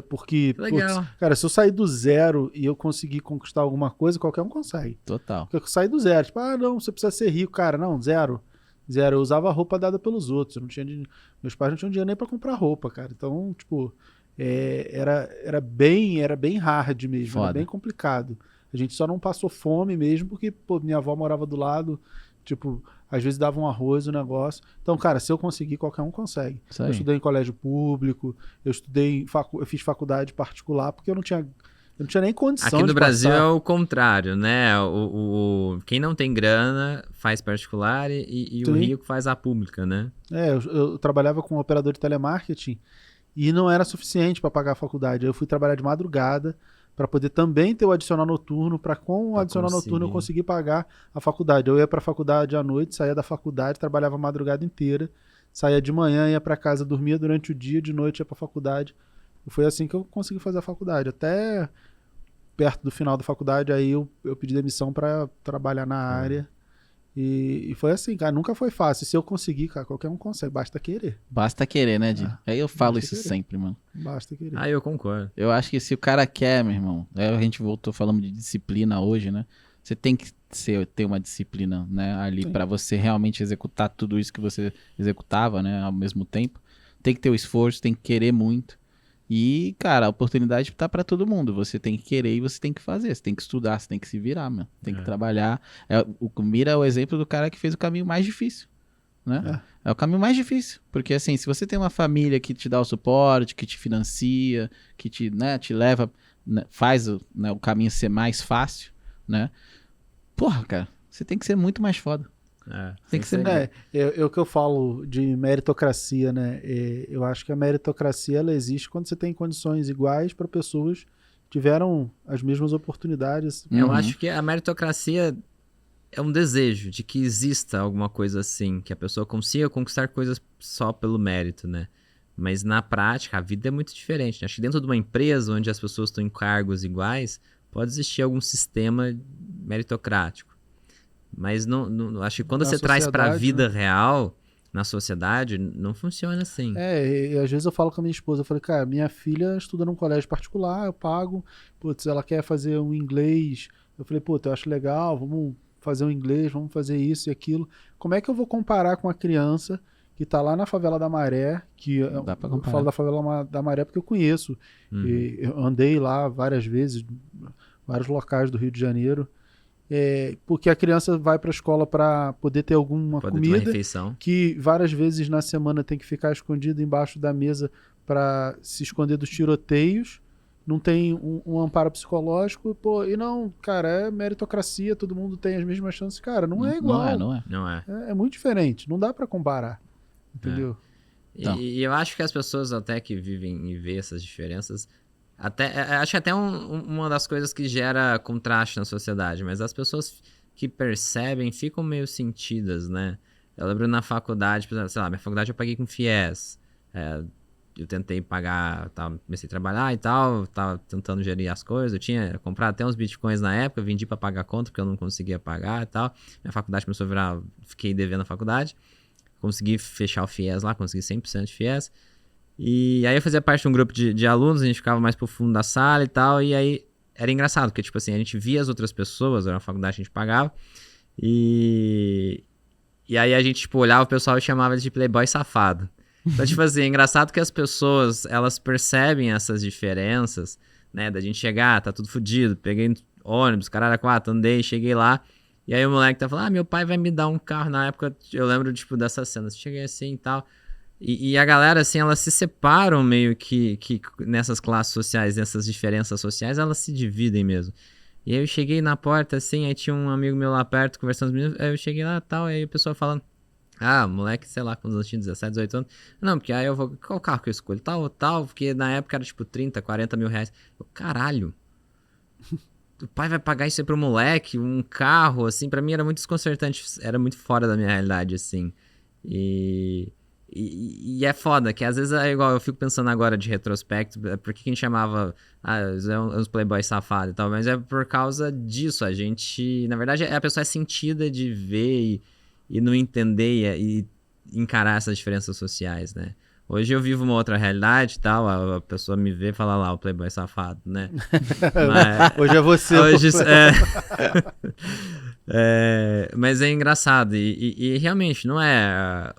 porque, legal. cara, se eu sair do zero e eu conseguir conquistar alguma coisa, qualquer um consegue. Total. Porque eu saí do zero, tipo, não, você precisa ser rico, cara, não, zero. Eu usava roupa dada pelos outros. Eu não tinha meus pais não tinham dinheiro nem pra comprar roupa, cara. Então, tipo, era bem hard mesmo, Foda. era bem complicado. A gente só não passou fome mesmo porque, pô, minha avó morava do lado, tipo, às vezes dava um arroz o negócio. Então, cara, se eu conseguir, qualquer um consegue. Isso aí. Eu estudei em colégio público, eu fiz faculdade particular porque eu não tinha nem condição Aqui no de Brasil passar. é o contrário, né? Quem não tem grana faz particular e o Sim. rico faz a pública, né? Eu trabalhava com um operador de telemarketing e não era suficiente para pagar a faculdade. Eu fui trabalhar de madrugada para poder também ter o adicional noturno, para com o adicional noturno eu conseguir pagar a faculdade. Eu ia para a faculdade à noite, saía da faculdade, trabalhava a madrugada inteira, saía de manhã, ia para casa, dormia durante o dia, de noite ia para a faculdade. Foi assim que eu consegui fazer a faculdade. Até perto do final da faculdade, aí eu pedi demissão para trabalhar na área. E foi assim, cara, nunca foi fácil. Se eu conseguir, cara, qualquer um consegue, basta querer. Basta querer, né, Di? Aí eu falo isso querer. sempre, mano. Basta querer. Eu concordo. Eu acho que se o cara quer, meu irmão, a gente voltou falando de disciplina hoje, né? Você tem que ter uma disciplina, né, ali pra você realmente executar tudo isso que você executava, né, ao mesmo tempo. Tem que ter o esforço, tem que querer muito. E, cara, a oportunidade tá pra todo mundo. Você tem que querer e você tem que fazer. Você tem que estudar, você tem que se virar, mano. Tem que trabalhar. O Mira é o exemplo do cara que fez o caminho mais difícil, né? É o caminho mais difícil. Porque, assim, se você tem uma família que te dá o suporte, que te financia, que te leva, né, faz o caminho ser mais fácil, né? Porra, cara, você tem que ser muito mais foda. Tem que ser. É o que eu falo de meritocracia, né? Eu acho que a meritocracia ela existe quando você tem condições iguais para pessoas que tiveram as mesmas oportunidades. Eu acho que a meritocracia é um desejo de que exista alguma coisa assim, que a pessoa consiga conquistar coisas só pelo mérito, né? Mas na prática, a vida é muito diferente, né? Acho que dentro de uma empresa onde as pessoas estão em cargos iguais, pode existir algum sistema meritocrático. Mas não acho que quando você traz para a vida real, na sociedade, não funciona assim. E às vezes eu falo com a minha esposa, eu falei, cara, minha filha estuda num colégio particular, eu pago, putz, ela quer fazer um inglês, eu falei, putz, eu acho legal, vamos fazer um inglês, vamos fazer isso e aquilo. Como é que eu vou comparar com a criança que tá lá na favela da Maré, que eu falo da favela da Maré porque eu conheço, e eu andei lá várias vezes, vários locais do Rio de Janeiro, porque a criança vai para a escola para poder ter alguma comida, que várias vezes na semana tem que ficar escondido embaixo da mesa para se esconder dos tiroteios, não tem um amparo psicológico, pô, e não, cara, é meritocracia, todo mundo tem as mesmas chances, cara, não é igual. Não é. É muito diferente, não dá para comparar, entendeu? E eu acho que as pessoas até que vivem e vê essas diferenças, acho que até uma das coisas que gera contraste na sociedade, mas as pessoas que percebem ficam meio sentidas, né? Eu lembro na faculdade, sei lá, minha faculdade eu paguei com FIES. eu tentei pagar, comecei a trabalhar e tal, tava tentando gerir as coisas, eu tinha comprado até uns bitcoins na época, vendi pra pagar a conta, porque eu não conseguia pagar e tal. Minha faculdade começou a virar, fiquei devendo a faculdade, consegui fechar o FIES lá, consegui 100% de FIES. E aí eu fazia parte de um grupo de alunos, a gente ficava mais pro fundo da sala e tal, e aí era engraçado, porque tipo assim, a gente via as outras pessoas, era uma faculdade que a gente pagava, e aí a gente tipo, olhava o pessoal e chamava de playboy safado. Então, tipo assim, é engraçado que as pessoas, elas percebem essas diferenças, né? Da gente chegar, tá tudo fodido, peguei ônibus, caralho, 4, andei, cheguei lá, e aí o moleque tá falando, meu pai vai me dar um carro. Na época, eu lembro, tipo, dessas cenas, cheguei assim e tal, e a galera, assim, elas se separam meio que nessas classes sociais, nessas diferenças sociais, elas se dividem mesmo. E aí eu cheguei na porta, assim, aí tinha um amigo meu lá perto, conversando com os meninos, aí eu cheguei lá e tal, aí o pessoal falando, moleque, sei lá, quando eu tinha 17, 18 anos. Não, porque aí eu vou, qual carro que eu escolho? Tal ou tal, porque na época era tipo 30, 40 mil reais. Caralho, o pai vai pagar isso aí pro moleque, um carro, assim, pra mim era muito desconcertante, era muito fora da minha realidade, assim. E é foda, que às vezes é igual, eu fico pensando agora de retrospecto, por que a gente chamava uns playboys safados e tal, mas é por causa disso, a gente, na verdade, a pessoa é sentida de ver e não entender e encarar essas diferenças sociais, né? Hoje eu vivo uma outra realidade e tal, a pessoa me vê e fala lá, o playboy safado, né? Mas, hoje é você. Hoje, mas é engraçado e realmente não é...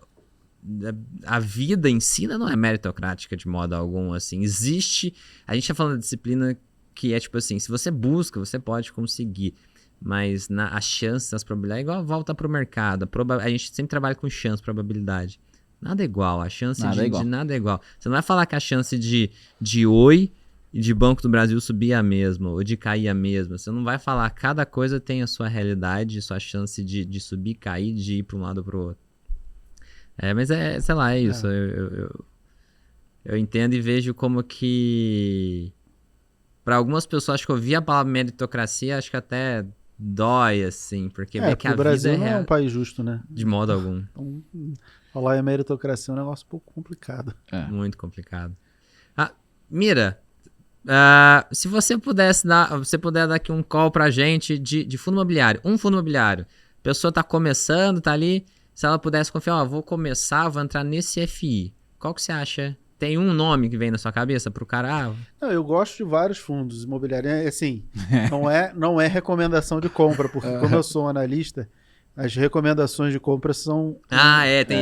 A vida em si não é meritocrática de modo algum, assim. Existe... A gente tá falando de disciplina que é tipo assim, se você busca, você pode conseguir. Mas as chances, as probabilidades, é igual volta pro mercado. A gente sempre trabalha com chance, probabilidade. Nada é igual. A chance de nada é igual. Você não vai falar que a chance de Oi e de Banco do Brasil subir a mesma, ou de cair a mesma. Você não vai falar. Cada coisa tem a sua realidade, sua chance de subir, cair, de ir para um lado ou pro outro. Mas sei lá, é isso. Eu entendo e vejo como que... Para algumas pessoas, acho que ouvir a palavra meritocracia, acho que até dói, assim, porque vê que a o Brasil vida não é um país justo, né? De modo algum. Então, falar em meritocracia é um negócio um pouco complicado. Muito complicado. Mira, se você puder dar aqui um call pra gente de fundo imobiliário, um fundo imobiliário, a pessoa tá começando, tá ali, se ela pudesse confiar, vou começar, vou entrar nesse FI, qual que você acha? Tem um nome que vem na sua cabeça pro cara? Não, eu gosto de vários fundos imobiliários. Assim, não é recomendação de compra, porque como eu sou um analista, as recomendações de compra são...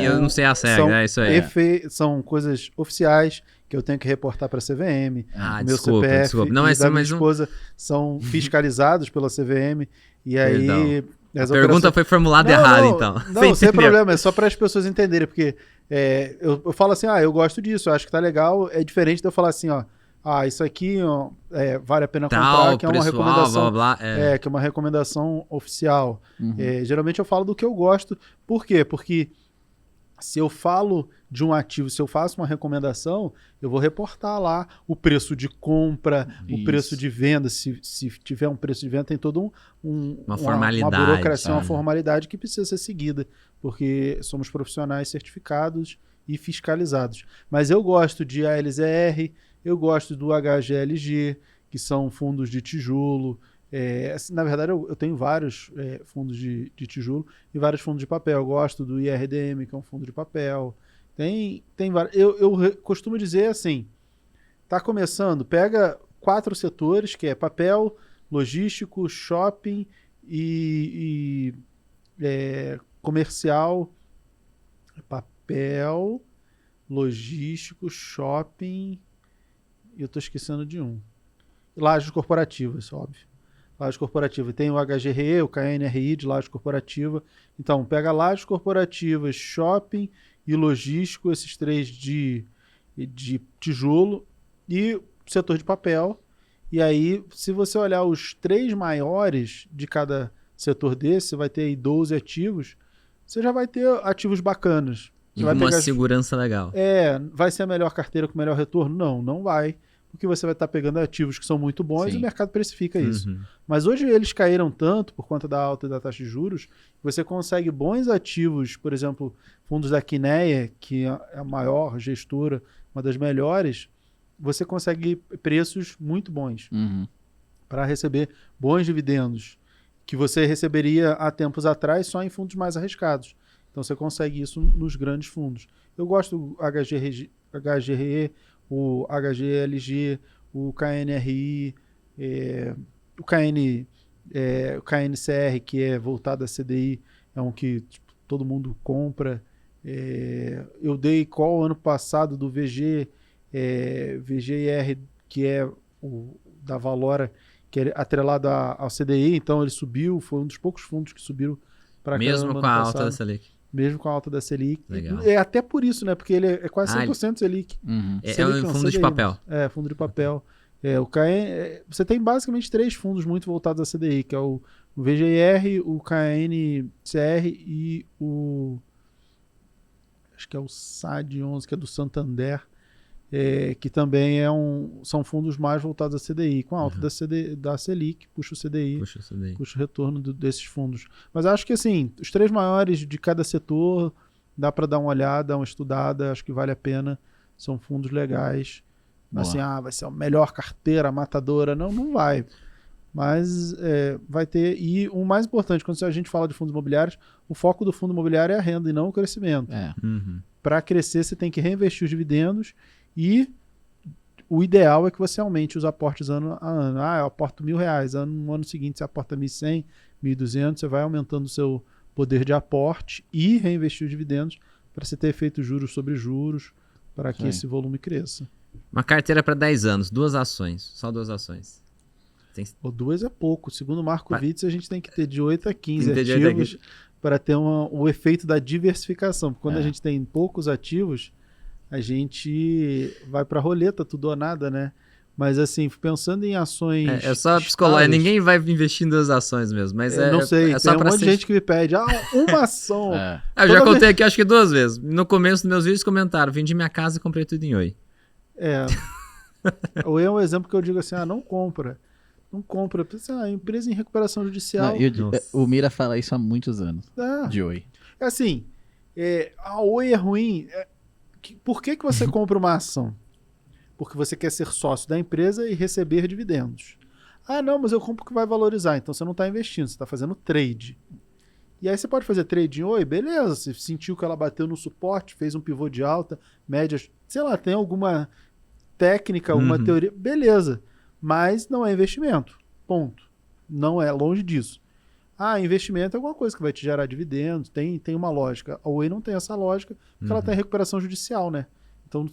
eu não sei a regra, é isso aí. São coisas oficiais que eu tenho que reportar para a CVM. Meu CPF não, e da minha esposa são fiscalizados pela CVM. E aí... A pergunta foi formulada errada, então. Não, sem problema, é só para as pessoas entenderem, porque eu falo assim, eu gosto disso, eu acho que tá legal, é diferente de eu falar assim, isso aqui vale a pena comprar, que é uma recomendação, blá, que é uma recomendação oficial. Uhum. Geralmente eu falo do que eu gosto, por quê? Porque se eu falo de um ativo, se eu faço uma recomendação, eu vou reportar lá o preço de compra, o preço de venda. Se tiver um preço de venda, tem todo uma formalidade. Uma burocracia, uma formalidade que precisa ser seguida, porque somos profissionais certificados e fiscalizados. Mas eu gosto de ALZR, eu gosto do HGLG, que são fundos de tijolo. Na verdade, eu tenho vários fundos de tijolo e vários fundos de papel. Eu gosto do IRDM, que é um fundo de papel. Tem vários. Eu costumo dizer assim, tá começando, pega 4 setores, que é papel, logístico, shopping e comercial. Papel, logístico, shopping, e eu tô esquecendo de um. Lajes corporativas, óbvio. Laje corporativa. Tem o HGRE, o KNRI de laje corporativa. Então, pega lajes corporativas, shopping e logístico, esses 3 de tijolo e setor de papel. E aí, se você olhar os 3 maiores de cada setor desse, você vai ter aí 12 ativos, você já vai ter ativos bacanas. Você vai uma segurança legal. Vai ser a melhor carteira com o melhor retorno? Não vai. Porque você vai estar pegando ativos que são muito bons. Sim. E o mercado precifica isso. Mas hoje eles caíram tanto por conta da alta da taxa de juros, que você consegue bons ativos, por exemplo, fundos da Quineia, que é a maior gestora, uma das melhores, você consegue preços muito bons para receber bons dividendos, que você receberia há tempos atrás só em fundos mais arriscados. Então você consegue isso nos grandes fundos. Eu gosto do HGRE, o HGLG, o KNRI, o KNCR, que é voltado a CDI, é um que tipo, todo mundo compra. Eu dei call ano passado do VGIR, que é o da Valora, que é atrelado ao CDI, então ele subiu, foi um dos poucos fundos que subiram para cá. Mesmo com a alta da Selic. Mesmo com a alta da Selic. Legal. É até por isso, né? Porque ele é quase 100% Selic. É um fundo de papel. Fundo de papel. O KN, você tem basicamente 3 fundos muito voltados a CDI, que é o VGIR, o KNCR e acho que é o SAD11, que é do Santander, que também são fundos mais voltados a CDI. Com a alta da Selic, puxa o CDI, puxa o retorno desses fundos. Mas acho que assim, os 3 maiores de cada setor, dá para dar uma olhada, uma estudada, acho que vale a pena, são fundos legais. Assim, vai ser a melhor carteira matadora. Não vai. Mas vai ter. E o mais importante, quando a gente fala de fundos imobiliários, o foco do fundo imobiliário é a renda e não o crescimento. Para crescer, você tem que reinvestir os dividendos e o ideal é que você aumente os aportes ano a ano. Eu aporto R$1.000. No ano seguinte, você aporta 1.100, 1.200. Você vai aumentando o seu poder de aporte e reinvestir os dividendos para você ter efeito juros sobre juros, para que esse volume cresça. Uma carteira para 10 anos, 2 ações, só 2 ações. Ou 2 é pouco. Segundo o Marco Witz, a gente tem que ter de 8 a 15 ativos para ter o efeito da diversificação. Porque quando a gente tem poucos ativos, a gente vai para roleta, tudo ou nada, né? Mas assim, pensando em ações... É só psicologia, ninguém vai investir em 2 ações mesmo. Mas não sei, tem um monte de gente que me pede, uma ação. Eu já contei aqui, acho que 2 vezes. No começo dos meus vídeos comentaram, vendi minha casa e comprei tudo em Oi. Oi é um exemplo que eu digo assim, não compra. Não compra. Empresa em recuperação judicial. O Mira fala isso há muitos anos, de Oi. Assim, a Oi é ruim. Por que você compra uma ação? Porque você quer ser sócio da empresa e receber dividendos. Não, mas eu compro que vai valorizar. Então você não está investindo, você está fazendo trade. E aí você pode fazer trade em Oi, beleza. Você sentiu que ela bateu no suporte, fez um pivô de alta, média, sei lá, tem alguma técnica, alguma teoria, beleza. Mas não é investimento, ponto. Não é, longe disso. Investimento é alguma coisa que vai te gerar dividendos, tem uma lógica. A Oi não tem essa lógica, porque ela está em recuperação judicial, né? Então,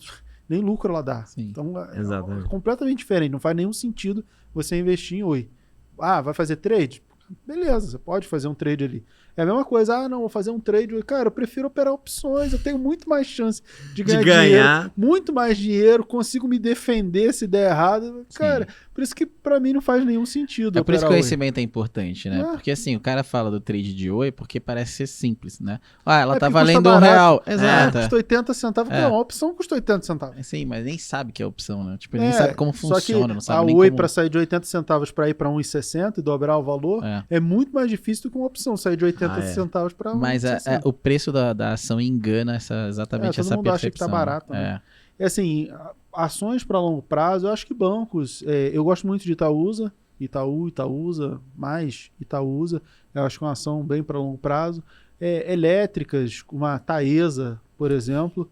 nem lucro ela dá. Sim, então, é completamente diferente. Não faz nenhum sentido você investir em Oi. Vai fazer trade? Beleza, você pode fazer um trade ali. É a mesma coisa, não, vou fazer um trade. Cara, eu prefiro operar opções, eu tenho muito mais chance de ganhar dinheiro, muito mais dinheiro, consigo me defender se der errado. Cara, por isso que pra mim não faz nenhum sentido. Por isso que o conhecimento é importante, né? Porque assim, o cara fala do trade de Oi porque parece ser simples, né? Ela tá valendo R$1. Exato. Custa 80 centavos. Não, a opção custa 80 centavos. Sim, mas nem sabe que é opção, né? Tipo, nem sabe como funciona, não sabe a nem Oi como... pra sair de 80 centavos pra ir pra 1,60 e dobrar o valor é muito mais difícil do que uma opção sair de 80 centavos para Mas o preço da ação engana exatamente essa percepção. Todo mundo acha que tá barato, né? Assim, ações para longo prazo, eu acho que bancos, eu gosto muito de Itaúsa, Itaúsa, mais Itaúsa, eu acho que é uma ação bem para longo prazo. Elétricas, uma Taesa, por exemplo.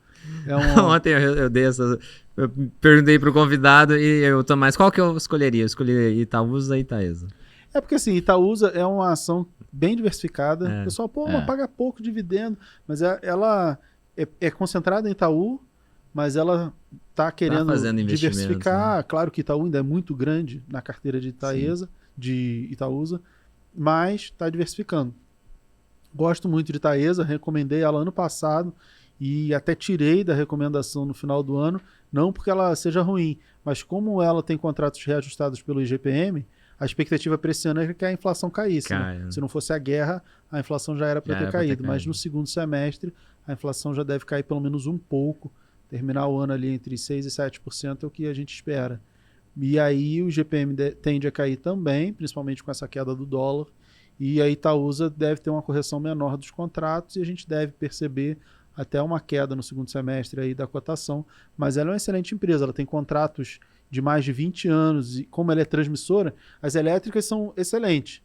Ontem eu dei essa... Eu perguntei pro convidado e eu Tomás, qual que eu escolheria? Eu escolhi Itaúsa e Taesa. Porque assim, Itaúsa é uma ação bem diversificada. O pessoal, mas paga pouco dividendo. Mas ela é concentrada em Itaú, mas ela está querendo diversificar. Né? Claro que Itaú ainda é muito grande na carteira de Taesa, de Itaúsa, mas está diversificando. Gosto muito de Taesa, recomendei ela ano passado e até tirei da recomendação no final do ano, não porque ela seja ruim, mas como ela tem contratos reajustados pelo IGPM, a expectativa para esse ano é que a inflação caísse. Né? Se não fosse a guerra, a inflação já era para ter caído. Mas no segundo semestre, a inflação já deve cair pelo menos um pouco. Terminar o ano ali entre 6% e 7% é o que a gente espera. E aí o IGPM tende a cair também, principalmente com essa queda do dólar. E a Itaúsa deve ter uma correção menor dos contratos e a gente deve perceber até uma queda no segundo semestre aí da cotação, mas ela é uma excelente empresa, ela tem contratos de mais de 20 anos, e como ela é transmissora, as elétricas são excelentes,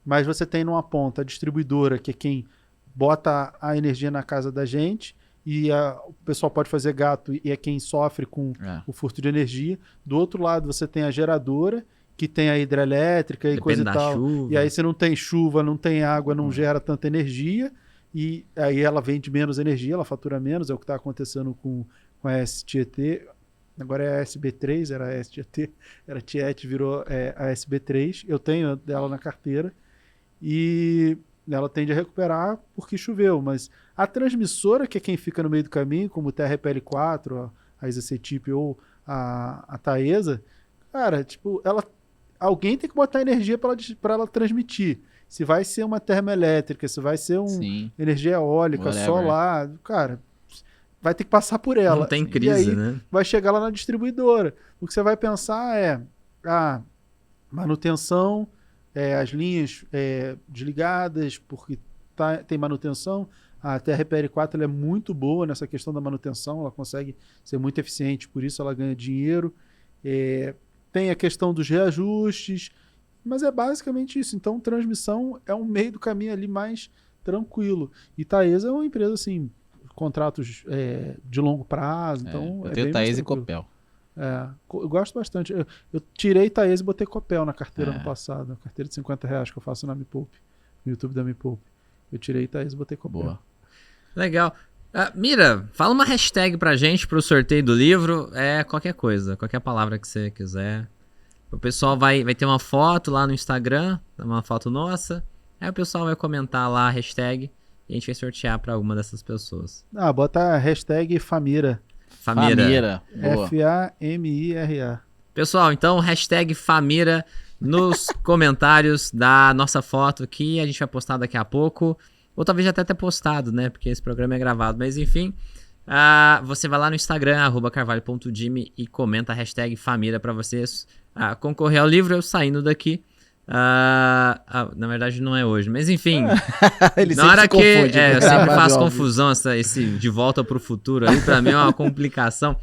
mas você tem numa ponta a distribuidora, que é quem bota a energia na casa da gente, e o pessoal pode fazer gato e é quem sofre com o furto de energia. Do outro lado você tem a geradora, que tem a hidrelétrica e coisa e tal. Chuva. E aí você não tem chuva, não tem água, não gera tanta energia, e aí ela vende menos energia, ela fatura menos, é o que está acontecendo com a STT. Agora é a SB3, era a STT, era Tiet, virou a SB3. Eu tenho dela na carteira e ela tende a recuperar porque choveu, mas a transmissora, que é quem fica no meio do caminho, como o TRPL4, a Isacetip ou a Taesa, cara, tipo, alguém tem que botar energia para ela transmitir. Se vai ser uma termoelétrica, se vai ser energia eólica, solar, cara, vai ter que passar por ela. Não tem crise, e aí né? Vai chegar lá na distribuidora. O que você vai pensar é a manutenção, as linhas desligadas, porque tem manutenção. A TRPL4 ela é muito boa nessa questão da manutenção, ela consegue ser muito eficiente, por isso ela ganha dinheiro. Tem a questão dos reajustes, mas é basicamente isso. Então, transmissão é um meio do caminho ali mais tranquilo. E Taesa é uma empresa, assim, contratos de longo prazo, então eu tenho Taesa e Copel. Eu gosto bastante. Eu tirei Taesa e botei Copel na carteira no passado, na carteira de R$50 que eu faço na Me Poupe, no YouTube da Me Poupe. Eu tirei Taesa e botei Copel. Boa. Legal. Mira, fala uma hashtag pra gente pro sorteio do livro. Qualquer coisa, qualquer palavra que você quiser. O pessoal vai ter uma foto lá no Instagram, uma foto nossa. Aí o pessoal vai comentar lá a hashtag e a gente vai sortear pra alguma dessas pessoas. Bota a hashtag Famira. Famira. Boa. Famira. Pessoal, então hashtag Famira nos comentários da nossa foto que a gente vai postar daqui a pouco. Ou talvez já até ter postado, né? Porque esse programa é gravado. Mas enfim, você vai lá no Instagram, @carvalho.jimmy, e comenta a hashtag Famira pra vocês concorrer ao livro. Eu saindo daqui. Na verdade não é hoje, mas enfim. Ele na hora que confunde, eu sempre faço confusão, esse de volta pro futuro aí, pra mim é uma complicação.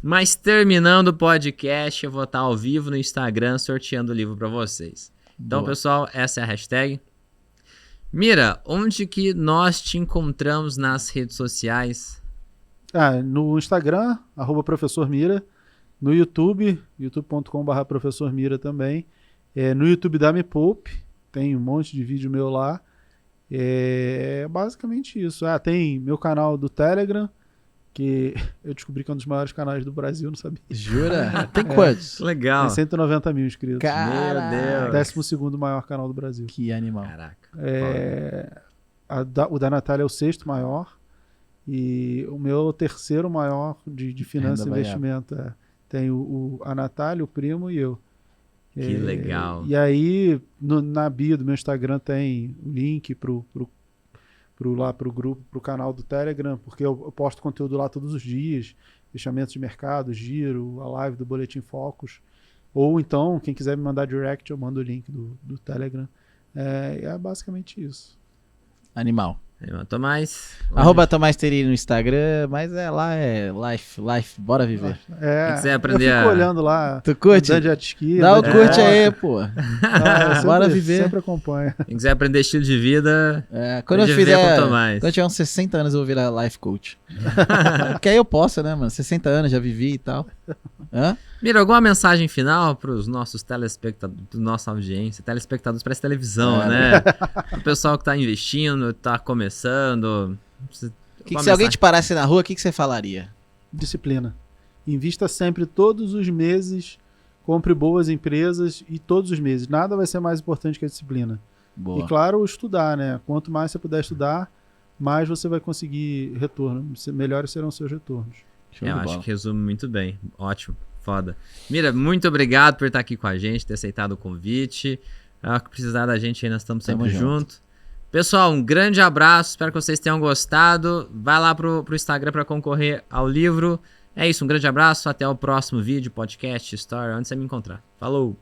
Mas terminando o podcast, eu vou estar ao vivo no Instagram sorteando o livro pra vocês. Então, Boa. pessoal, essa é a hashtag. Mira, onde que nós te encontramos nas redes sociais? No Instagram, @professor Mira. No YouTube, youtube.com/professor Mira também. No YouTube da Me Poupe, tem um monte de vídeo meu lá. Basicamente isso. Tem meu canal do Telegram, que eu descobri que é um dos maiores canais do Brasil, não sabia. Jura? Tem quantos? Legal. Tem 190 mil inscritos. Caraca. 12º maior canal do Brasil. Que animal. Caraca. O da Natália é o 6º maior. E o meu 3º maior de finanças e investimento. Tem a Natália, o primo e eu. Que legal. E aí, na bio do meu Instagram tem o link pro grupo, pro canal do Telegram, porque eu posto conteúdo lá todos os dias, fechamentos de mercado, giro, a live do Boletim Focus. Ou então, quem quiser me mandar direct, eu mando o link do Telegram. É basicamente isso. Animal. Tomás. @Tomás Teri no Instagram, mas lá é life, bora viver. Quem quiser aprender eu fico olhando lá. Tu curte? Dá jet ski, Dá o curte aí, pô. Bora viver. Sempre acompanha. Quem quiser aprender estilo de vida, quando eu viver fizer, com Tomás. quando eu tiver uns 60 anos eu vou virar life coach. Porque aí eu posso, né, mano? 60 anos, já vivi e tal. Mira, alguma mensagem final para os nossos telespectadores, nossa audiência, telespectadores para essa televisão, né? O pessoal que tá investindo, tá começando. Se alguém te parasse na rua, o que você falaria? Disciplina. Invista sempre todos os meses, compre boas empresas e todos os meses. Nada vai ser mais importante que a disciplina. Boa. E claro, estudar, né? Quanto mais você puder estudar, mais você vai conseguir retorno. Melhores serão os seus retornos. Eu acho que resume muito bem. Ótimo. Foda. Mira, muito obrigado por estar aqui com a gente, ter aceitado o convite. Que precisar da gente aí, nós estamos sempre juntos. Pessoal, um grande abraço, espero que vocês tenham gostado. Vai lá pro Instagram para concorrer ao livro. É isso, um grande abraço, até o próximo vídeo, podcast, story, onde você me encontrar. Falou!